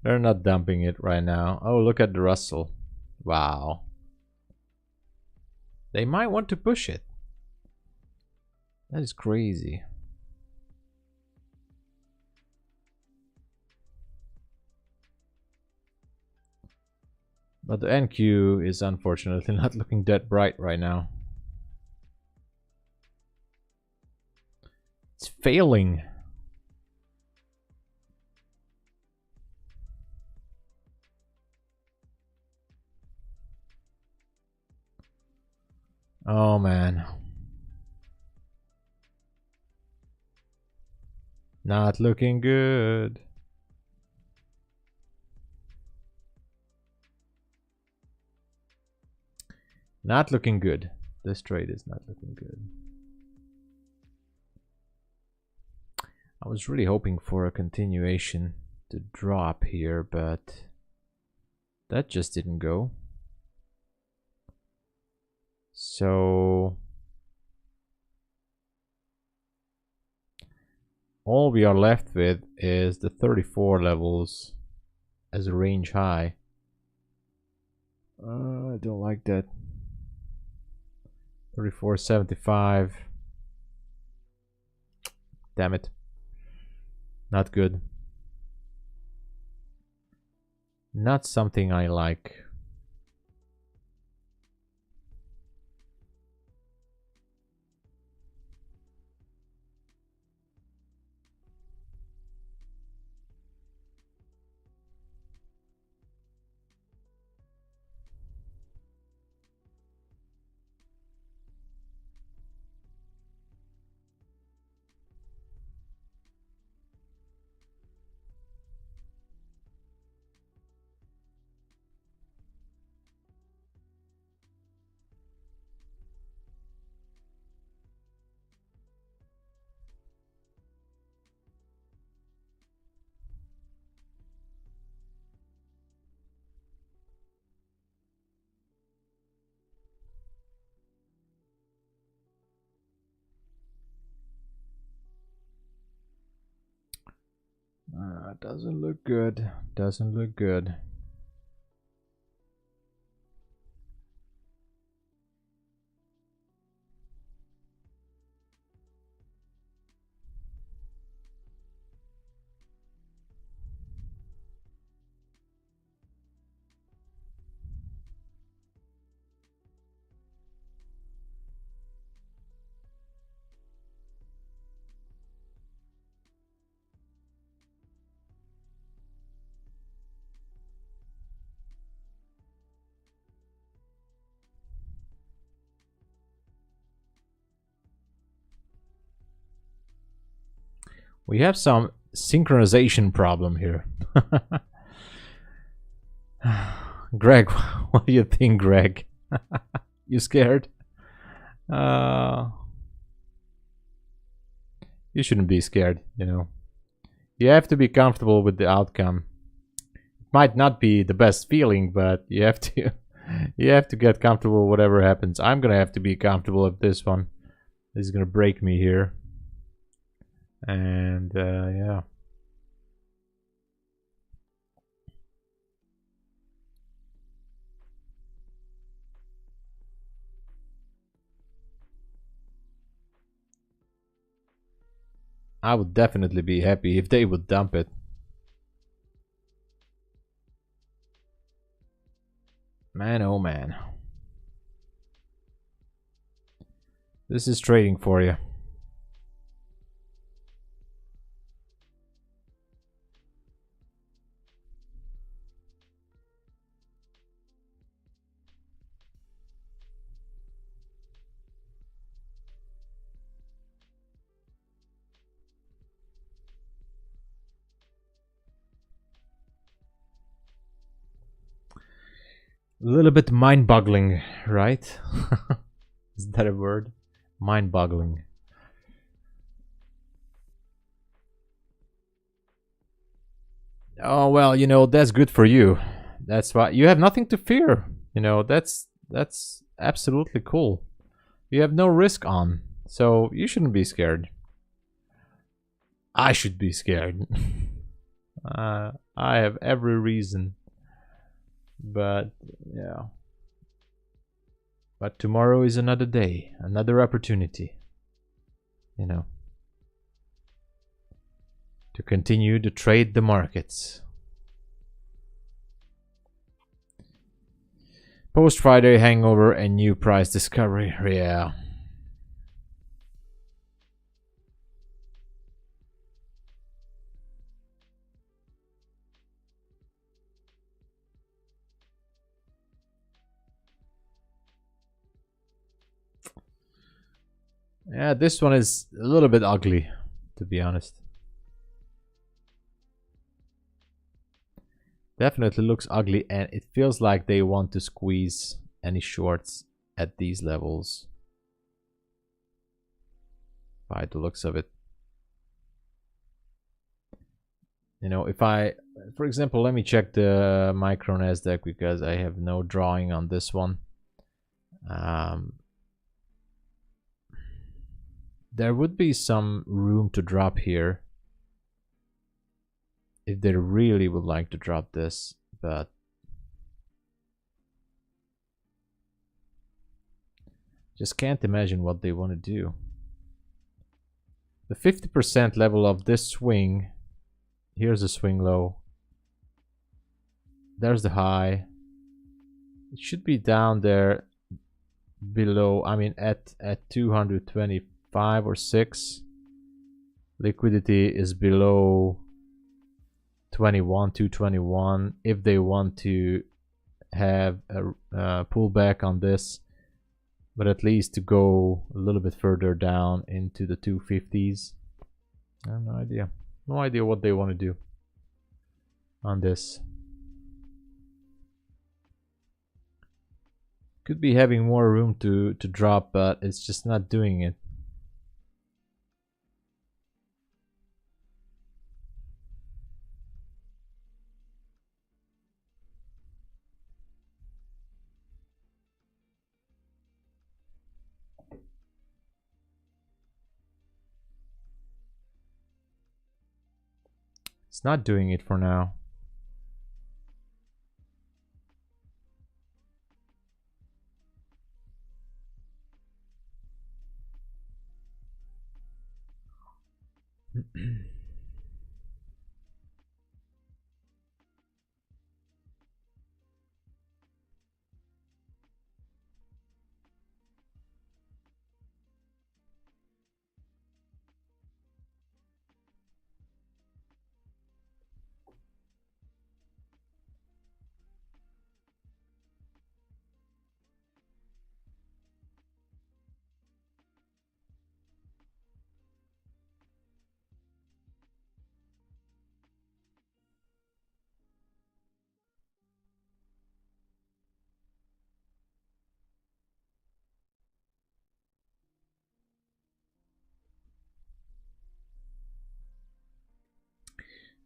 They're not dumping it right now. Oh, look at the Russell. Wow. They might want to push it. That is crazy. But the NQ is unfortunately not looking that bright right now. It's failing. Oh man. Not looking good. Not looking good. This trade is not looking good. I was really hoping for a continuation to drop here, but that just didn't go. So all we are left with is the 34 levels as a range high. I don't like that. 34.75. Damn it. Not good. Not something I like. Doesn't look good. Doesn't look good. We have some synchronization problem here. Greg, what do you think, Greg? You scared? You shouldn't be scared, you know. You have to be comfortable with the outcome. It might not be the best feeling, but you have to you have to get comfortable whatever happens. I'm gonna have to be comfortable with this one. This is gonna break me here. And yeah. I would definitely be happy if they would dump it. Man, oh man. This is trading for you. A little bit mind-boggling, right? Is that a word? Mind-boggling. Oh well, you know, that's good for you. That's why you have nothing to fear. You know, that's absolutely cool. You have no risk on, so you shouldn't be scared. I should be scared. I have every reason. But yeah. But tomorrow is another day, another opportunity. You know, to continue to trade the markets. Post Friday hangover and new price discovery. Yeah. Yeah, this one is a little bit ugly, to be honest. Definitely looks ugly, and it feels like they want to squeeze any shorts at these levels by the looks of it. You know, if I, for example, let me check the micro Nasdaq because I have no drawing on this one. There would be some room to drop here if they really would like to drop this, but just can't imagine what they want to do. The 50% level of this swing, here's the swing low. There's the high. It should be down there below, I mean at 225 or 6. Liquidity is below 221. If they want to have a pullback on this, but at least to go a little bit further down into the 250s. I have no idea. No idea what they want to do on this. Could be having more room to drop, but it's just not doing it. It's not doing it for now.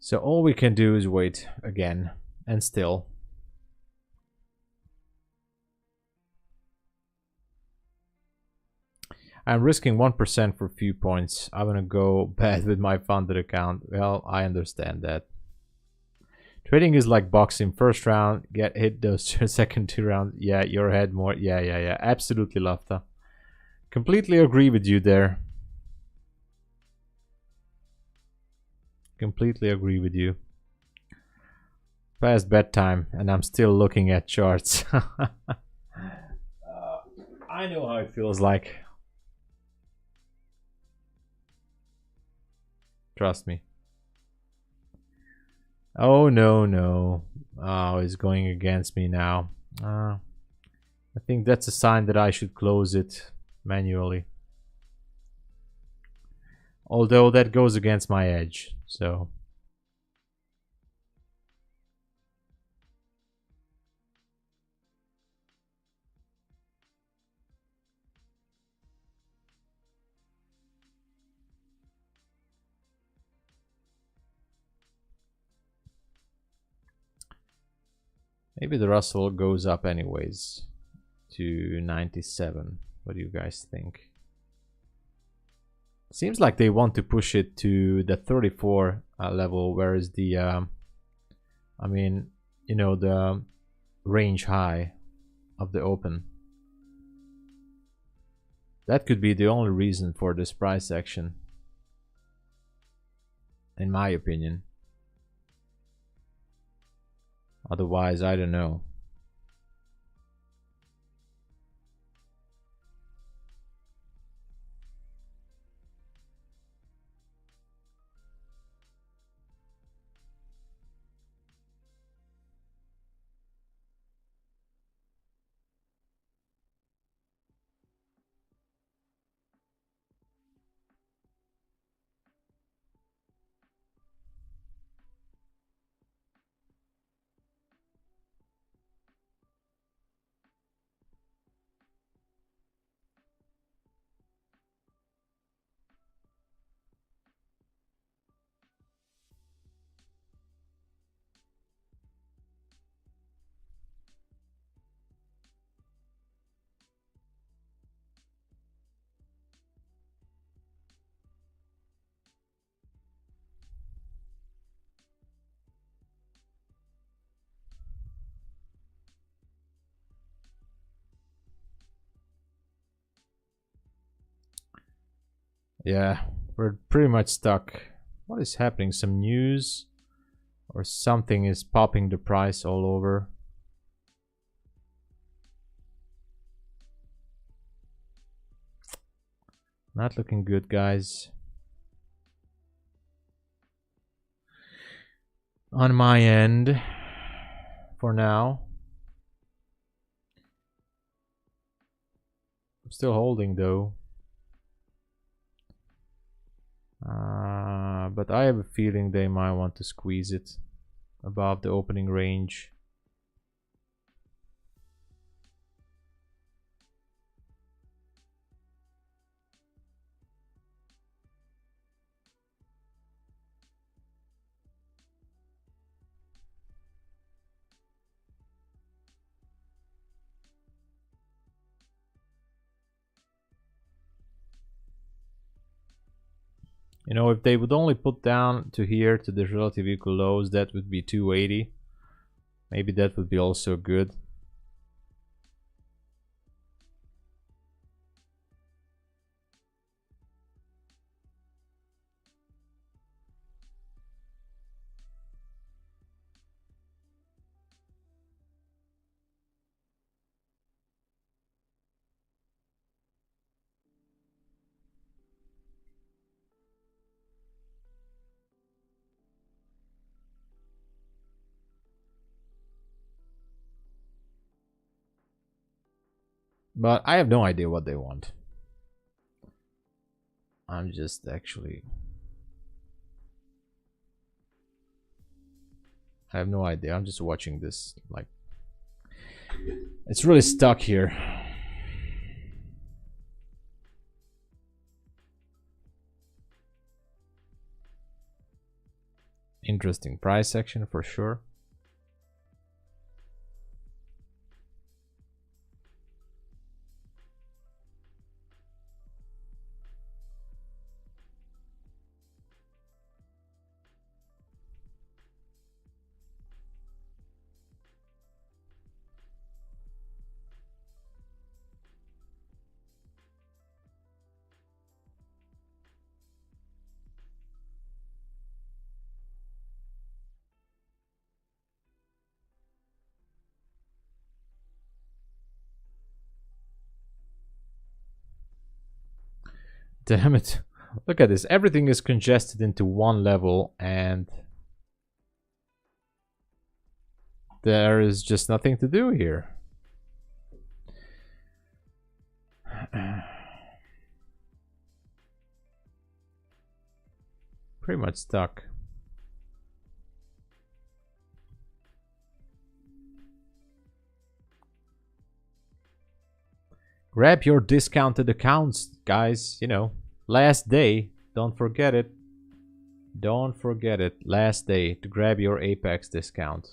So all we can do is wait again, and still. I'm risking 1% for a few points. I'm gonna go bad with my funded account. Well, I understand that. Trading is like boxing. First round, get hit those second 2 rounds. Yeah, your head more. Yeah. Absolutely, Lafta. Completely agree with you there. Completely agree with you. Past bedtime, and I'm still looking at charts. I know how it feels like. Trust me. Oh, no. Oh, it's going against me now. I think that's a sign that I should close it manually. Although that goes against my edge, so. Maybe the Russell goes up anyways to 97. What do you guys think? Seems like they want to push it to the 34 level, whereas the, I mean, you know, the range high of the open. That could be the only reason for this price action, in my opinion. Otherwise, I don't know. Yeah, we're pretty much stuck. What is happening? Some news or something is popping the price all over. Not looking good, guys. On my end, for now. I'm still holding though. But I have a feeling they might want to squeeze it above the opening range. You know, if they would only put down to here to the relative equal lows, that would be 280. Maybe that would be also good. But I have no idea what they want. I'm just actually... I have no idea. I'm just watching this. Like, it's really stuck here. Interesting price action for sure. Damn it. Look at this. Everything is congested into one level and there is just nothing to do here. Pretty much stuck. Grab your discounted accounts, guys. You know, last day. Don't forget it. Don't forget it. Last day to grab your Apex discount.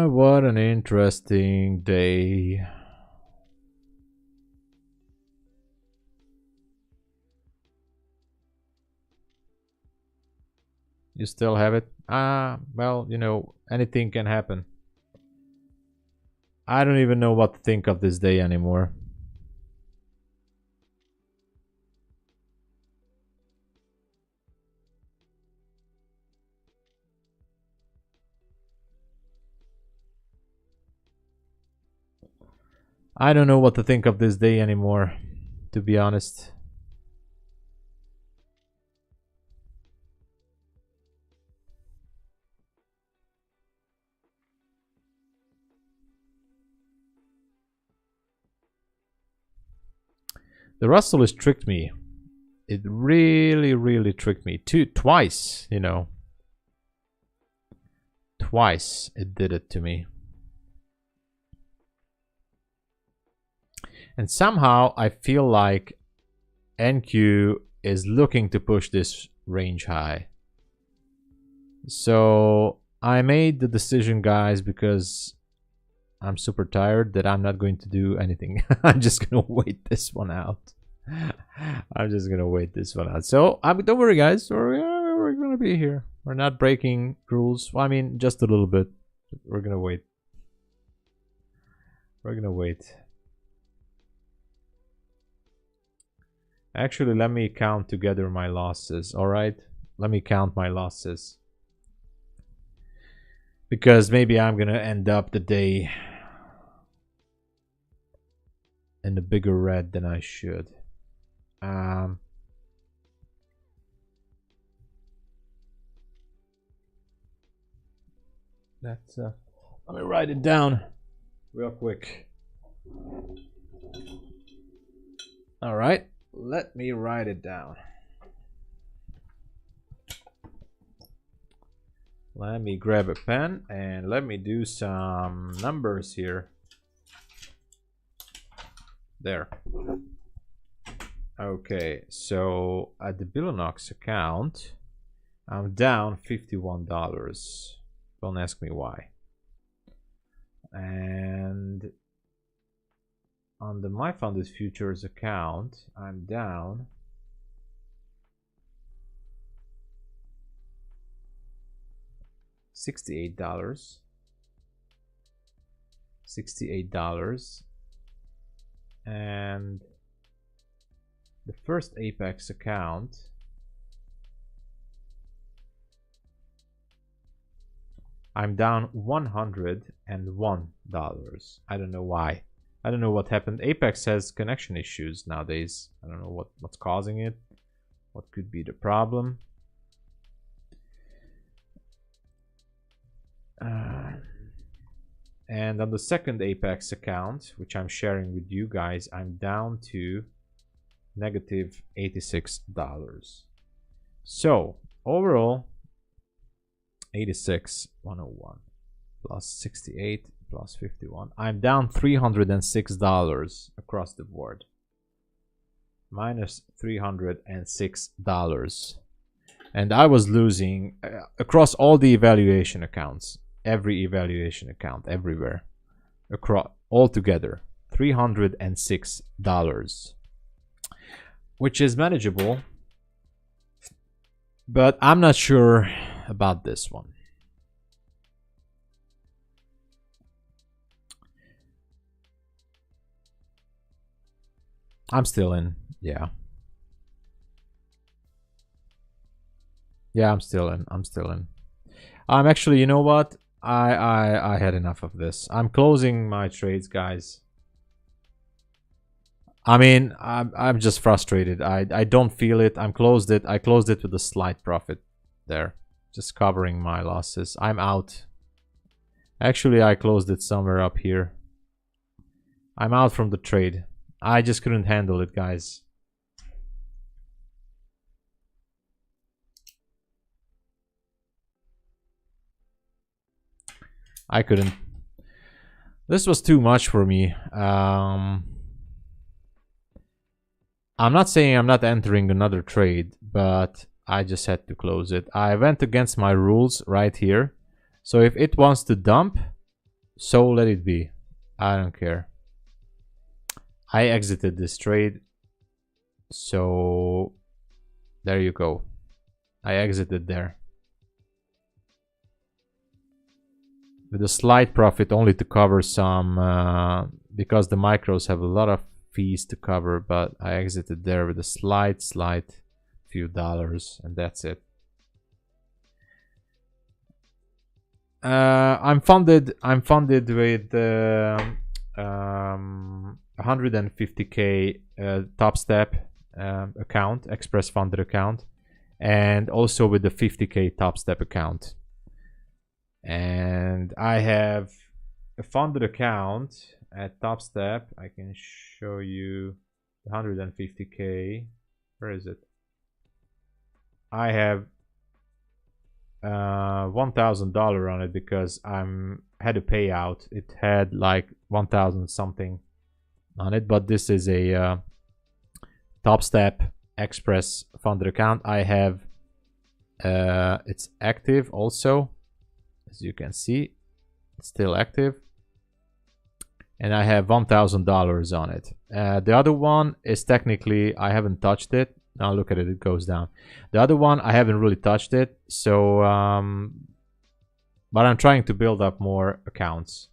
What an interesting day. You still have it? Well, you know, anything can happen. I don't even know what to think of this day anymore. I don't know what to think of this day anymore, to be honest. The Russell has tricked me. It really tricked me. Twice, you know. Twice it did it to me. And somehow I feel like NQ is looking to push this range high. So I made the decision, guys, because I'm super tired, that I'm not going to do anything. I'm just gonna wait this one out. I'm just gonna wait this one out. So don't worry, guys. We're gonna be here. We're not breaking rules. Well, I mean, just a little bit. We're gonna wait. We're gonna wait. Actually, let me count together my losses. All right, let me count my losses, because maybe I'm gonna end up the day in a bigger red than I should. Let me write it down real quick. All right, let me write it down. Let me grab a pen and let me do some numbers here. There. Okay, so at the BULENOX account, I'm down $51. Don't ask me why. And on the My Funded Futures account, I'm down $68. And the first Apex account, I'm down $101. I don't know why. I don't know what happened. Apex has connection issues nowadays. I don't know what's causing it. What could be the problem? And on the second Apex account, which I'm sharing with you guys, I'm down to negative $86. So overall, 86, 101 plus 68 plus 51. I'm down $306 across the board. Minus $306. And I was losing across all the evaluation accounts. Every evaluation account, everywhere. Across, all together. $306. Which is manageable. But I'm not sure about this one. I'm still in. Yeah. Yeah, I'm still in. I'm actually, you know what? I had enough of this. I'm closing my trades, guys. I mean, I'm just frustrated. I don't feel it. I closed it with a slight profit there. Just covering my losses. I'm out. Actually, I closed it somewhere up here. I'm out from the trade. I just couldn't handle it, guys. I couldn't. This was too much for me. I'm not saying I'm not entering another trade, but I just had to close it. I went against my rules right here. So if it wants to dump, so let it be. I don't care. I exited this trade. So there you go. I exited there. With a slight profit, only to cover some, because the micros have a lot of fees to cover, but I exited there with a slight few dollars, and that's it. I'm funded with 150k TOPSTEP account, express funded account, and also with the 50k TOPSTEP account. And I have a funded account at TOPSTEP. I can show you 150k. Where is it? I have $1,000 on it because had a payout. It had like 1,000 something on it, but this is a TOPSTEP express funded account. I have It's active also, as you can see. It's still active. And I have $1,000 on it. The other one is technically, I haven't touched it. Now look at it, it goes down. The other one, I haven't really touched it. So, but I'm trying to build up more accounts.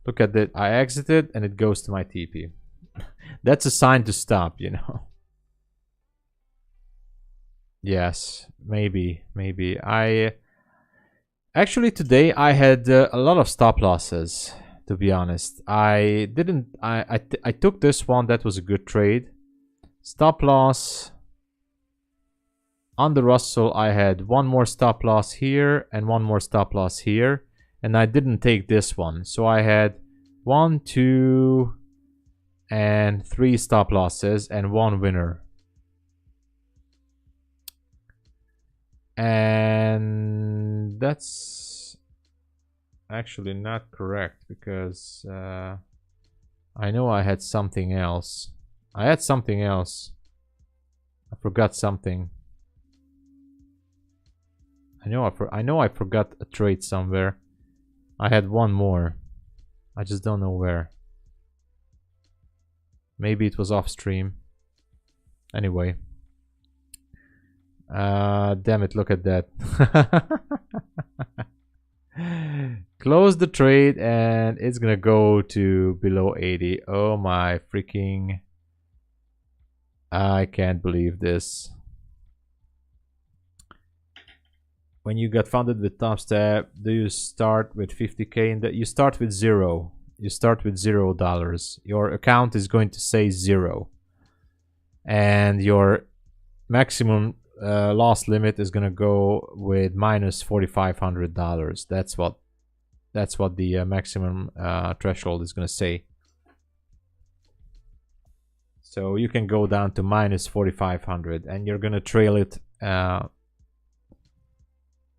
Look at that. I exited and it goes to my TP. That's a sign to stop, you know. Yes, maybe. I actually today I had a lot of stop losses, to be honest. I took this one. That was a good trade. Stop loss on the Russell. I had one more stop loss here and one more stop loss here, and I didn't take this one. So I had 1, 2, and 3 stop losses and 1 winner. And that's actually not correct, because I know I had something else. I forgot something. I know I forgot a trade somewhere. I had one more. I just don't know where. Maybe it was off stream. Anyway. Damn it, look at that. Close the trade and it's gonna go to below 80. Oh my freaking... I can't believe this. When you got funded with TOPSTEP, do you start with 50k in that? You start with 0. You start with $0. Your account is going to say 0. And your maximum loss limit is gonna go with minus $4,500. That's what the maximum threshold is gonna say. So you can go down to minus 4,500, and you're gonna trail it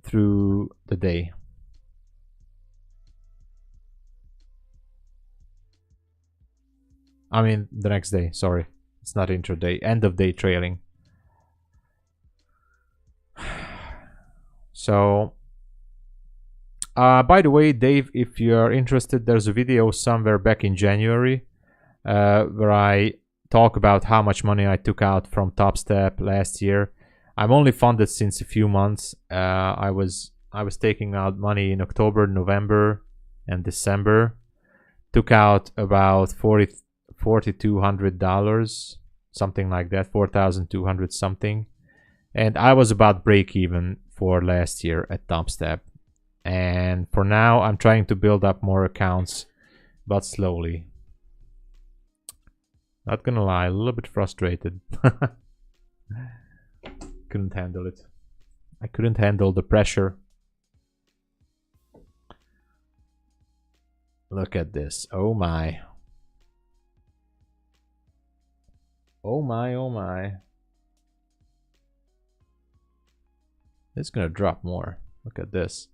through the day. I mean the next day. Sorry, it's not intraday. End of day trailing. So, by the way, Dave, if you're interested, there's a video somewhere back in January where I talk about how much money I took out from TOPSTEP last year. I'm only funded since a few months. I was taking out money in October, November, and December. Took out about $4,200, something like that, 4,200 something. And I was about break even for last year at TOPSTEP. And for now, I'm trying to build up more accounts, but slowly. Not gonna lie, a little bit frustrated. Couldn't handle it. I couldn't handle the pressure. Look at this. Oh my. Oh my, oh my. It's gonna drop more. Look at this.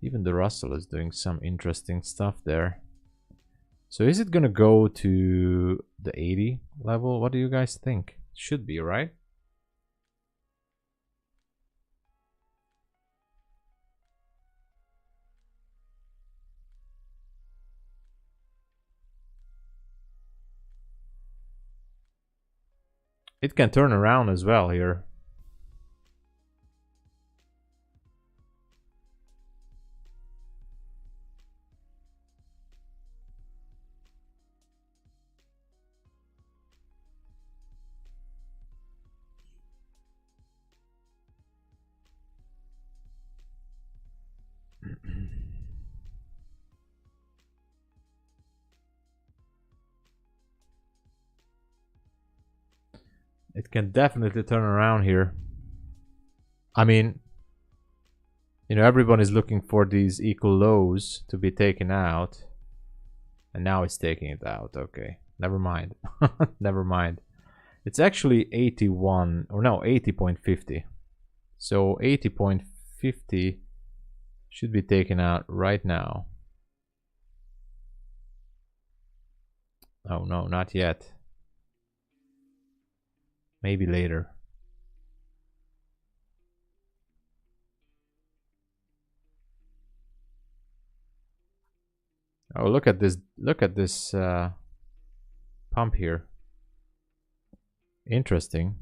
Even the Russell is doing some interesting stuff there. So is it gonna go to the 80 level? What do you guys think? Should be, right? It can turn around as well here. It can definitely turn around here. I mean, you know, everyone is looking for these equal lows to be taken out. And now it's taking it out. Okay, never mind. Never mind. It's actually 81, or no, 80.50. So 80.50 should be taken out right now. Oh no, not yet. Maybe later. Oh, look at this. Look at this pump here. Interesting.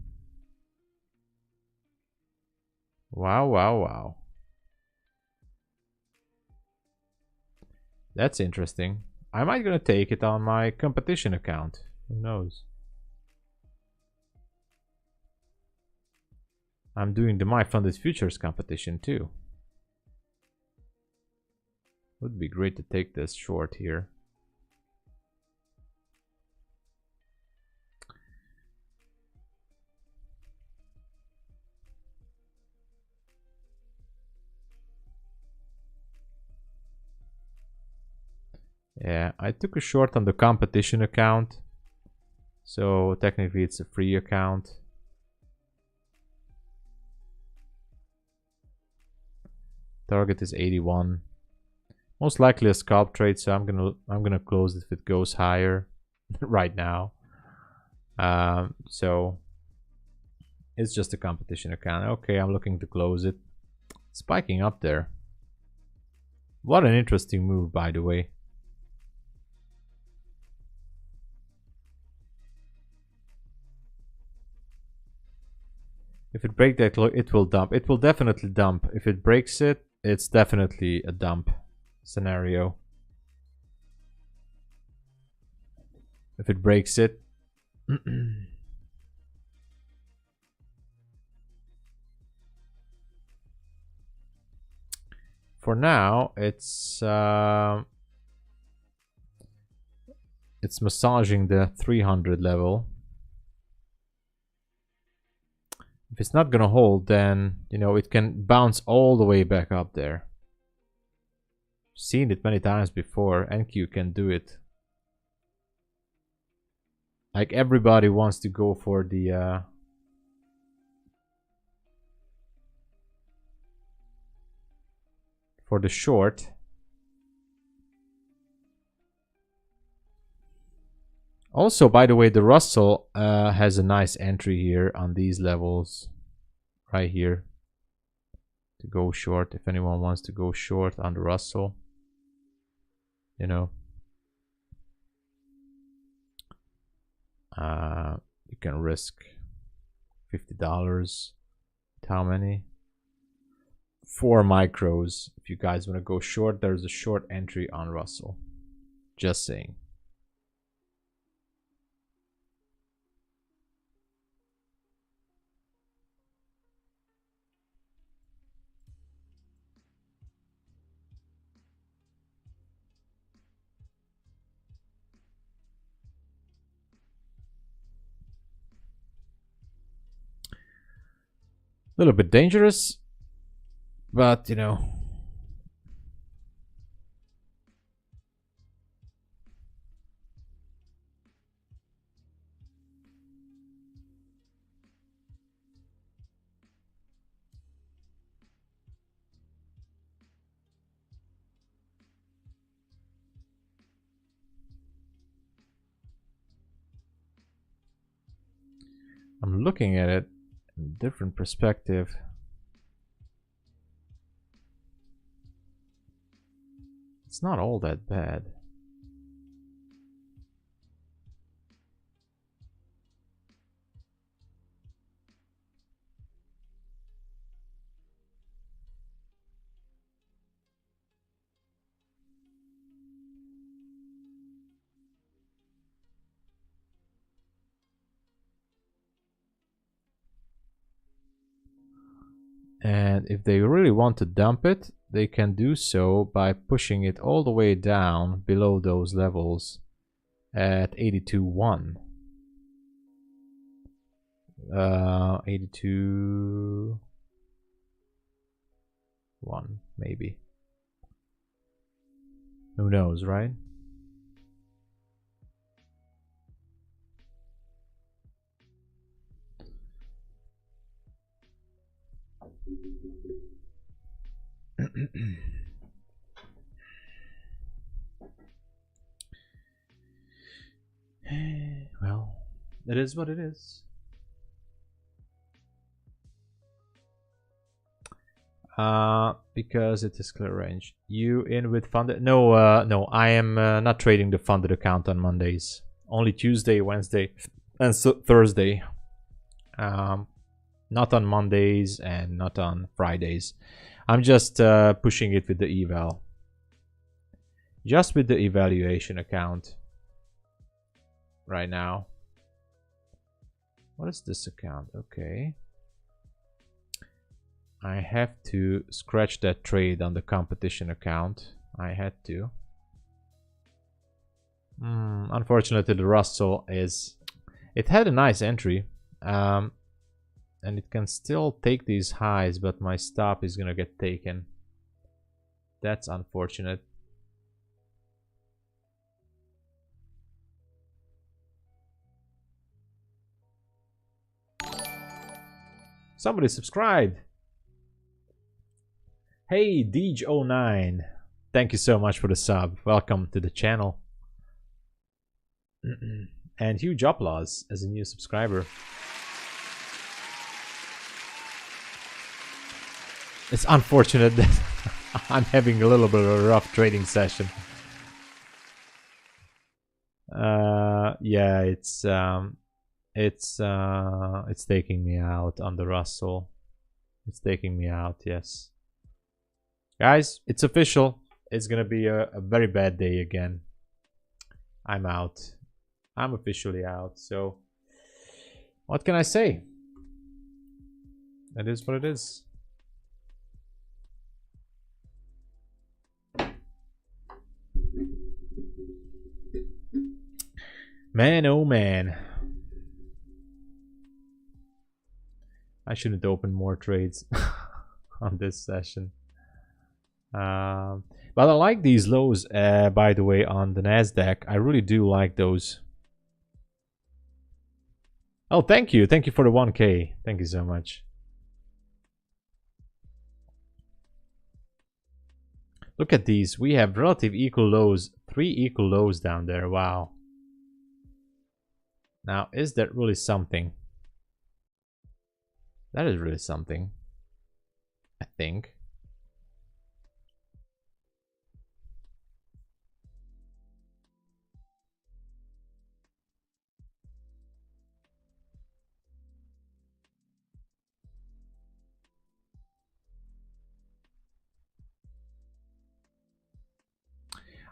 Wow, wow, wow. That's interesting. I might gonna take it on my competition account. Who knows? I'm doing the My Funded Futures competition too. Would be great to take this short here. Yeah, I took a short on the competition account. So technically it's a free account. Target is 81. Most likely a scalp trade, so I'm gonna close it if it goes higher right now. So it's just a competition account. Okay, I'm looking to close it. Spiking up there. What an interesting move, by the way. If it breaks that, it will dump. It will definitely dump. If it breaks it, it's definitely a dump scenario. If it breaks it. For now, it's massaging the 300 level. If it's not gonna hold, then you know it can bounce all the way back up there. Seen it many times before. NQ can do it. Like everybody wants to go for the short. Also, by the way, the Russell has a nice entry here on these levels right here to go short. If anyone wants to go short on the Russell, you know, you can risk $50. How many? 4 micros. If you guys want to go short, there's a short entry on Russell. Just saying. A little bit dangerous, but you know. I'm looking at it in a different perspective. It's not all that bad. And if they really want to dump it, they can do so by pushing it all the way down below those levels at 82.1. 82.1 maybe. Who knows, right? Well, it is what it is. Because it is clear range. You in with funded? No, no. I am not trading the funded account on Mondays. Only Tuesday, Wednesday, and Thursday. Not on Mondays and not on Fridays. I'm just pushing it with the eval. Just with the evaluation account right now. What is this account? Okay. I have to scratch that trade on the competition account. I had to. Unfortunately, the Russell is... It had a nice entry. And it can still take these highs, but my stop is gonna get taken. That's unfortunate. Somebody subscribed. Hey, Deej09. Thank you so much for the sub. Welcome to the channel. And huge applause as a new subscriber. It's unfortunate that I'm having a little bit of a rough trading session. Yeah, it's taking me out on the Russell. It's taking me out, yes. Guys, it's official. It's gonna be a very bad day again. I'm out. I'm officially out. So, what can I say? That is what it is. Man, oh man. I shouldn't open more trades on this session. But I like these lows, by the way, on the Nasdaq. I really do like those. Oh, thank you. Thank you for the 1K. Thank you so much. Look at these. We have relative equal lows. 3 equal lows down there. Wow. Now, is that really something? That is really something, I think.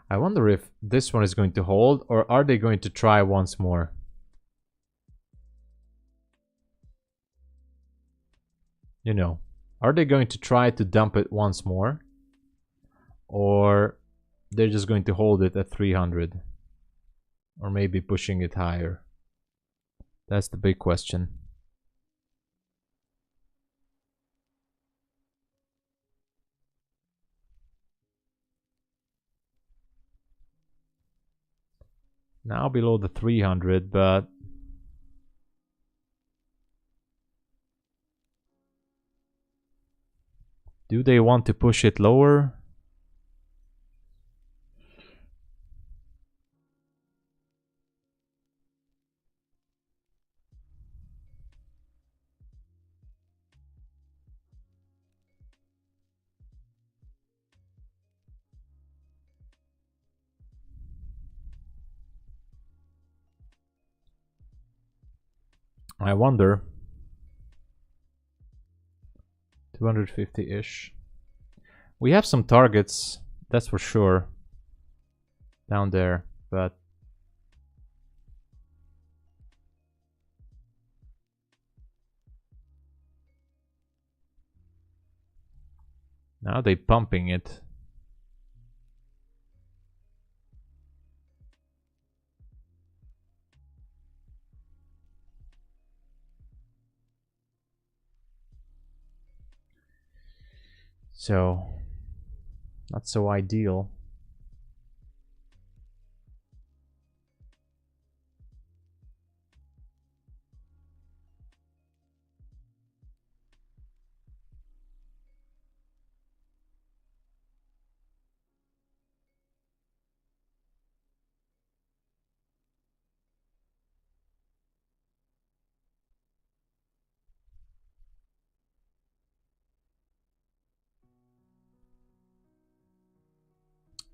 I wonder if this one is going to hold, or are they going to try once more? You know, are they going to try to dump it once more? Or they're just going to hold it at 300? Or maybe pushing it higher? That's the big question. Now below the 300, but do they want to push it lower? I wonder. 250-ish. We have some targets, that's for sure, down there, but now they're pumping it. So, not so ideal.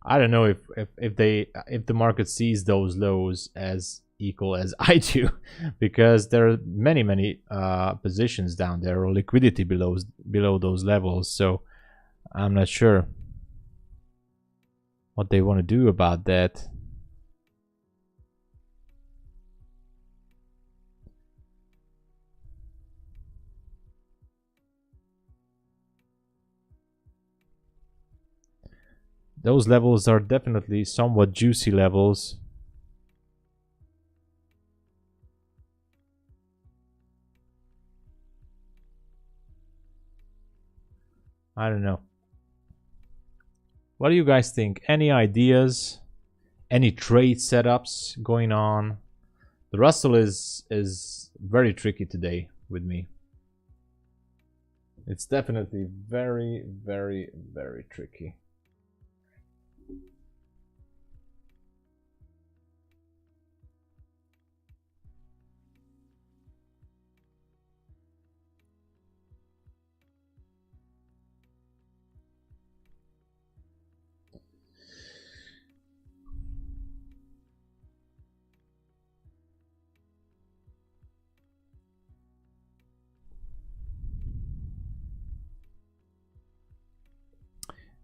I don't know if the market sees those lows as equal as I do, because there are many positions down there, or liquidity below those levels. So I'm not sure what they want to do about that. Those levels are definitely somewhat juicy levels. I don't know. What do you guys think? Any ideas? Any trade setups going on? The Russell is very tricky today with me. It's definitely very tricky.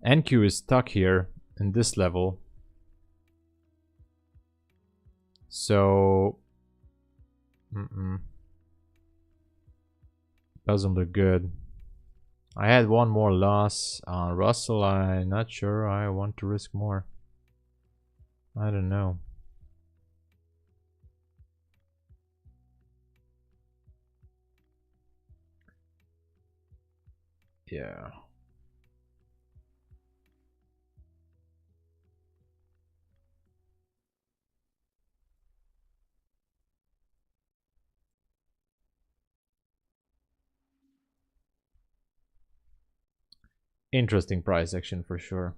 NQ is stuck here in this level. So doesn't look good. I had one more loss on Russell. I'm not sure I want to risk more. I don't know. Yeah. Interesting price action for sure.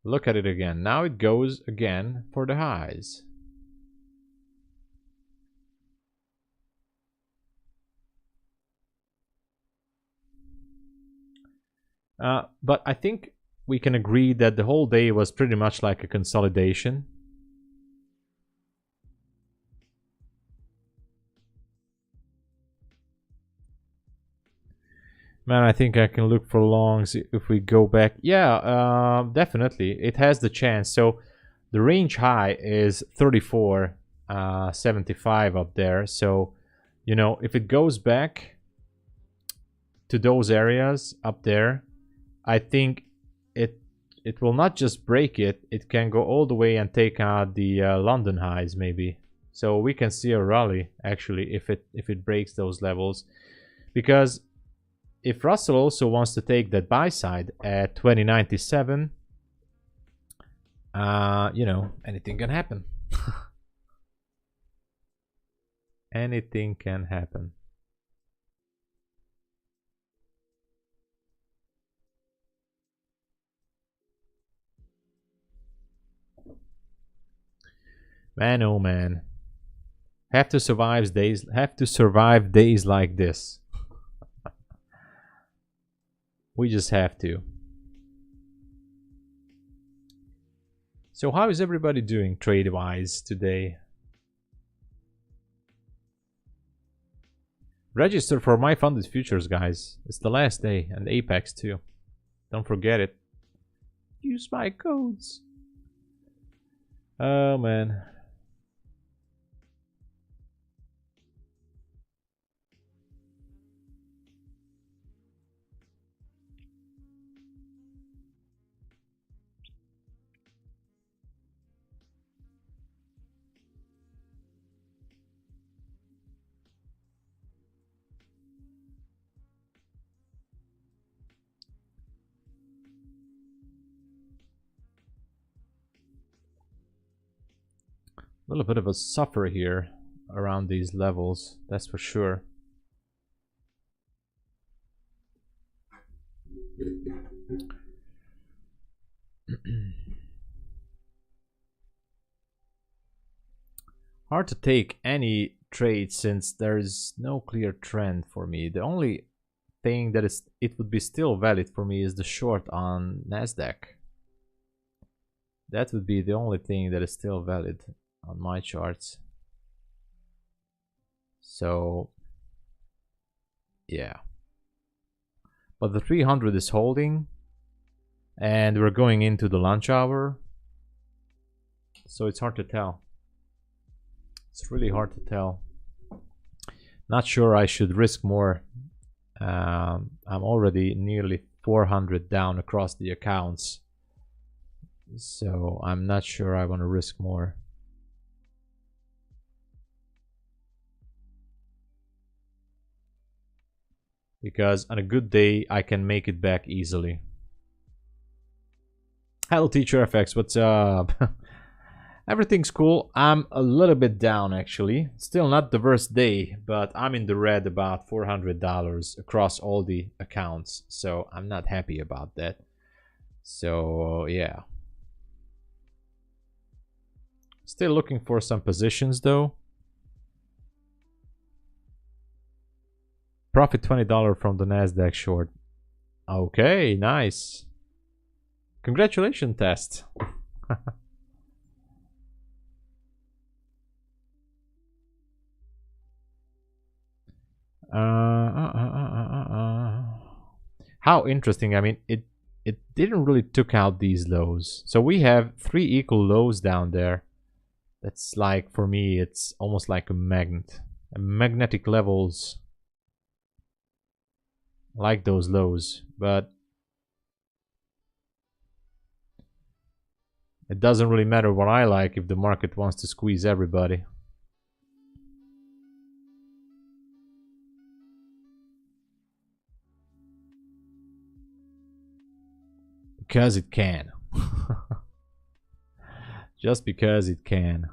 Look at it again. Now it goes again for the highs. But I think we can agree that the whole day was pretty much like a consolidation. Man, I think I can look for longs if we go back. Yeah, definitely. It has the chance. So the range high is 34.75 up there. So, you know, if it goes back to those areas up there, I think it will not just break it. It can go all the way and take out the London highs maybe. So we can see a rally actually if it breaks those levels, because if Russell also wants to take that buy side at 2097, you know, anything can happen. Anything can happen. Man, oh man. Have to survive days like this. We just have to. So how is everybody doing trade-wise today? Register for my funded futures, guys. It's the last day, and Apex too. Don't forget it. Use my codes. Oh man. A little bit of a suffer here around these levels, that's for sure. Hard to take any trade since there's no clear trend for me. The only thing that it would be still valid for me is the short on Nasdaq. That would be the only thing that is still valid on my charts. So yeah, but the 300 is holding and we're going into the lunch hour, so it's hard to tell. It's really hard to tell. Not sure I should risk more. I'm already nearly 400 down across the accounts, so I'm not sure I want to risk more. Because on a good day I can make it back easily. Hello Teacher FX, what's up? Everything's cool. I'm a little bit down actually. Still not the worst day, but I'm in the red about $400 across all the accounts. So I'm not happy about that. So yeah. Still looking for some positions though. Profit $20 from the Nasdaq short. Okay, nice. Congratulations, Test. How interesting. I mean, it didn't really took out these lows. So we have 3 equal lows down there. That's like, for me, it's almost like a magnet. Magnetic levels like those lows, but it doesn't really matter what I like if the market wants to squeeze everybody. Because it can. Just because it can.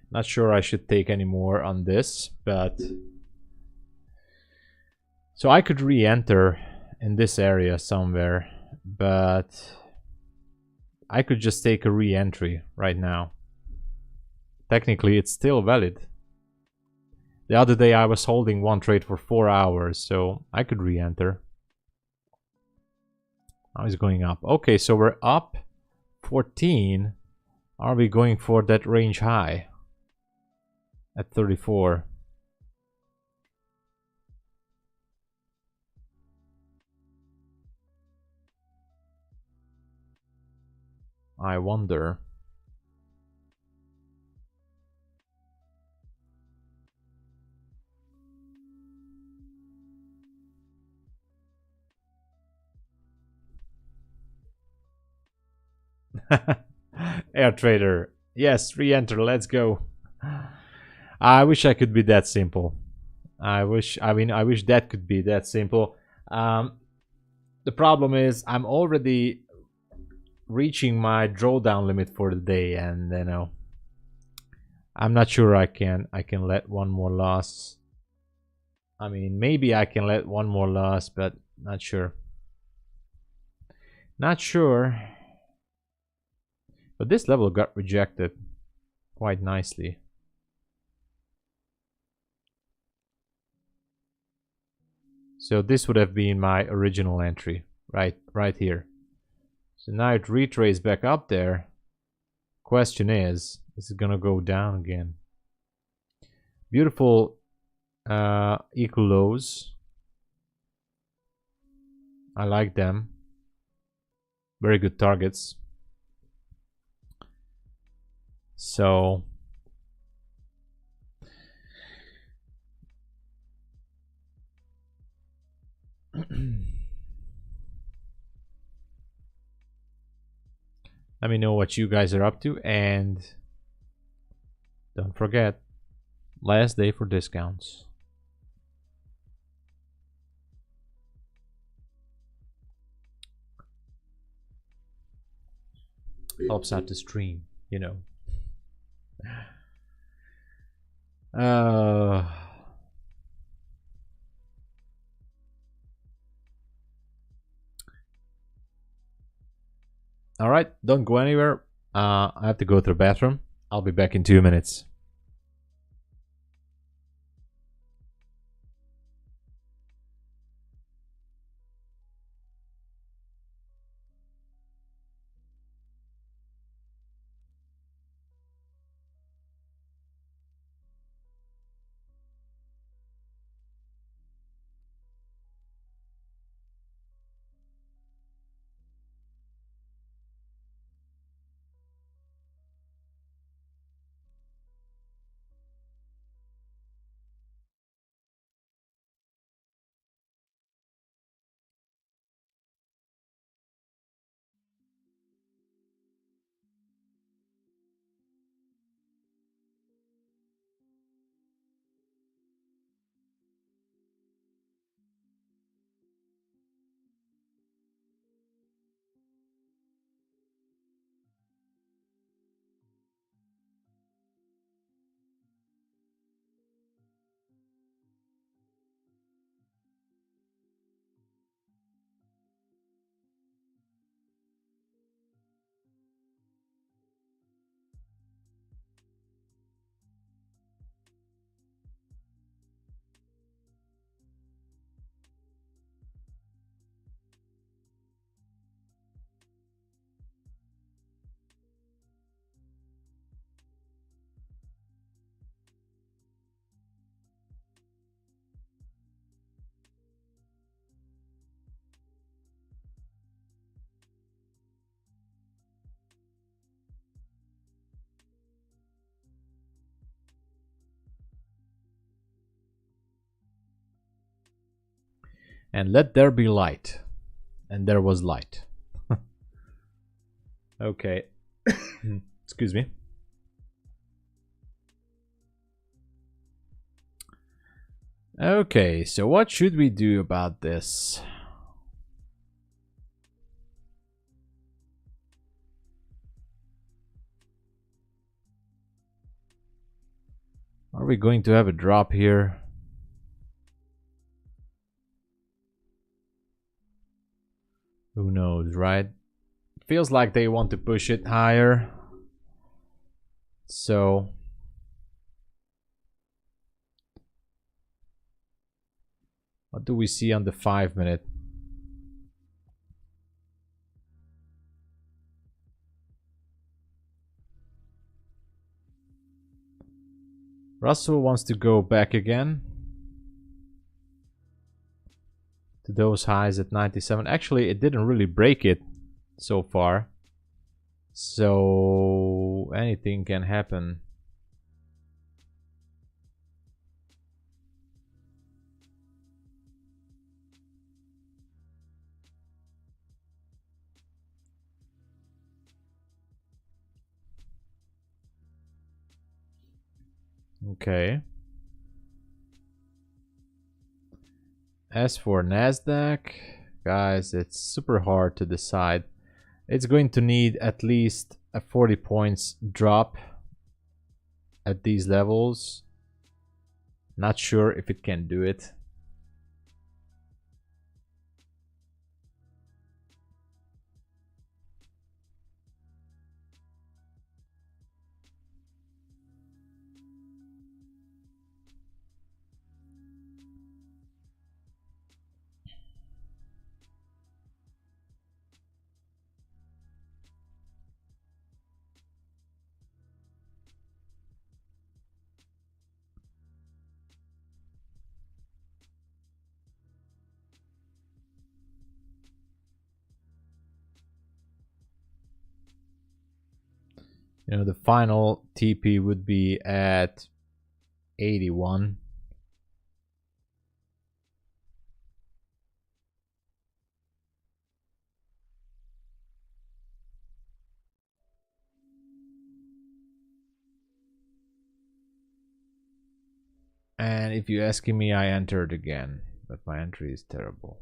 Not sure I should take any more on this, but so I could re-enter in this area somewhere, but I could just take a re-entry right now. Technically, it's still valid. The other day I was holding one trade for 4 hours, so I could re-enter. Now it's going up. Okay, so we're up 14. Are we going for that range high at 34? I wonder. Air trader. Yes, re-enter. Let's go. I wish I could be that simple. I wish that could be that simple. The problem is I'm already reaching my drawdown limit for the day, and you know, I'm not sure I can let one more loss. I mean, maybe I can let one more loss, but not sure. Not sure. But this level got rejected quite nicely. So this would have been my original entry, right here. So now it retraced back up there. Question is it gonna go down again? Beautiful equal lows. I like them. Very good targets. So let me know what you guys are up to, and don't forget, last day for discounts. Helps out the stream, you know. All right, don't go anywhere. I have to go to the bathroom. I'll be back in 2 minutes. And let there be light. And there was light. Okay. Excuse me. Okay, so what should we do about this? Are we going to have a drop here? Who knows, right? Feels like they want to push it higher. So what do we see on the 5-minute? Russell wants to go back again to those highs at 97. Actually, it didn't really break it so far. So anything can happen. Okay. As for Nasdaq, guys, it's super hard to decide. It's going to need at least a 40 points drop at these levels. Not sure if it can do it. You know, the final TP would be at 81. And if you're asking me, I entered again, but my entry is terrible.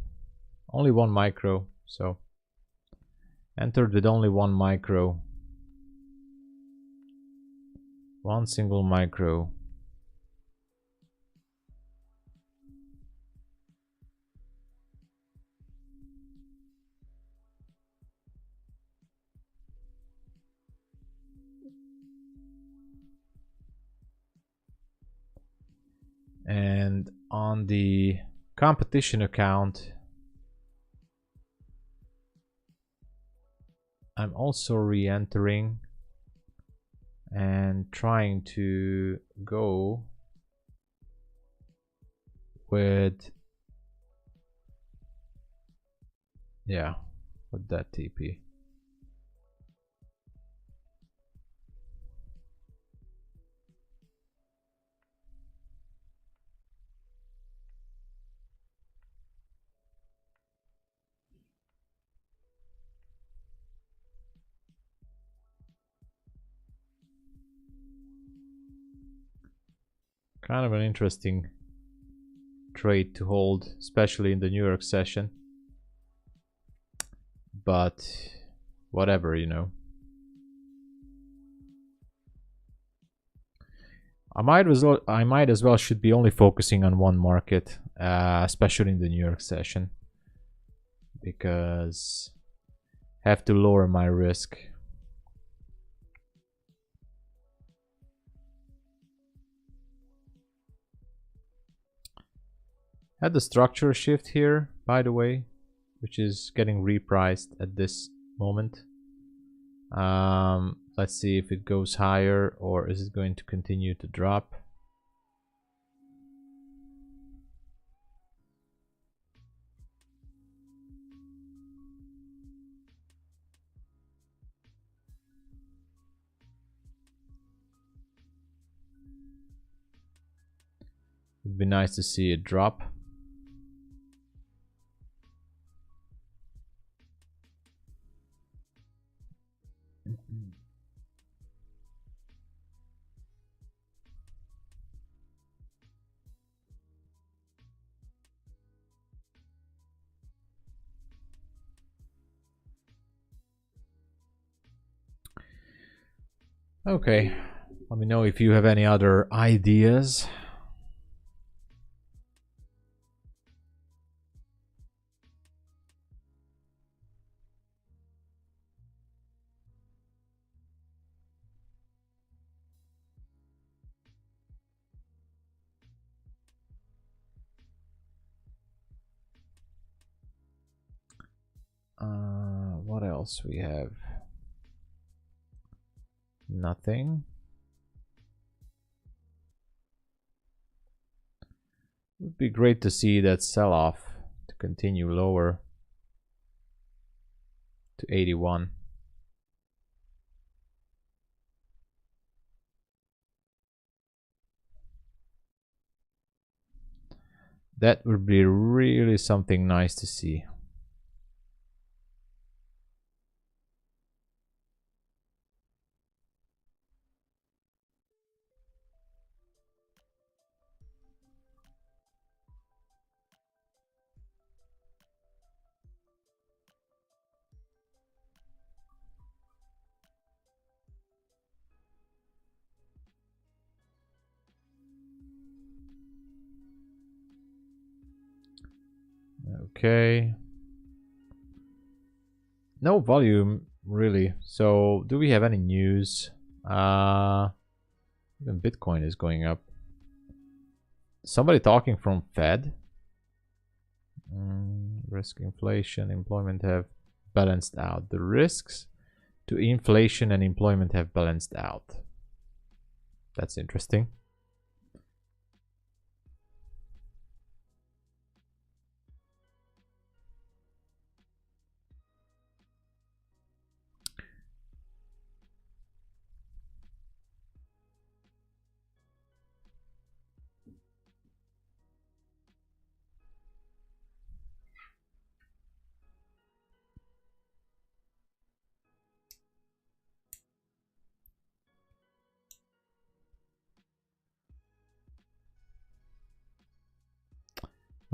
Only one micro, so entered with only one micro. One single micro. And on the competition account, I'm also re-entering and trying to go with, yeah, with that TP. Kind of an interesting trade to hold, especially in the New York session. But whatever, you know. I might as well should be only focusing on one market, especially in the New York session, because I have to lower my risk. Had the structure shift here, by the way, which is getting repriced at this moment. Let's see if it goes higher, or is it going to continue to drop? It'd be nice to see it drop. Okay, let me know if you have any other ideas. What else we have? Nothing. It would be great to see that sell-off to continue lower to 81. That would be really something nice to see. Okay. No volume really. So do we have any news? Even Bitcoin is going up. Somebody talking from Fed. Risk, inflation, employment have balanced out. The risks to inflation and employment have balanced out. That's interesting.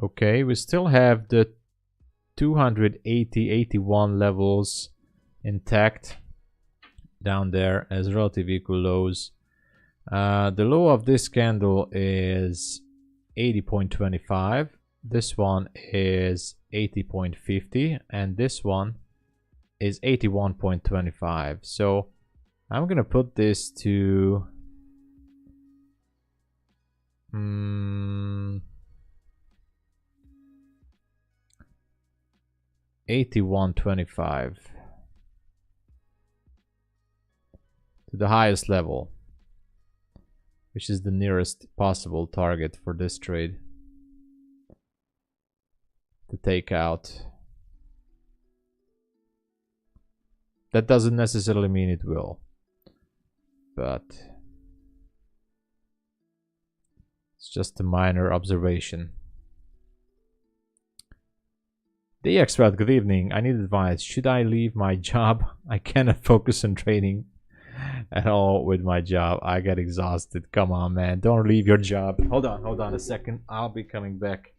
Okay, we still have the 280-81 levels intact down there as relative equal lows. The low of this candle is 80.25. This one is 80.50, and this one is 81.25. So I'm gonna put this to 81.25 to the highest level, which is the nearest possible target for this trade to take out. That doesn't necessarily mean it will, but it's just a minor observation. The expert, good evening. I need advice. Should I leave my job? I cannot focus on trading at all with my job. I get exhausted. Come on, man. Don't leave your job. Hold on a second. I'll be coming back.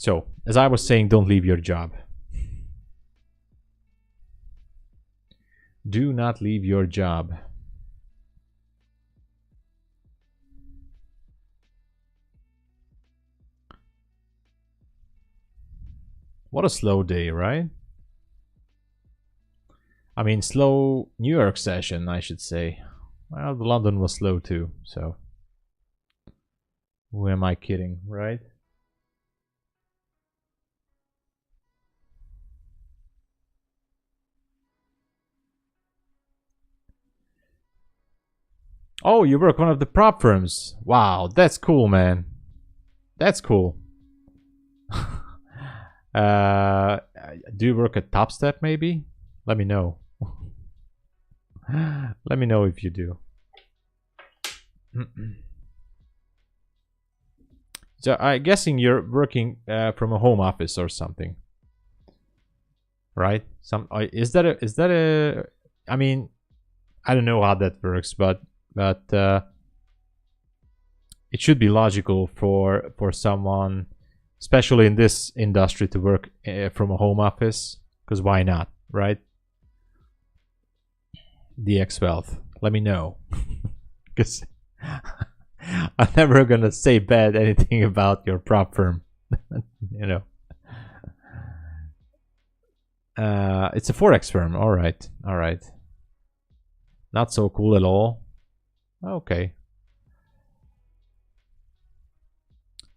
So, as I was saying, don't leave your job. Do not leave your job. What a slow day, right? I mean, slow New York session, I should say. Well, London was slow too, so who am I kidding, right? Oh, you work one of the prop firms. Wow, that's cool, man. That's cool. Do you work at TOPSTEP maybe? Let me know. Let me know if you do. So I'm guessing you're working from a home office or something, right? Is that a? I mean, I don't know how that works, but it should be logical for someone, especially in this industry, to work from a home office, because why not, right? DX Wealth, let me know, because I'm never gonna say bad anything about your prop firm. You know, it's a forex firm. All right, not so cool at all. Okay.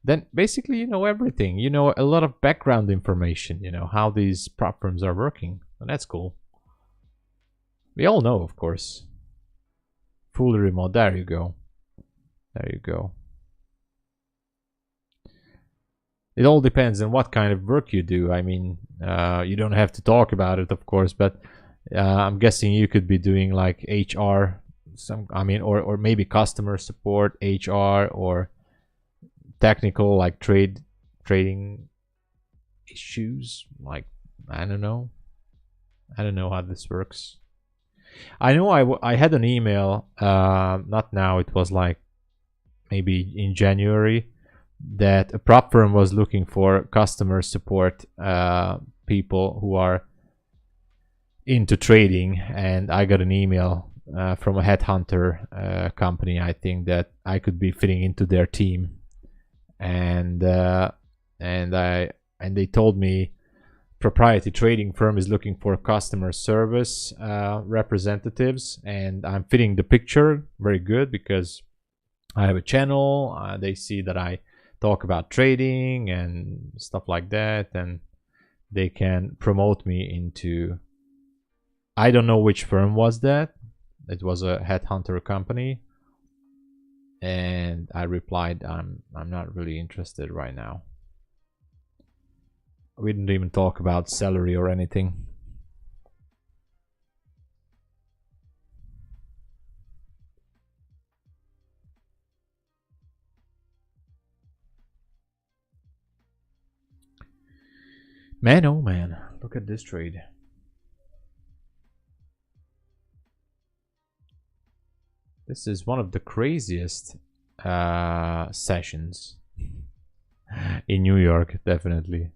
Then basically you know everything. You know a lot of background information, you know, how these prop firms are working. And that's cool. We all know, of course. Fully remote. There you go. There you go. It all depends on what kind of work you do. I mean, you don't have to talk about it, of course, but I'm guessing you could be doing like HR, or maybe customer support, HR, or technical, like trading issues. Like, I don't know how this works. I know I had an email, not now, it was like maybe in January, that a prop firm was looking for customer support people who are into trading, and I got an email from a headhunter company, I think, that I could be fitting into their team, and they told me proprietary trading firm is looking for customer service representatives, and I'm fitting the picture very good because I have a channel. They see that I talk about trading and stuff like that, and they can promote me into, I don't know which firm was that. It was a headhunter company, and I replied, I'm not really interested right now. We didn't even talk about salary or anything. Man, oh man, look at this trade. This is one of the craziest sessions in New York, definitely.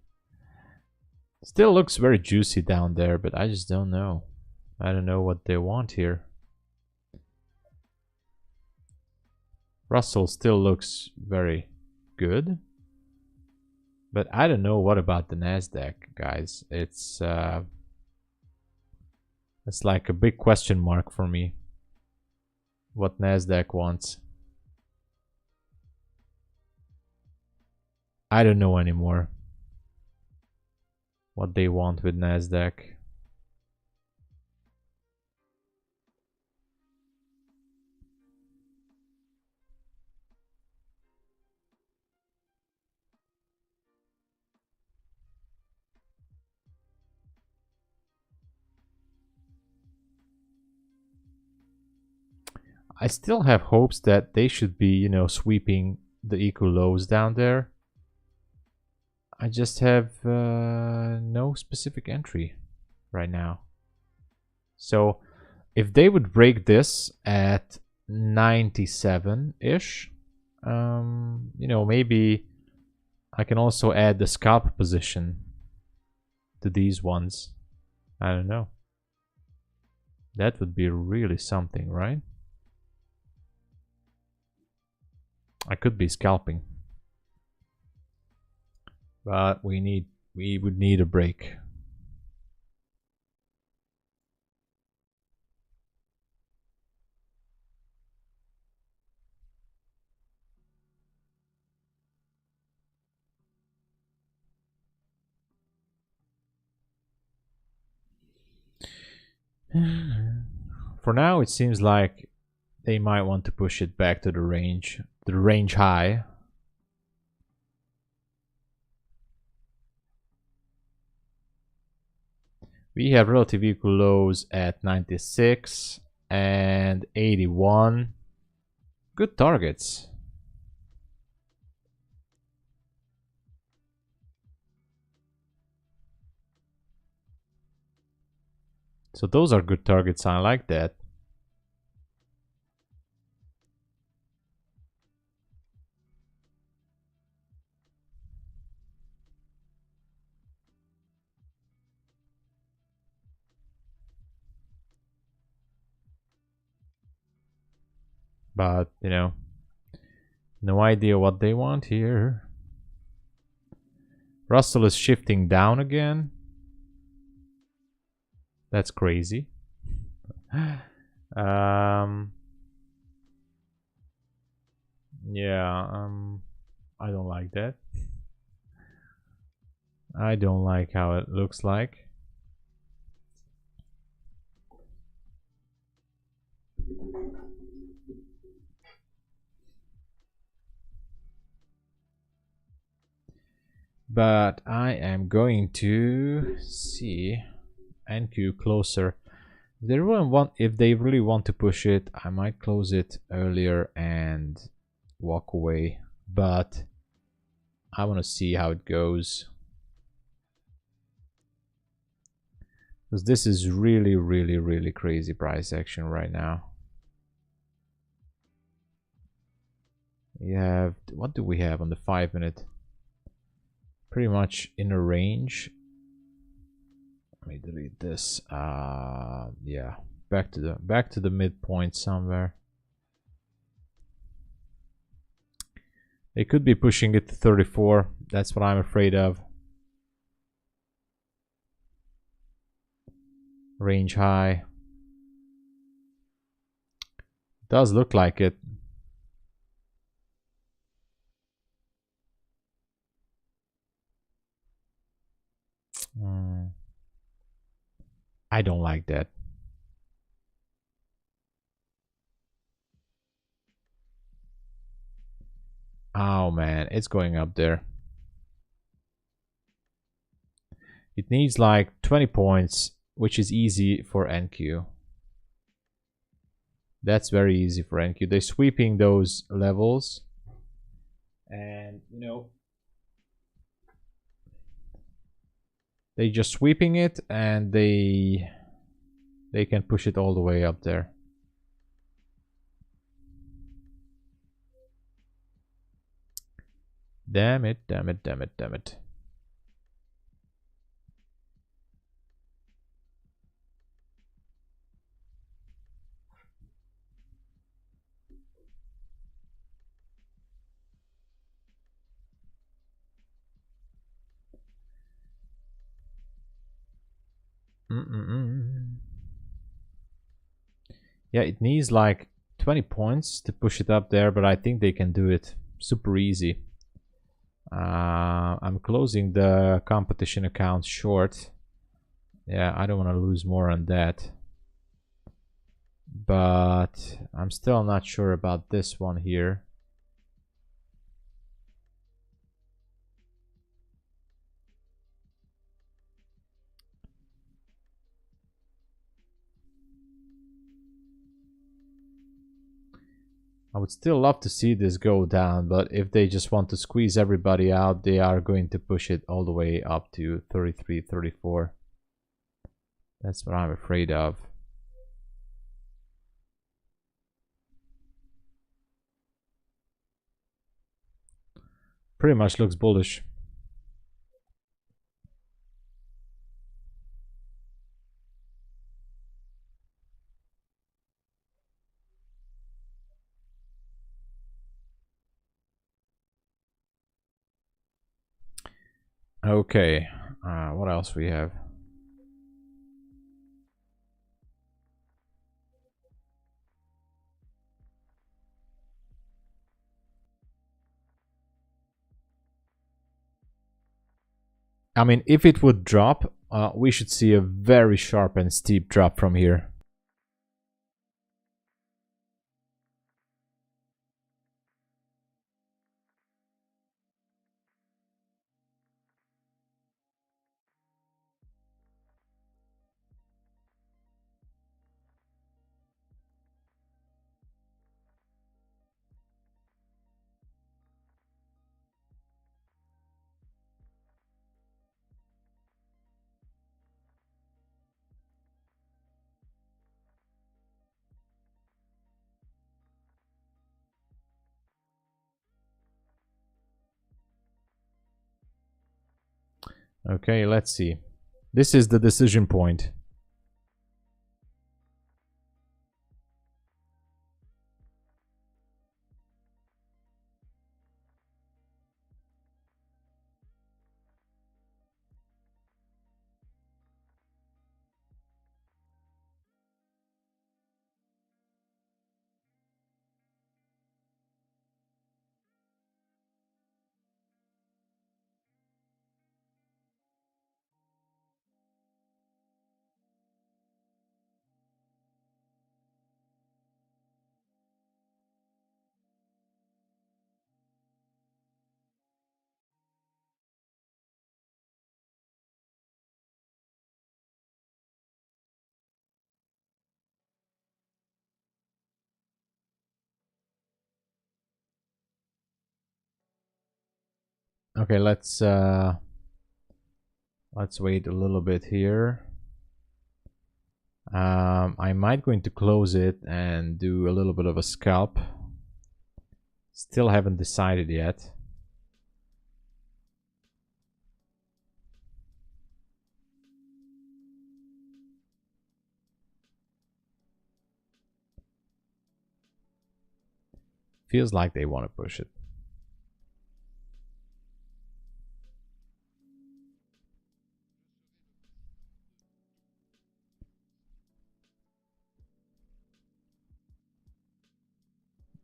Still looks very juicy down there, but I just don't know. I don't know what they want here. Russell still looks very good, but I don't know what about the Nasdaq, guys. It's like a big question mark for me. What Nasdaq wants, I don't know anymore. What they want with Nasdaq. I still have hopes that they should be, you know, sweeping the equal lows down there. I just have no specific entry right now. So if they would break this at 97-ish, you know, maybe I can also add the scalp position to these ones. I don't know. That would be really something, right? I could be scalping. But we would need a break. For now, it seems like they might want to push it back to the range high. We have relative equal lows at 96 and 81. Good targets. So those are good targets. I like that. But, you know, no idea what they want here. Russell is shifting down again. That's crazy. Yeah, I don't like that. I don't like how it looks like. But I am going to see NQ closer. If they really want to push it, I might close it earlier and walk away. But I want to see how it goes. Because this is really, really, really crazy price action right now. We have, what do we have on the 5-minute? Pretty much in a range. Let me delete this. Yeah, back to the midpoint somewhere. They could be pushing it to 34. That's what I'm afraid of. Range high. Does look like it. I don't like that. Oh man, it's going up there. It needs like 20 points, which is easy for NQ. That's very easy for NQ. They're sweeping those levels. And, you know, they just sweeping it and they can push it all the way up there. Damn it, damn it, damn it, damn it. Yeah, it needs like 20 points to push it up there, but I think they can do it super easy. I'm closing the competition account short. Yeah, I don't want to lose more on that. But I'm still not sure about this one here. I would still love to see this go down, but if they just want to squeeze everybody out, they are going to push it all the way up to 33, 34. That's what I'm afraid of. Pretty much looks bullish. Okay, what else we have? I mean, if it would drop, we should see a very sharp and steep drop from here. Okay, let's see. This is the decision point. Okay, let's wait a little bit here. I might going to close it and do a little bit of a scalp. Still haven't decided yet. Feels like they want to push it.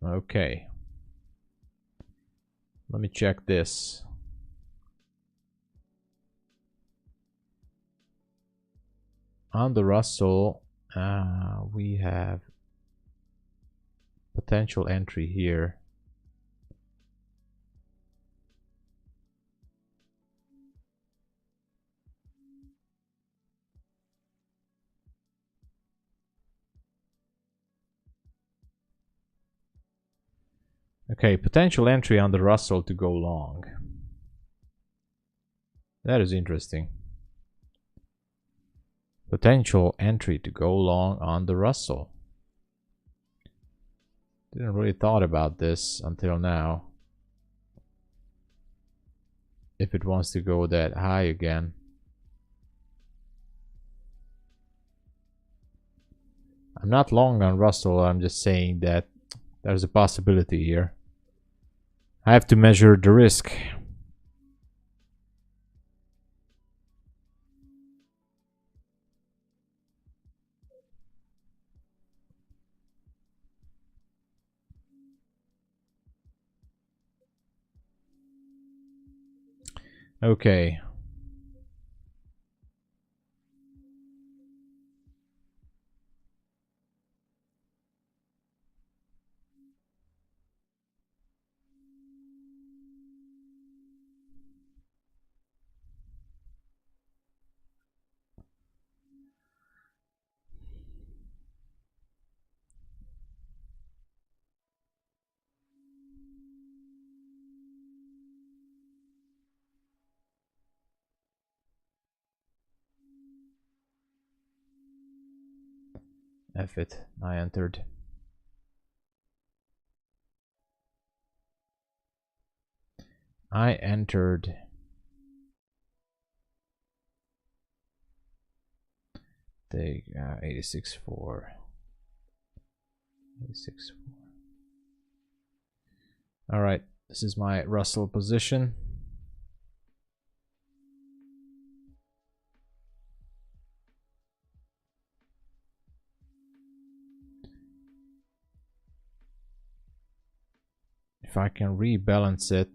Okay. Let me check this. On the Russell, we have potential entry here. Okay, potential entry on the Russell to go long. That is interesting. Potential entry to go long on the Russell. Didn't really thought about this until now. If it wants to go that high again. I'm not long on Russell, I'm just saying that there's a possibility here. I have to measure the risk. Okay. F it, I entered. I entered. Take 86.4. 86.4. All right, this is my Russell position. If I can rebalance it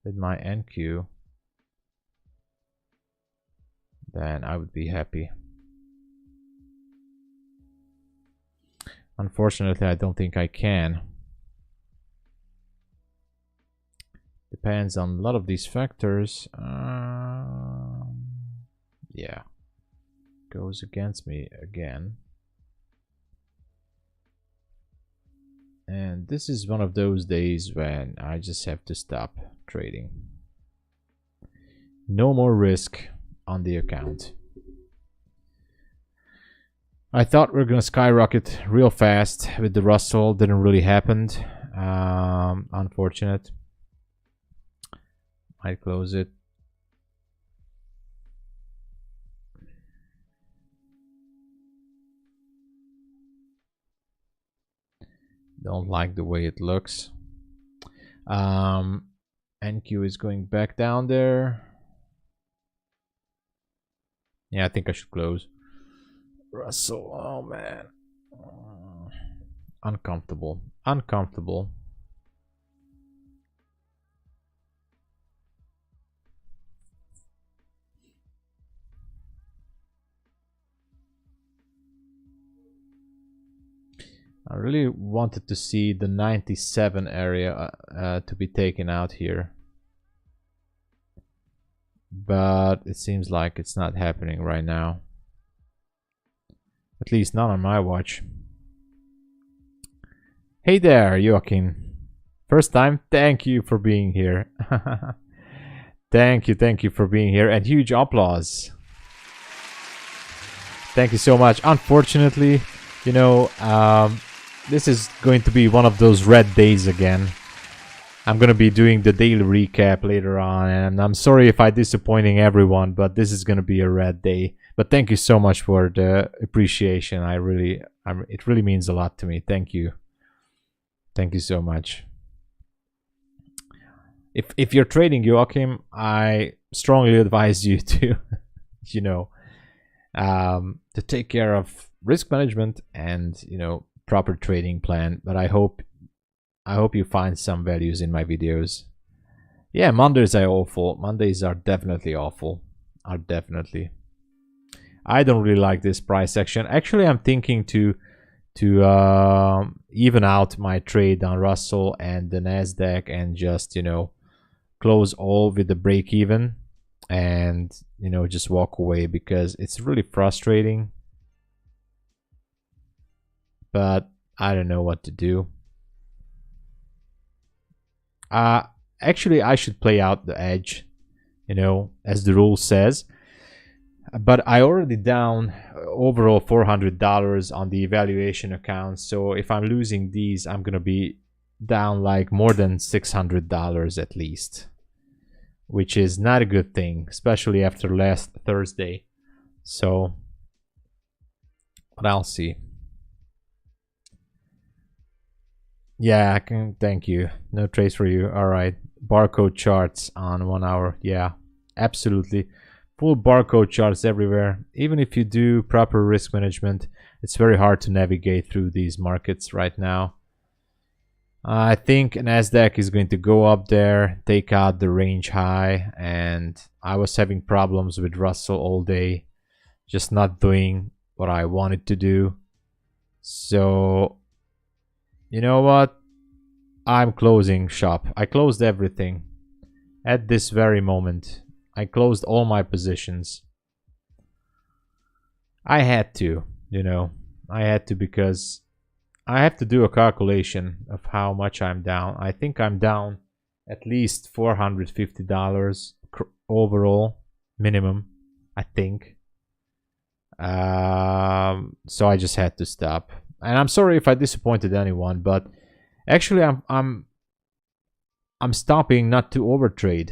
with my NQ, then I would be happy. Unfortunately, I don't think I can. Depends on a lot of these factors. Yeah, goes against me again. And this is one of those days when I just have to stop trading. No more risk on the account. I thought we were gonna skyrocket real fast with the Russell. Didn't really happen. Unfortunate. Might close it. Don't like the way it looks. NQ is going back down there. Yeah, I think I should close. Russell, oh man. Uncomfortable. Uncomfortable. I really wanted to see the 97 area to be taken out here. But it seems like it's not happening right now. At least not on my watch. Hey there, Joachim. First time, thank you for being here. Thank you for being here, and huge applause. Thank you so much. Unfortunately, you know, this is going to be one of those red days again. I'm gonna be doing the daily recap later on, and I'm sorry if I'm disappointing everyone, but this is gonna be a red day. But thank you so much for the appreciation. It really means a lot to me. Thank you. Thank you so much. If you're trading, Joachim, I strongly advise you to, you know, to take care of risk management and, you know, proper trading plan, but I hope you find some values in my videos. Yeah, Mondays are awful. Mondays are definitely awful. I don't really like this price action. Actually, I'm thinking to even out my trade on Russell and the Nasdaq and just, you know, close all with the break even and, you know, just walk away, because it's really frustrating. But I don't know what to do. Actually, I should play out the edge, you know, as the rule says. But I already down overall $400 on the evaluation account. So if I'm losing these, I'm gonna be down like more than $600 at least, which is not a good thing, especially after last Thursday. So, but I'll see. Yeah, I can. Thank you. No trace for you. All right. Barcode charts on 1 hour. Yeah, absolutely. Full barcode charts everywhere. Even if you do proper risk management, it's very hard to navigate through these markets right now. I think Nasdaq is going to go up there, take out the range high, and I was having problems with Russell all day, just not doing what I wanted to do. So, you know what? I'm closing shop. I closed everything at this very moment. I closed all my positions. I had to, you know, I had to, because I have to do a calculation of how much I'm down. I think I'm down at least $450 overall minimum, I think. So I just had to stop. And I'm sorry if I disappointed anyone, but actually I'm stopping not to overtrade.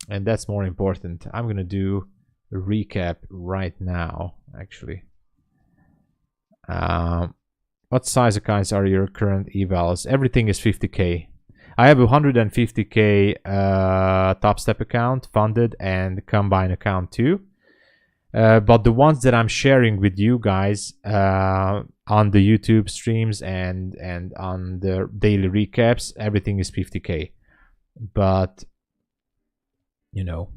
And that's more important. I'm gonna do a recap right now, actually. What size accounts are your current evals? Everything is 50K. I have a 150K TOPSTEP account funded and combine account too. But the ones that I'm sharing with you guys on the YouTube streams and on the daily recaps, everything is 50K. But you know,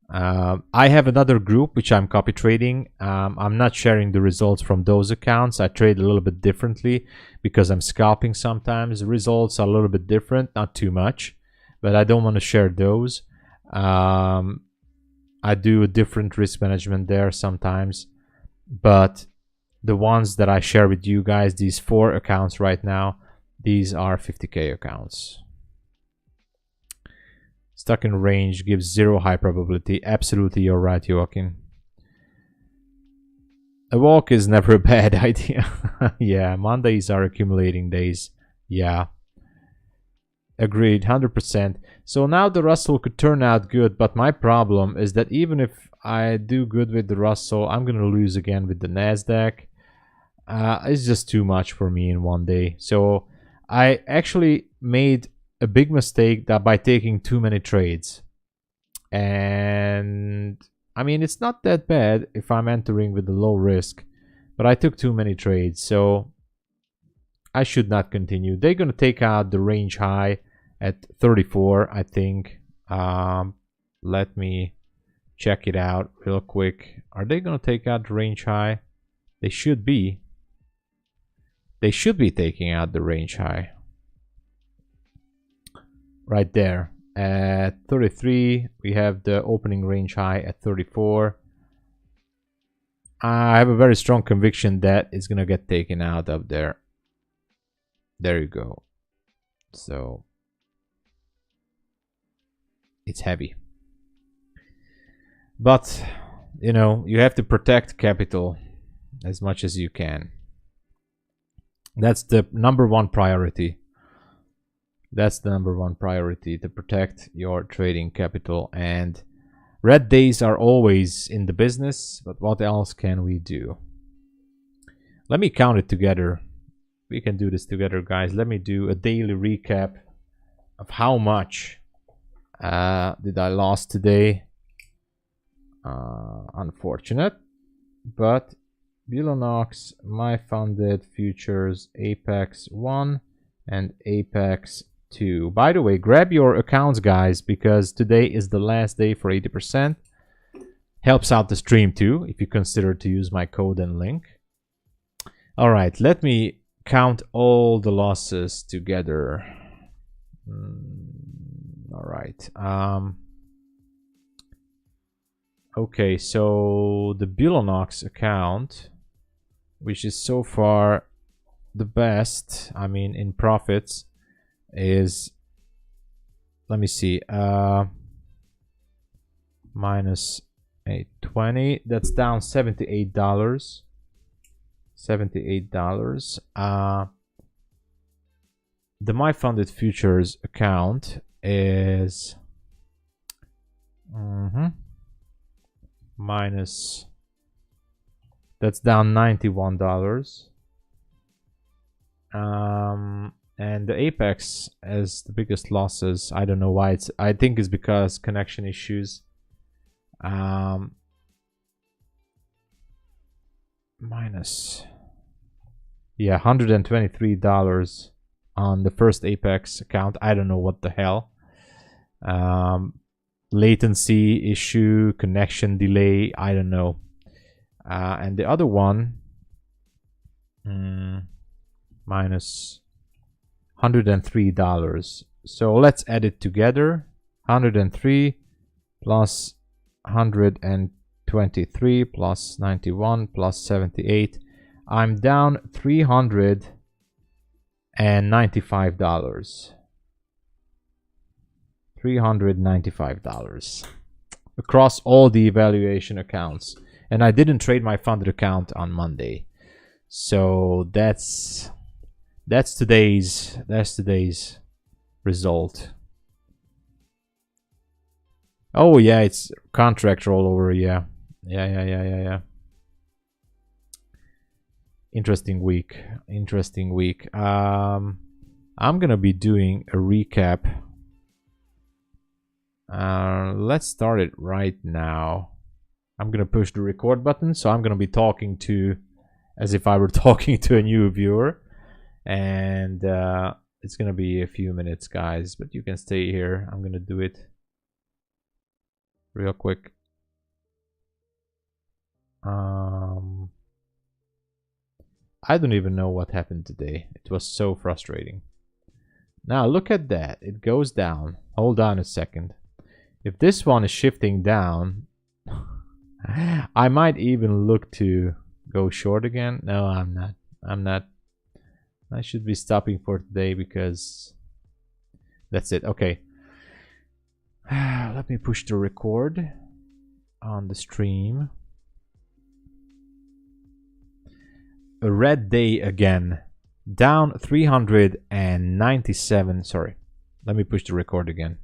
I have another group which I'm copy trading. I'm not sharing the results from those accounts. I trade a little bit differently because I'm scalping sometimes. The results are a little bit different, not too much, but I don't want to share those. I do a different risk management there sometimes, but the ones that I share with you guys, these 4 accounts right now, these are 50K accounts. Stuck in range gives 0 high probability. Absolutely, you're right, Joaquin. A walk is never a bad idea. Yeah, Mondays are accumulating days. Yeah. Agreed, 100%. So now the Russell could turn out good, but my problem is that even if I do good with the Russell, I'm going to lose again with the Nasdaq. It's just too much for me in one day. So I actually made a big mistake that by taking too many trades. And I mean, it's not that bad if I'm entering with a low risk, but I took too many trades, so I should not continue. They're going to take out the range high at 34, I think. Let me check it out real quick. Are they going to take out the range high? They should be. They should be taking out the range high. Right there. At 33, we have the opening range high at 34. I have a very strong conviction that it's going to get taken out of there. There you go. So it's heavy. But, you know, you have to protect capital as much as you can. That's the #1 priority. That's the #1 priority, to protect your trading capital. And red days are always in the business, but what else can we do? Let me count it together. We can do this together, guys. Let me do a daily recap of how much did I lost today. Unfortunate, but BULENOX, my funded futures, Apex 1 and Apex 2. By the way, grab your accounts, guys, because today is the last day for 80%. Helps out the stream too if you consider to use my code and link. All right, let me count all the losses together. All right. Okay, so the BULENOX account, which is so far the best, I mean in profits, is, let me see, minus 820. That's down $78. $78. The my funded futures account is minus, that's down $91. And the Apex has the biggest losses. I don't know why. It's, I think it's because connection issues. Minus, yeah, $123 on the first Apex account. I don't know what the hell. Latency issue, connection delay, I don't know. And the other one, minus $103. So let's add it together. 103 plus 123 plus 91 plus 78. I'm down $395 $395 across all the evaluation accounts, and I didn't trade my funded account on Monday. So that's today's result. Oh yeah, it's contract rollover. Yeah. Interesting week. I'm gonna be doing a recap. Let's start it right now. I'm gonna push the record button, so I'm gonna be talking to, as if I were talking to a new viewer, and it's gonna be a few minutes, guys, but you can stay here. I'm gonna do it real quick. I don't even know what happened today. It was so frustrating. Now look at that, it goes down. Hold on a second. If this one is shifting down, I might even look to go short again. No, I'm not. I should be stopping for today because that's it. Okay. Let me push the record on the stream. A red day again. Down 397. Sorry. Let me push the record again.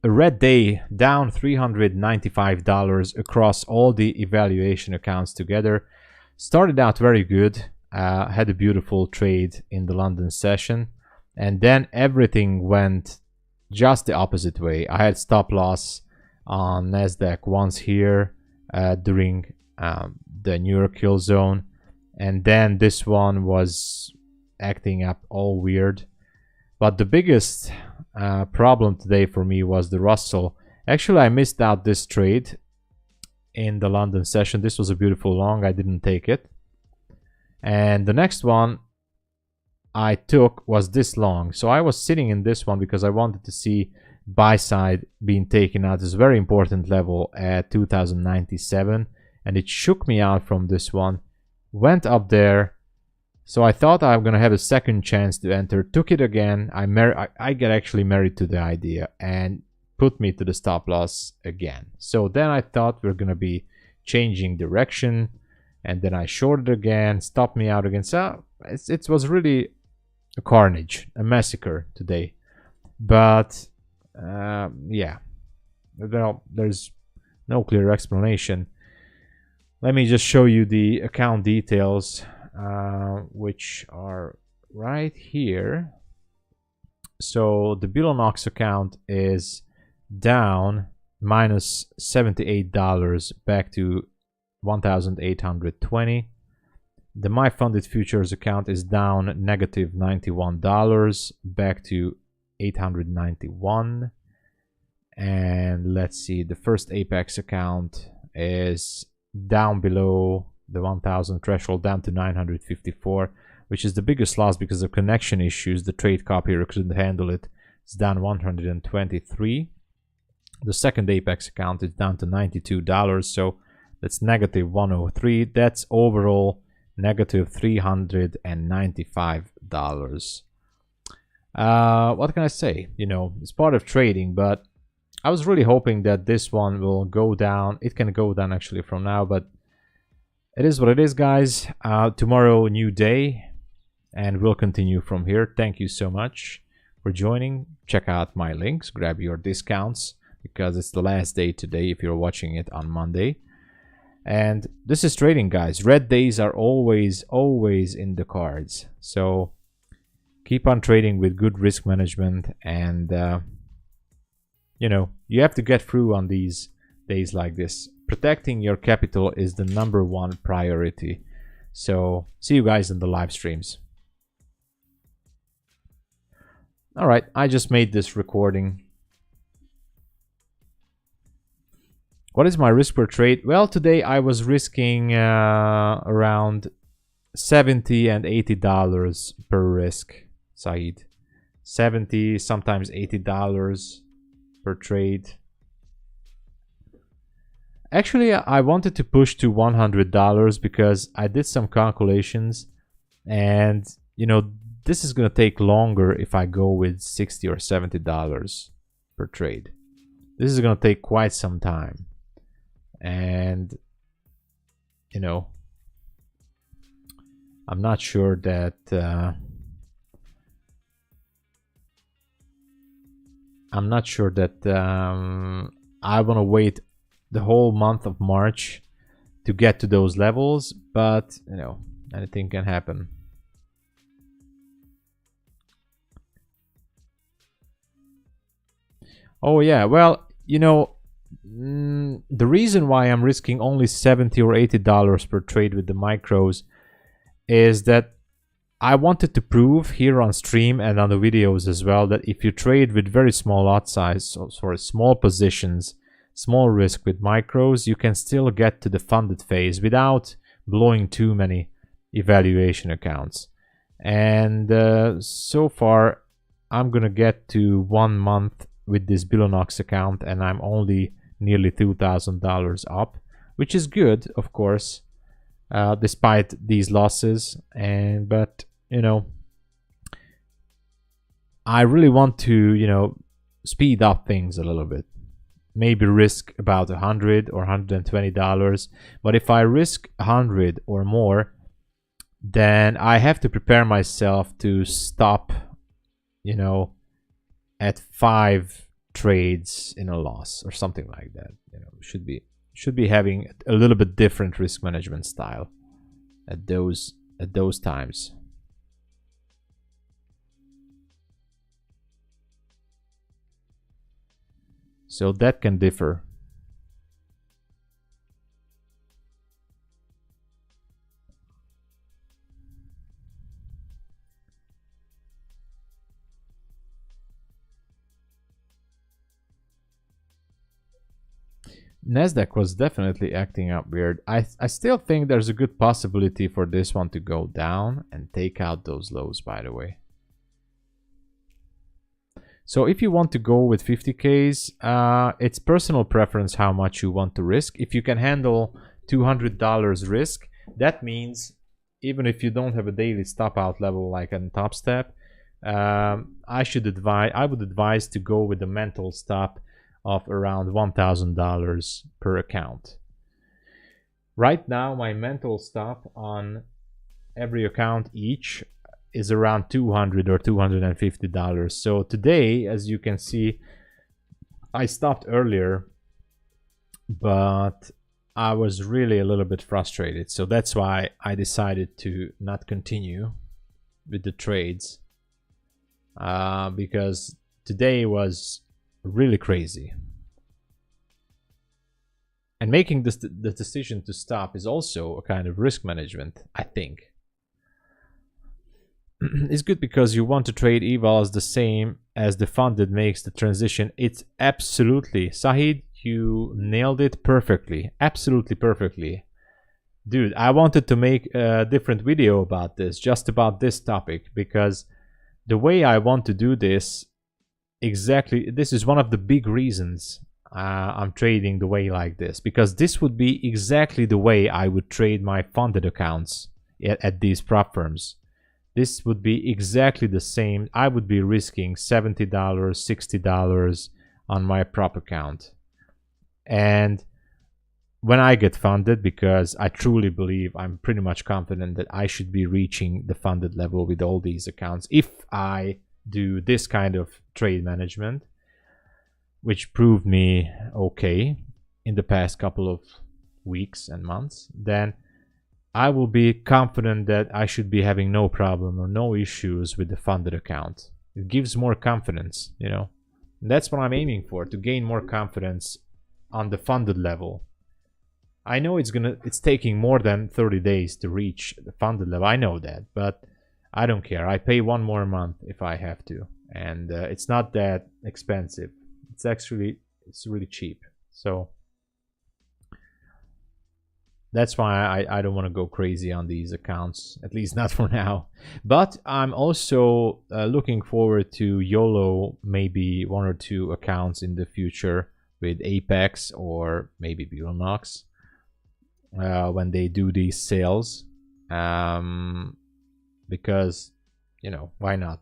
A red day, down $395 across all the evaluation accounts together. Started out very good. Had a beautiful trade in the London session. And then everything went just the opposite way. I had stop loss on Nasdaq once here during the New York Hill zone. And then this one was acting up all weird. But the biggest problem today for me was the Russell. Actually, I missed out this trade in the London session. This was a beautiful long. I didn't take it. And the next one I took was this long. So I was sitting in this one because I wanted to see buy side being taken out. This very important level at 2097. And it shook me out from this one. Went up there. So I thought I'm gonna have a second chance to enter. Took it again. I get actually married to the idea and put me to the stop loss again. So then I thought we're gonna be changing direction, and then I shorted again, stopped me out again. So it was really a carnage, a massacre today. But yeah, well, there's no clear explanation. Let me just show you the account details. Which are right here. So the BULENOX account is down minus $78 back to $1,820. The my funded futures account is down negative $91 back to $891. And let's see, the first Apex account is down below the 1,000 threshold, down to 954, which is the biggest loss because of connection issues. The trade copier couldn't handle it. It's down 123. The second Apex account is down to $92, so that's negative 103. That's overall negative $395. What can I say? You know, it's part of trading, but I was really hoping that this one will go down. It can go down actually from now, but it is what it is, guys. Tomorrow, new day, and we'll continue from here. Thank you so much for joining. Check out my links, grab your discounts, because it's the last day today if you're watching it on Monday. And this is trading, guys. Red days are always in the cards. So keep on trading with good risk management, and you know, you have to get through on these days like this. Protecting your capital is the #1 priority. So see you guys in the live streams. All right, I just made this recording. What is my risk per trade? Well, today I was risking around $70 and $80 per risk, Saeed. $70, sometimes $80 per trade. Actually, I wanted to push to $100 because I did some calculations, and you know, this is gonna take longer if I go with $60 or $70 per trade. This is gonna take quite some time. And you know, I'm not sure that I want to wait the whole month of March to get to those levels, but you know, anything can happen. Oh yeah, well, you know, the reason why I'm risking only $70 or $80 per trade with the micros is that I wanted to prove here on stream and on the videos as well that if you trade with very small lot size, so sorry, small positions, small risk with micros, you can still get to the funded phase without blowing too many evaluation accounts. And so far I'm gonna get to 1 month with this BULENOX account, and I'm only nearly $2,000 up, which is good, of course, despite these losses. And but you know, I really want to, you know, speed up things a little bit. Maybe risk about $100 or $120, but if I risk 100 or more, then I have to prepare myself to stop, you know, at 5 trades in a loss or something like that. You know, should be having a little bit different risk management style at those times. So that can differ. Nasdaq was definitely acting up weird. I still think there's a good possibility for this one to go down and take out those lows, by the way. So if you want to go with 50Ks, it's personal preference how much you want to risk. If you can handle $200 risk, that means even if you don't have a daily stop out level like on TOPSTEP, I would advise to go with the mental stop of around $1,000 per account. Right now, my mental stop on every account each is around $200 or $250. So today, as you can see, I stopped earlier, but I was really a little bit frustrated. So that's why I decided to not continue with the trades, because today was really crazy. And making this the decision to stop is also a kind of risk management, I think. It's good because you want to trade evals the same as the funded makes the transition. It's absolutely, Sahid, you nailed it perfectly, absolutely perfectly. Dude, I wanted to make a different video about this, just about this topic, because the way I want to do this, exactly, this is one of the big reasons I'm trading the way like this, because this would be exactly the way I would trade my funded accounts at these prop firms. This would be exactly the same. I would be risking $70, $60 on my prop account. And when I get funded, because I truly believe, I'm pretty much confident that I should be reaching the funded level with all these accounts if I do this kind of trade management, which proved me okay in the past couple of weeks and months, then I will be confident that I should be having no problem or no issues with the funded account. It gives more confidence, you know. And that's what I'm aiming for, to gain more confidence on the funded level. I know it's taking more than 30 days to reach the funded level. I know that, but I don't care. I pay one more month if I have to, and it's not that expensive. It's really cheap. So that's why I don't want to go crazy on these accounts, at least not for now. But I'm also looking forward to YOLO maybe one or two accounts in the future with Apex or maybe BULENOX when they do these sales. Because, you know, why not?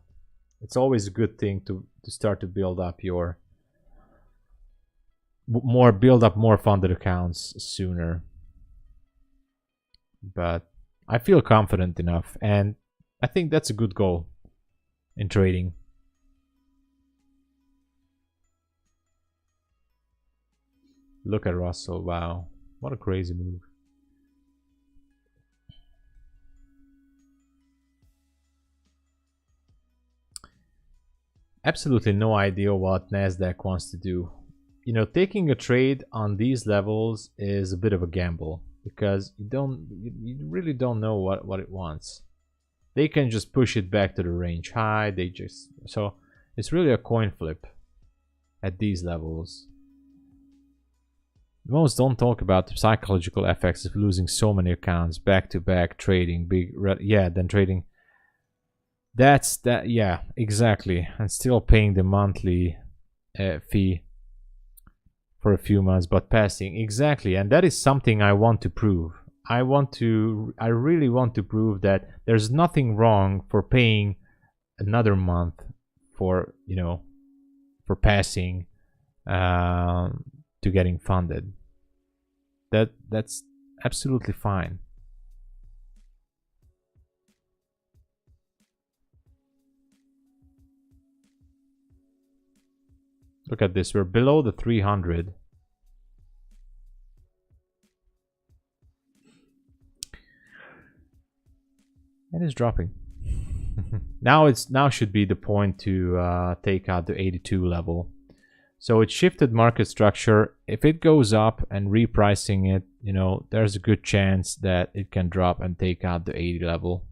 It's always a good thing to start to build up your more funded accounts sooner. But I feel confident enough, and I think that's a good goal in trading. Look at Russell. Wow, what a crazy move. Absolutely no idea what Nasdaq wants to do. You know, taking a trade on these levels is a bit of a gamble, because you really don't know what it wants. They can just push it back to the range high. So it's really a coin flip at these levels. Most don't talk about the psychological effects of losing so many accounts back to back, trading then trading. Yeah, exactly, and still paying the monthly fee for a few months, but passing, exactly. And that is something I want to prove. I really want to prove that there's nothing wrong for paying another month for, you know, for passing to getting funded. That's absolutely fine. Look at this, we're below the 300. And it's dropping. now should be the point to take out the 82 level. So it shifted market structure. If it goes up and repricing it, you know, there's a good chance that it can drop and take out the 80 level.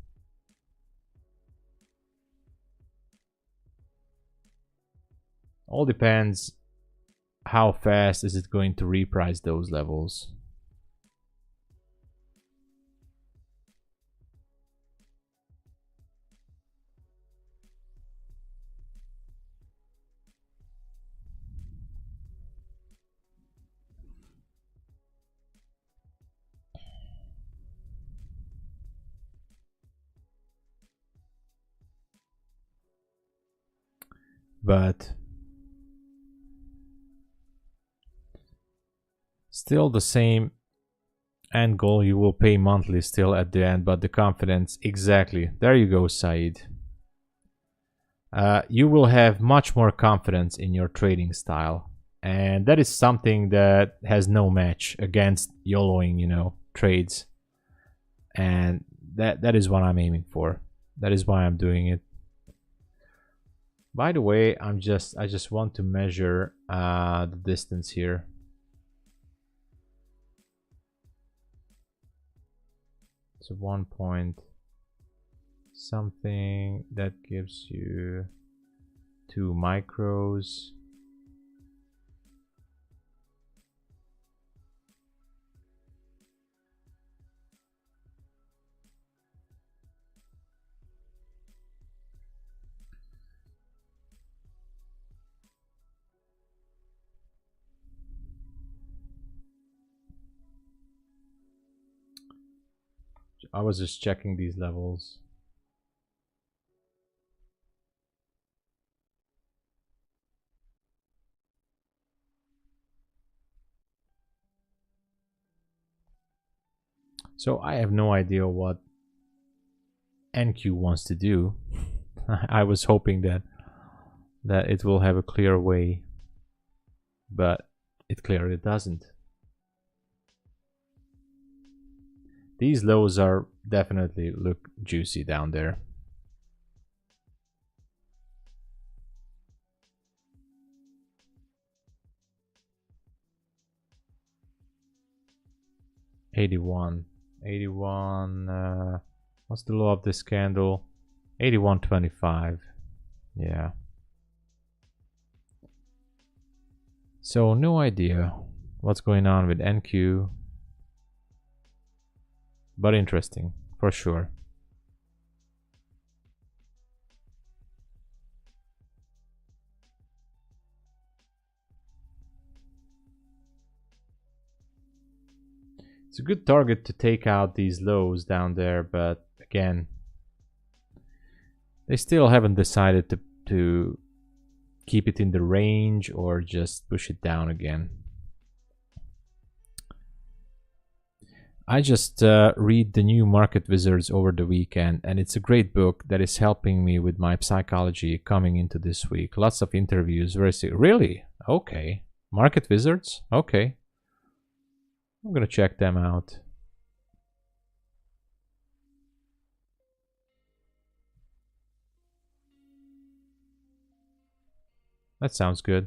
All depends how fast is it going to reprice those levels. But still the same end goal. You will pay monthly still at the end, but the confidence, exactly. There you go, Said. You will have much more confidence in your trading style, and that is something that has no match against YOLOing, you know, trades. And that is what I'm aiming for. That is why I'm doing it. By the way, I just want to measure the distance here. It's a 1 point something that gives you 2 micros. I was just checking these levels. So I have no idea what NQ wants to do. I was hoping that it will have a clear way, but it clearly doesn't. These lows are definitely look juicy down there. $81. What's the low of this candle? 81.25. Yeah. So no idea what's going on with NQ, but interesting for sure. It's a good target to take out these lows down there, but again, they still haven't decided to keep it in the range or just push it down again. I just read the new Market Wizards over the weekend, and it's a great book that is helping me with my psychology coming into this week. Lots of interviews. Really? Okay. Market Wizards? Okay. I'm gonna check them out. That sounds good.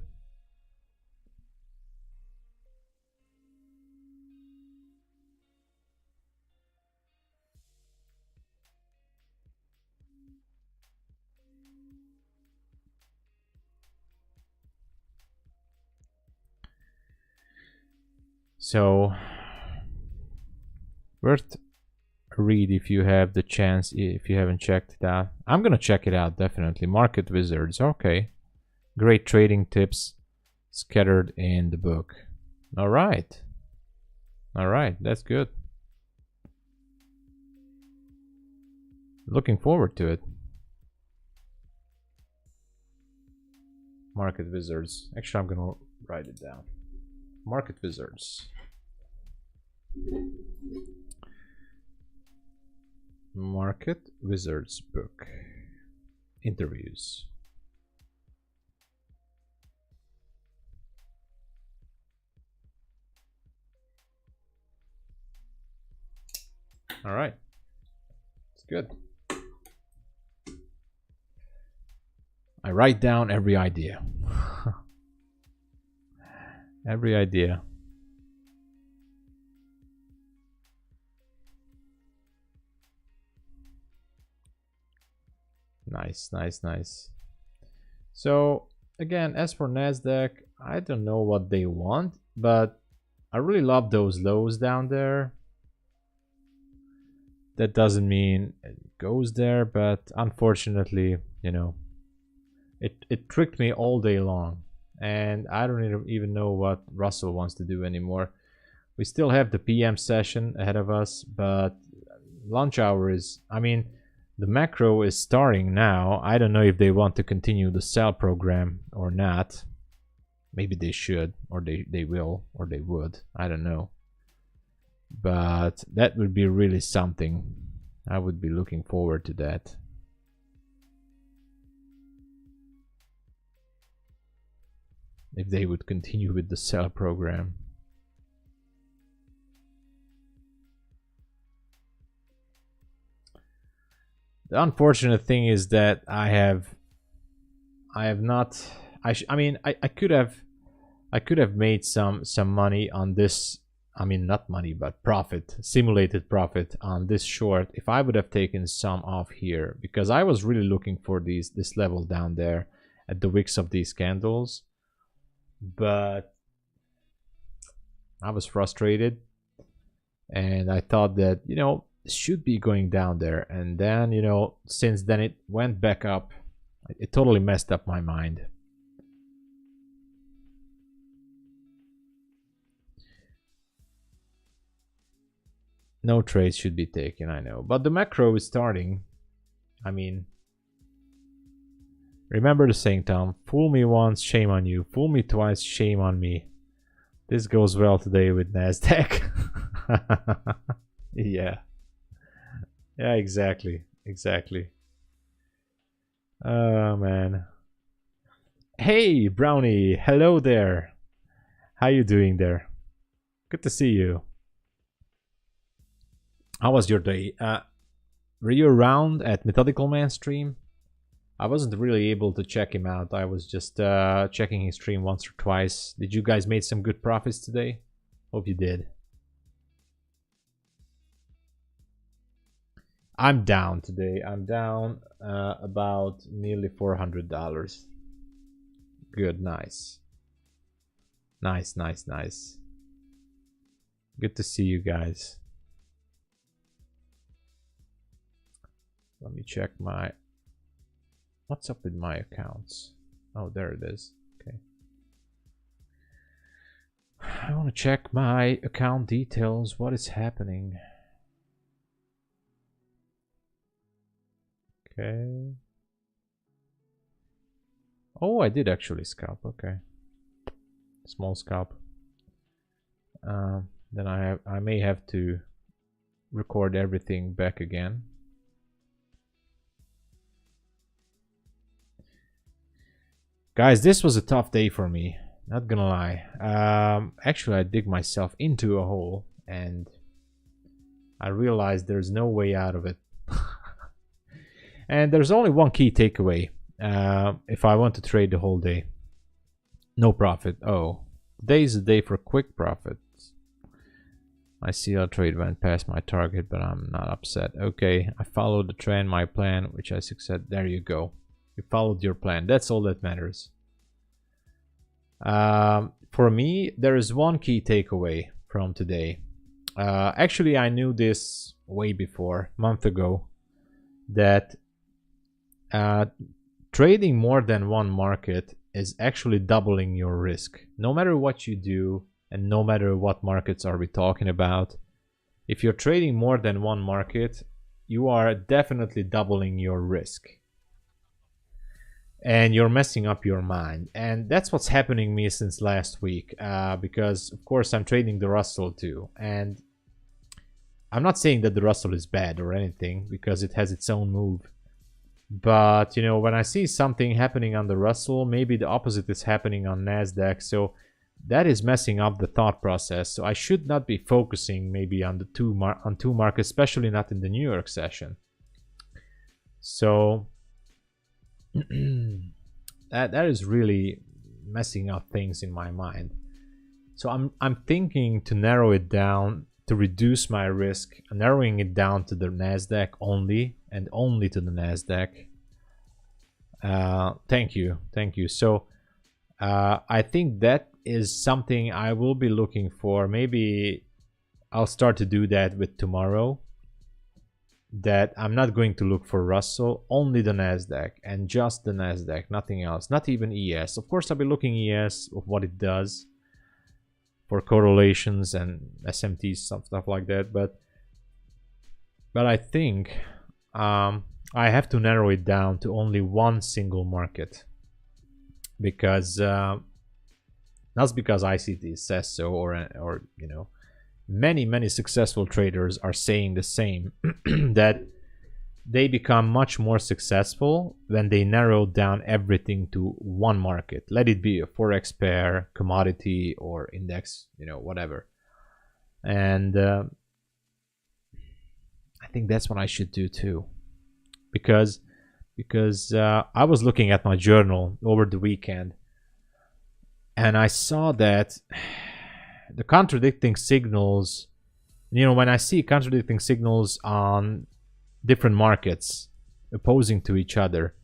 So, worth a read if you have the chance, if you haven't checked it out. I'm gonna check it out, definitely. Market Wizards, okay. Great trading tips scattered in the book. All right. All right, that's good. Looking forward to it. Market Wizards. Actually, I'm gonna write it down. Market Wizards. Market Wizards book. Interviews. All right. It's good. I write down every idea. Every idea. Nice, nice, nice. So again, as for Nasdaq, I don't know what they want, but I really love those lows down there. That doesn't mean it goes there, but unfortunately, you know, it tricked me all day long, and I don't even know what Russell wants to do anymore. We still have the PM session ahead of us, but lunch hour is, I mean, the macro is starting now. I don't know if they want to continue the sell program or not. Maybe they should, or they will, or they would. I don't know. But that would be really something. I would be looking forward to that. If they would continue with the sell program. The unfortunate thing is that I have not. I mean, I could have made some money on this I mean, not money, but profit, simulated profit on this short if I would have taken some off here, because I was really looking for this level down there at the wicks of these candles, but I was frustrated and I thought that, you know, it should be going down there, and then, you know, since then it went back up. It totally messed up my mind. No trades should be taken, I know. But the macro is starting. I mean, remember the saying, Tom. Fool me once, shame on you. Fool me twice, shame on me. This goes well today with Nasdaq. Yeah. Yeah, exactly. Exactly. Oh, man. Hey, Brownie. Hello there. How you doing there? Good to see you. How was your day? Were you around at Methodical Man stream? I wasn't really able to check him out. I was just checking his stream once or twice. Did you guys make some good profits today? Hope you did. I'm down today. I'm down about nearly $400. Good, nice. Nice, nice, nice. Good to see you guys. Let me check my... What's up with my accounts? Oh, there it is. Okay. I want to check my account details. What is happening? Okay. Oh, I did actually scalp. Okay. Small scalp. Then I may have to record everything back again. Guys, this was a tough day for me, not gonna lie. Actually, I dig myself into a hole and I realized there's no way out of it. And there's only one key takeaway if I want to trade the whole day. No profit. Oh, today's the day for quick profits. I see our trade went past my target, but I'm not upset. Okay, I followed the trend, my plan, which I succeeded. There you go. You followed your plan. That's all that matters. For me, there is one key takeaway from today. Actually, I knew this way before, a month ago, that trading more than one market is actually doubling your risk. No matter what you do, and no matter what markets are we talking about, if you're trading more than one market, you are definitely doubling your risk. And you're messing up your mind. And that's what's happening to me since last week, because of course I'm trading the Russell too. And I'm not saying that the Russell is bad or anything, because it has its own move. But, you know, when I see something happening on the Russell, maybe the opposite is happening on Nasdaq. So that is messing up the thought process. So I should not be focusing maybe on the two markets, especially not in the New York session. So that is really messing up things in my mind. So I'm thinking to narrow it down, to reduce my risk, narrowing it down to the Nasdaq only, and only to the Nasdaq. Thank you. So I think that is something I will be looking for. Maybe I'll start to do that with tomorrow. That I'm not going to look for Russell, only the Nasdaq, and just the Nasdaq, nothing else, not even ES. Of course, I'll be looking ES of what it does for correlations and SMTs, stuff like that. But I think I have to narrow it down to only one single market, because not because ICT says so, or you know, many successful traders are saying the same, that they become much more successful when they narrow down everything to one market. Let it be a forex pair, commodity, or index, you know, whatever. And I think that's what I should do too, because I was looking at my journal over the weekend, and I saw that the contradicting signals, you know, when I see contradicting signals on different markets opposing to each other,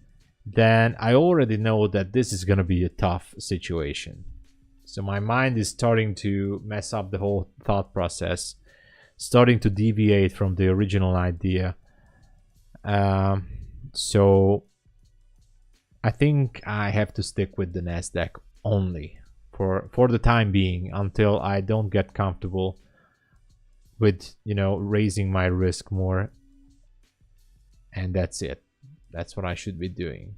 then I already know that this is going to be a tough situation. So my mind is starting to mess up the whole thought process, starting to deviate from the original idea. So I think I have to stick with the Nasdaq only for the time being, until I don't get comfortable with, you know, raising my risk more. And that's it. That's what I should be doing.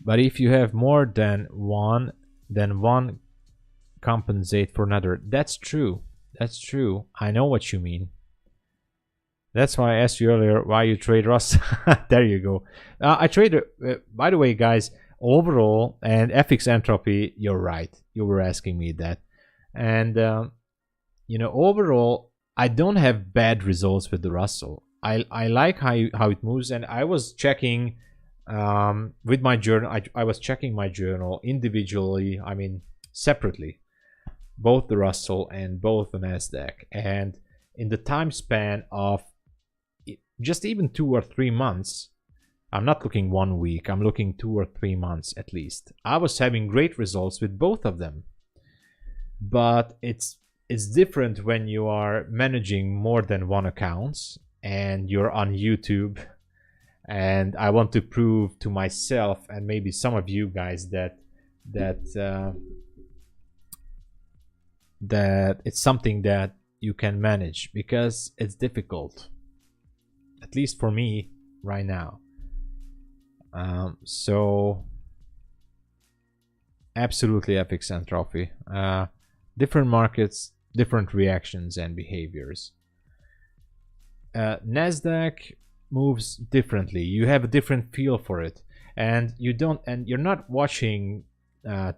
But if you have more than one, then one compensate for another. That's true. That's true. I know what you mean. That's why I asked you earlier why you trade Russell. There you go. I trade, by the way, guys, overall and FX entropy, you're right. You were asking me that. And, you know, overall, I don't have bad results with the Russell. I like how it moves. And I was checking with my journal. I was checking my journal individually, I mean, separately, both the Russell and both the Nasdaq. And in the time span of just even 2 or 3 months, I'm not looking 1 week, I'm looking 2 or 3 months at least, I was having great results with both of them. But it's different when you are managing more than one accounts and you're on YouTube. And I want to prove to myself and maybe some of you guys that it's something that you can manage, because it's difficult, at least for me right now. So absolutely FX entropy. Different markets, different reactions and behaviors. Nasdaq moves differently. You have a different feel for it, and you're not watching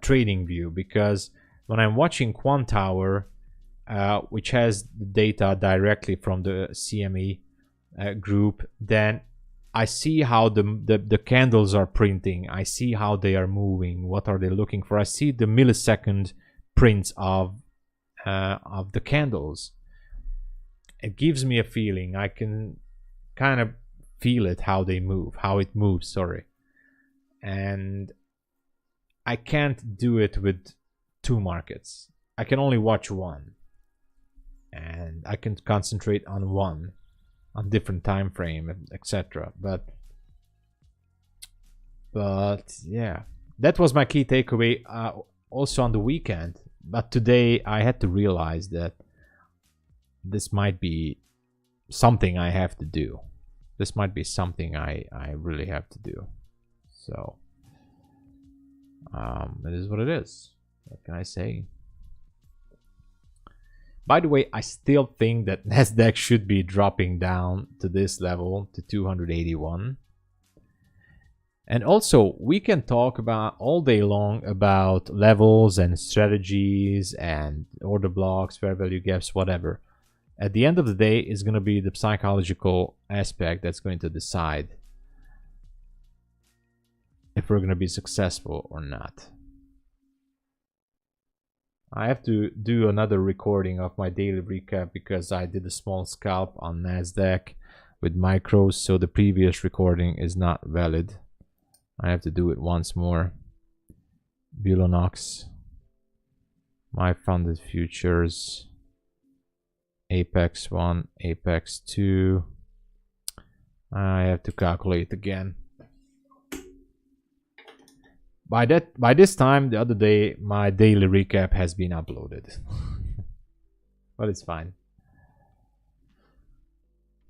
trading view, because when I'm watching Quant Tower, which has the data directly from the CME group, then I see how the candles are printing. I see how they are moving. What are they looking for? I see the millisecond prints of the candles. It gives me a feeling. I can kind of feel it, how they move, how it moves, sorry. And I can't do it with 2 markets. I can only watch one, and I can concentrate on one on different time frame, etc. But yeah, that was my key takeaway, also on the weekend. But today I had to realize that this might be something I have to do. This might be something I really have to do. So it is what it is. What can I say? By the way, I still think that Nasdaq should be dropping down to this level, to 281. And also, we can talk about all day long about levels and strategies and order blocks, fair value gaps, whatever. At the end of the day, it's going to be the psychological aspect that's going to decide if we're going to be successful or not. I have to do another recording of my daily recap, because I did a small scalp on Nasdaq with micros, so the previous recording is not valid. I have to do it once more. BULENOX, my funded futures, Apex 1, Apex 2. I have to calculate again. By this time the other day, my daily recap has been uploaded. But it's fine.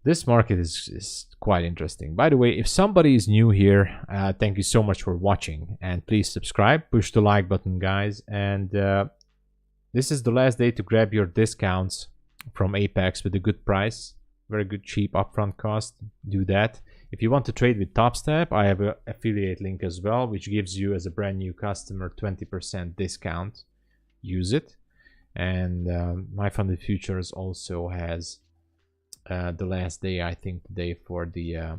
This market is quite interesting. By the way, if somebody is new here, thank you so much for watching, and please subscribe, push the like button, guys. And this is the last day to grab your discounts from Apex with a good price, very good cheap upfront cost. Do that. If you want to trade with TOPSTEP, I have an affiliate link as well, which gives you, as a brand new customer, 20% discount. Use it. And my funded futures also has the last day, I think, today, for the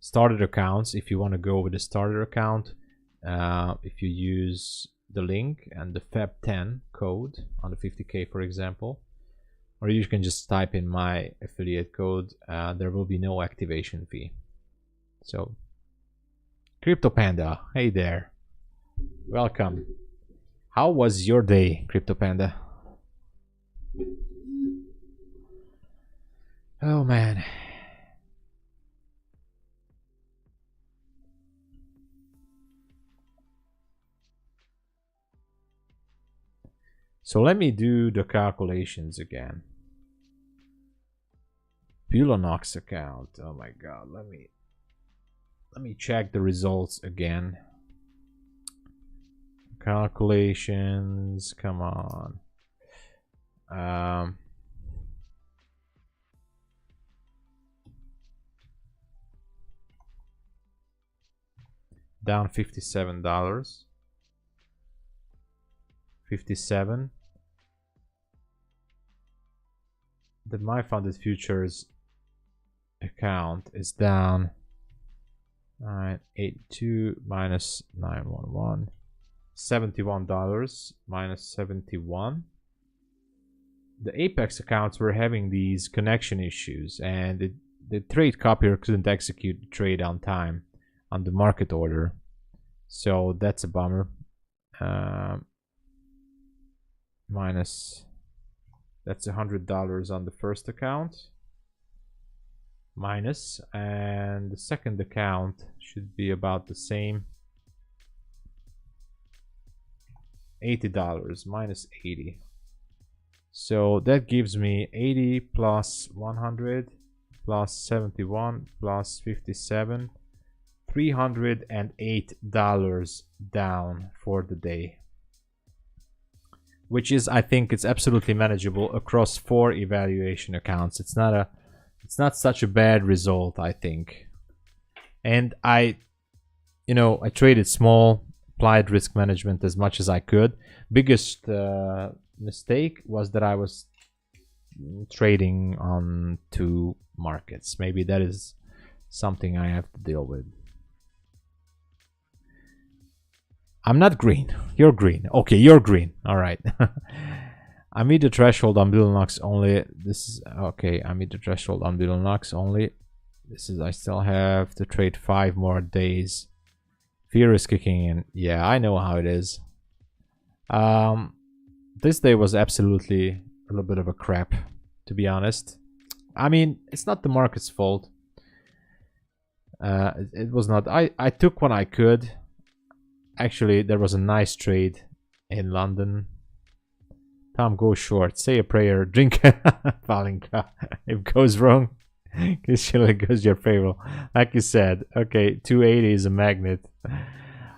starter accounts. If you want to go with a starter account, if you use the link and the Feb10 code on the 50K, for example, or you can just type in my affiliate code. There will be no activation fee. So, Crypto Panda, hey there, welcome. How was your day, Crypto Panda? Oh man. So let me do the calculations again. BULENOX account. Oh my god, let me check the results again. Calculations, come on. Down $57. 57. The my funded futures account is down 982 minus 911, $71 minus 71. The Apex accounts were having these connection issues, and the trade copier couldn't execute the trade on time on the market order, so that's a bummer. Minus, that's $100 on the first account, minus, and the second account should be about the same, $80 minus 80. So that gives me 80 plus 100 plus 71 plus 57, $308 down for the day, which is, I think, it's absolutely manageable across 4 evaluation accounts. It's not such a bad result, I think. And I traded small, applied risk management as much as I could. Biggest mistake was that I was trading on 2 markets. Maybe that is something I have to deal with. I'm not green. You're green. Okay, you're green. All right. I meet the threshold on BULENOX only. This is okay. I meet the threshold on BULENOX only. This is, I still have to trade 5 more days. Fear is kicking in. Yeah, I know how it is. This day was absolutely a little bit of a crap, to be honest. I mean, it's not the market's fault. It was not. I took what I could. Actually, there was a nice trade in London. Tom, go short. Say a prayer. Drink Palinka. If it goes wrong, it surely goes your favor. Like you said. Okay, 280 is a magnet.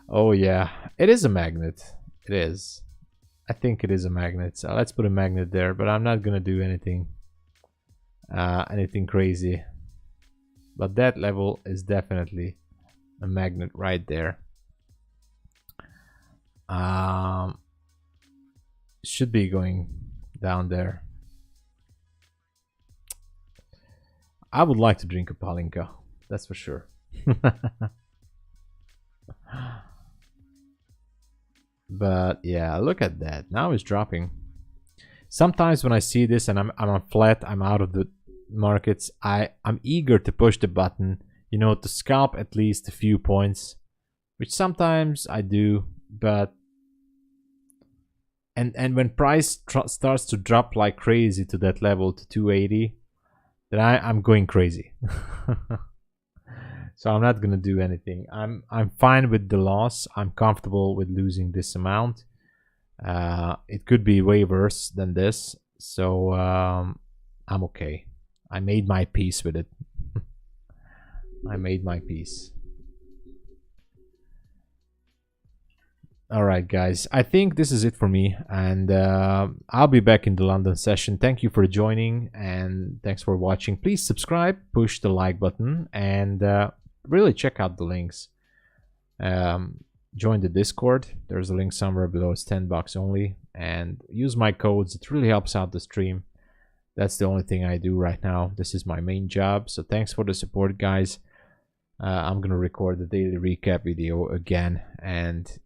Oh yeah, it is a magnet. It is. I think it is a magnet. So let's put a magnet there. But I'm not gonna do anything crazy. But that level is definitely a magnet right there. Should be going down there. I would like to drink a Palinka, that's for sure. But yeah, look at that. Now it's dropping. Sometimes when I see this and I'm on flat, I'm out of the markets, I'm eager to push the button, you know, to scalp at least a few points, which sometimes I do. But and when price starts to drop like crazy to that level, to 280, then I'm going crazy. So I'm not gonna do anything. I'm fine with the loss. I'm comfortable with losing this amount. It could be way worse than this, so I'm okay. I made my peace with it. I made my peace. Alright guys, I think this is it for me, and I'll be back in the London session. Thank you for joining and thanks for watching. Please subscribe, push the like button, and really check out the links. Join the Discord, there's a link somewhere below. It's $10 only, and use my codes. It really helps out the stream. That's the only thing I do right now. This is my main job, so thanks for the support guys. I'm gonna record the daily recap video again, and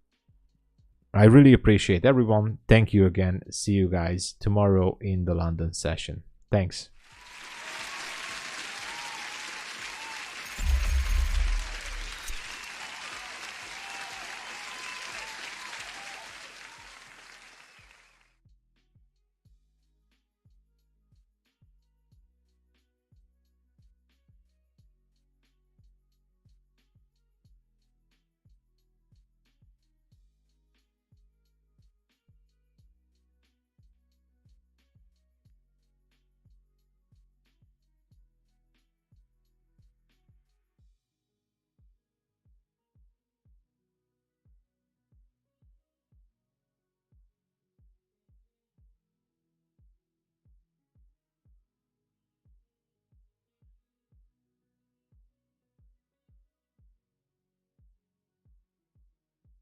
I really appreciate everyone. Thank you again. See you guys tomorrow in the London session. Thanks.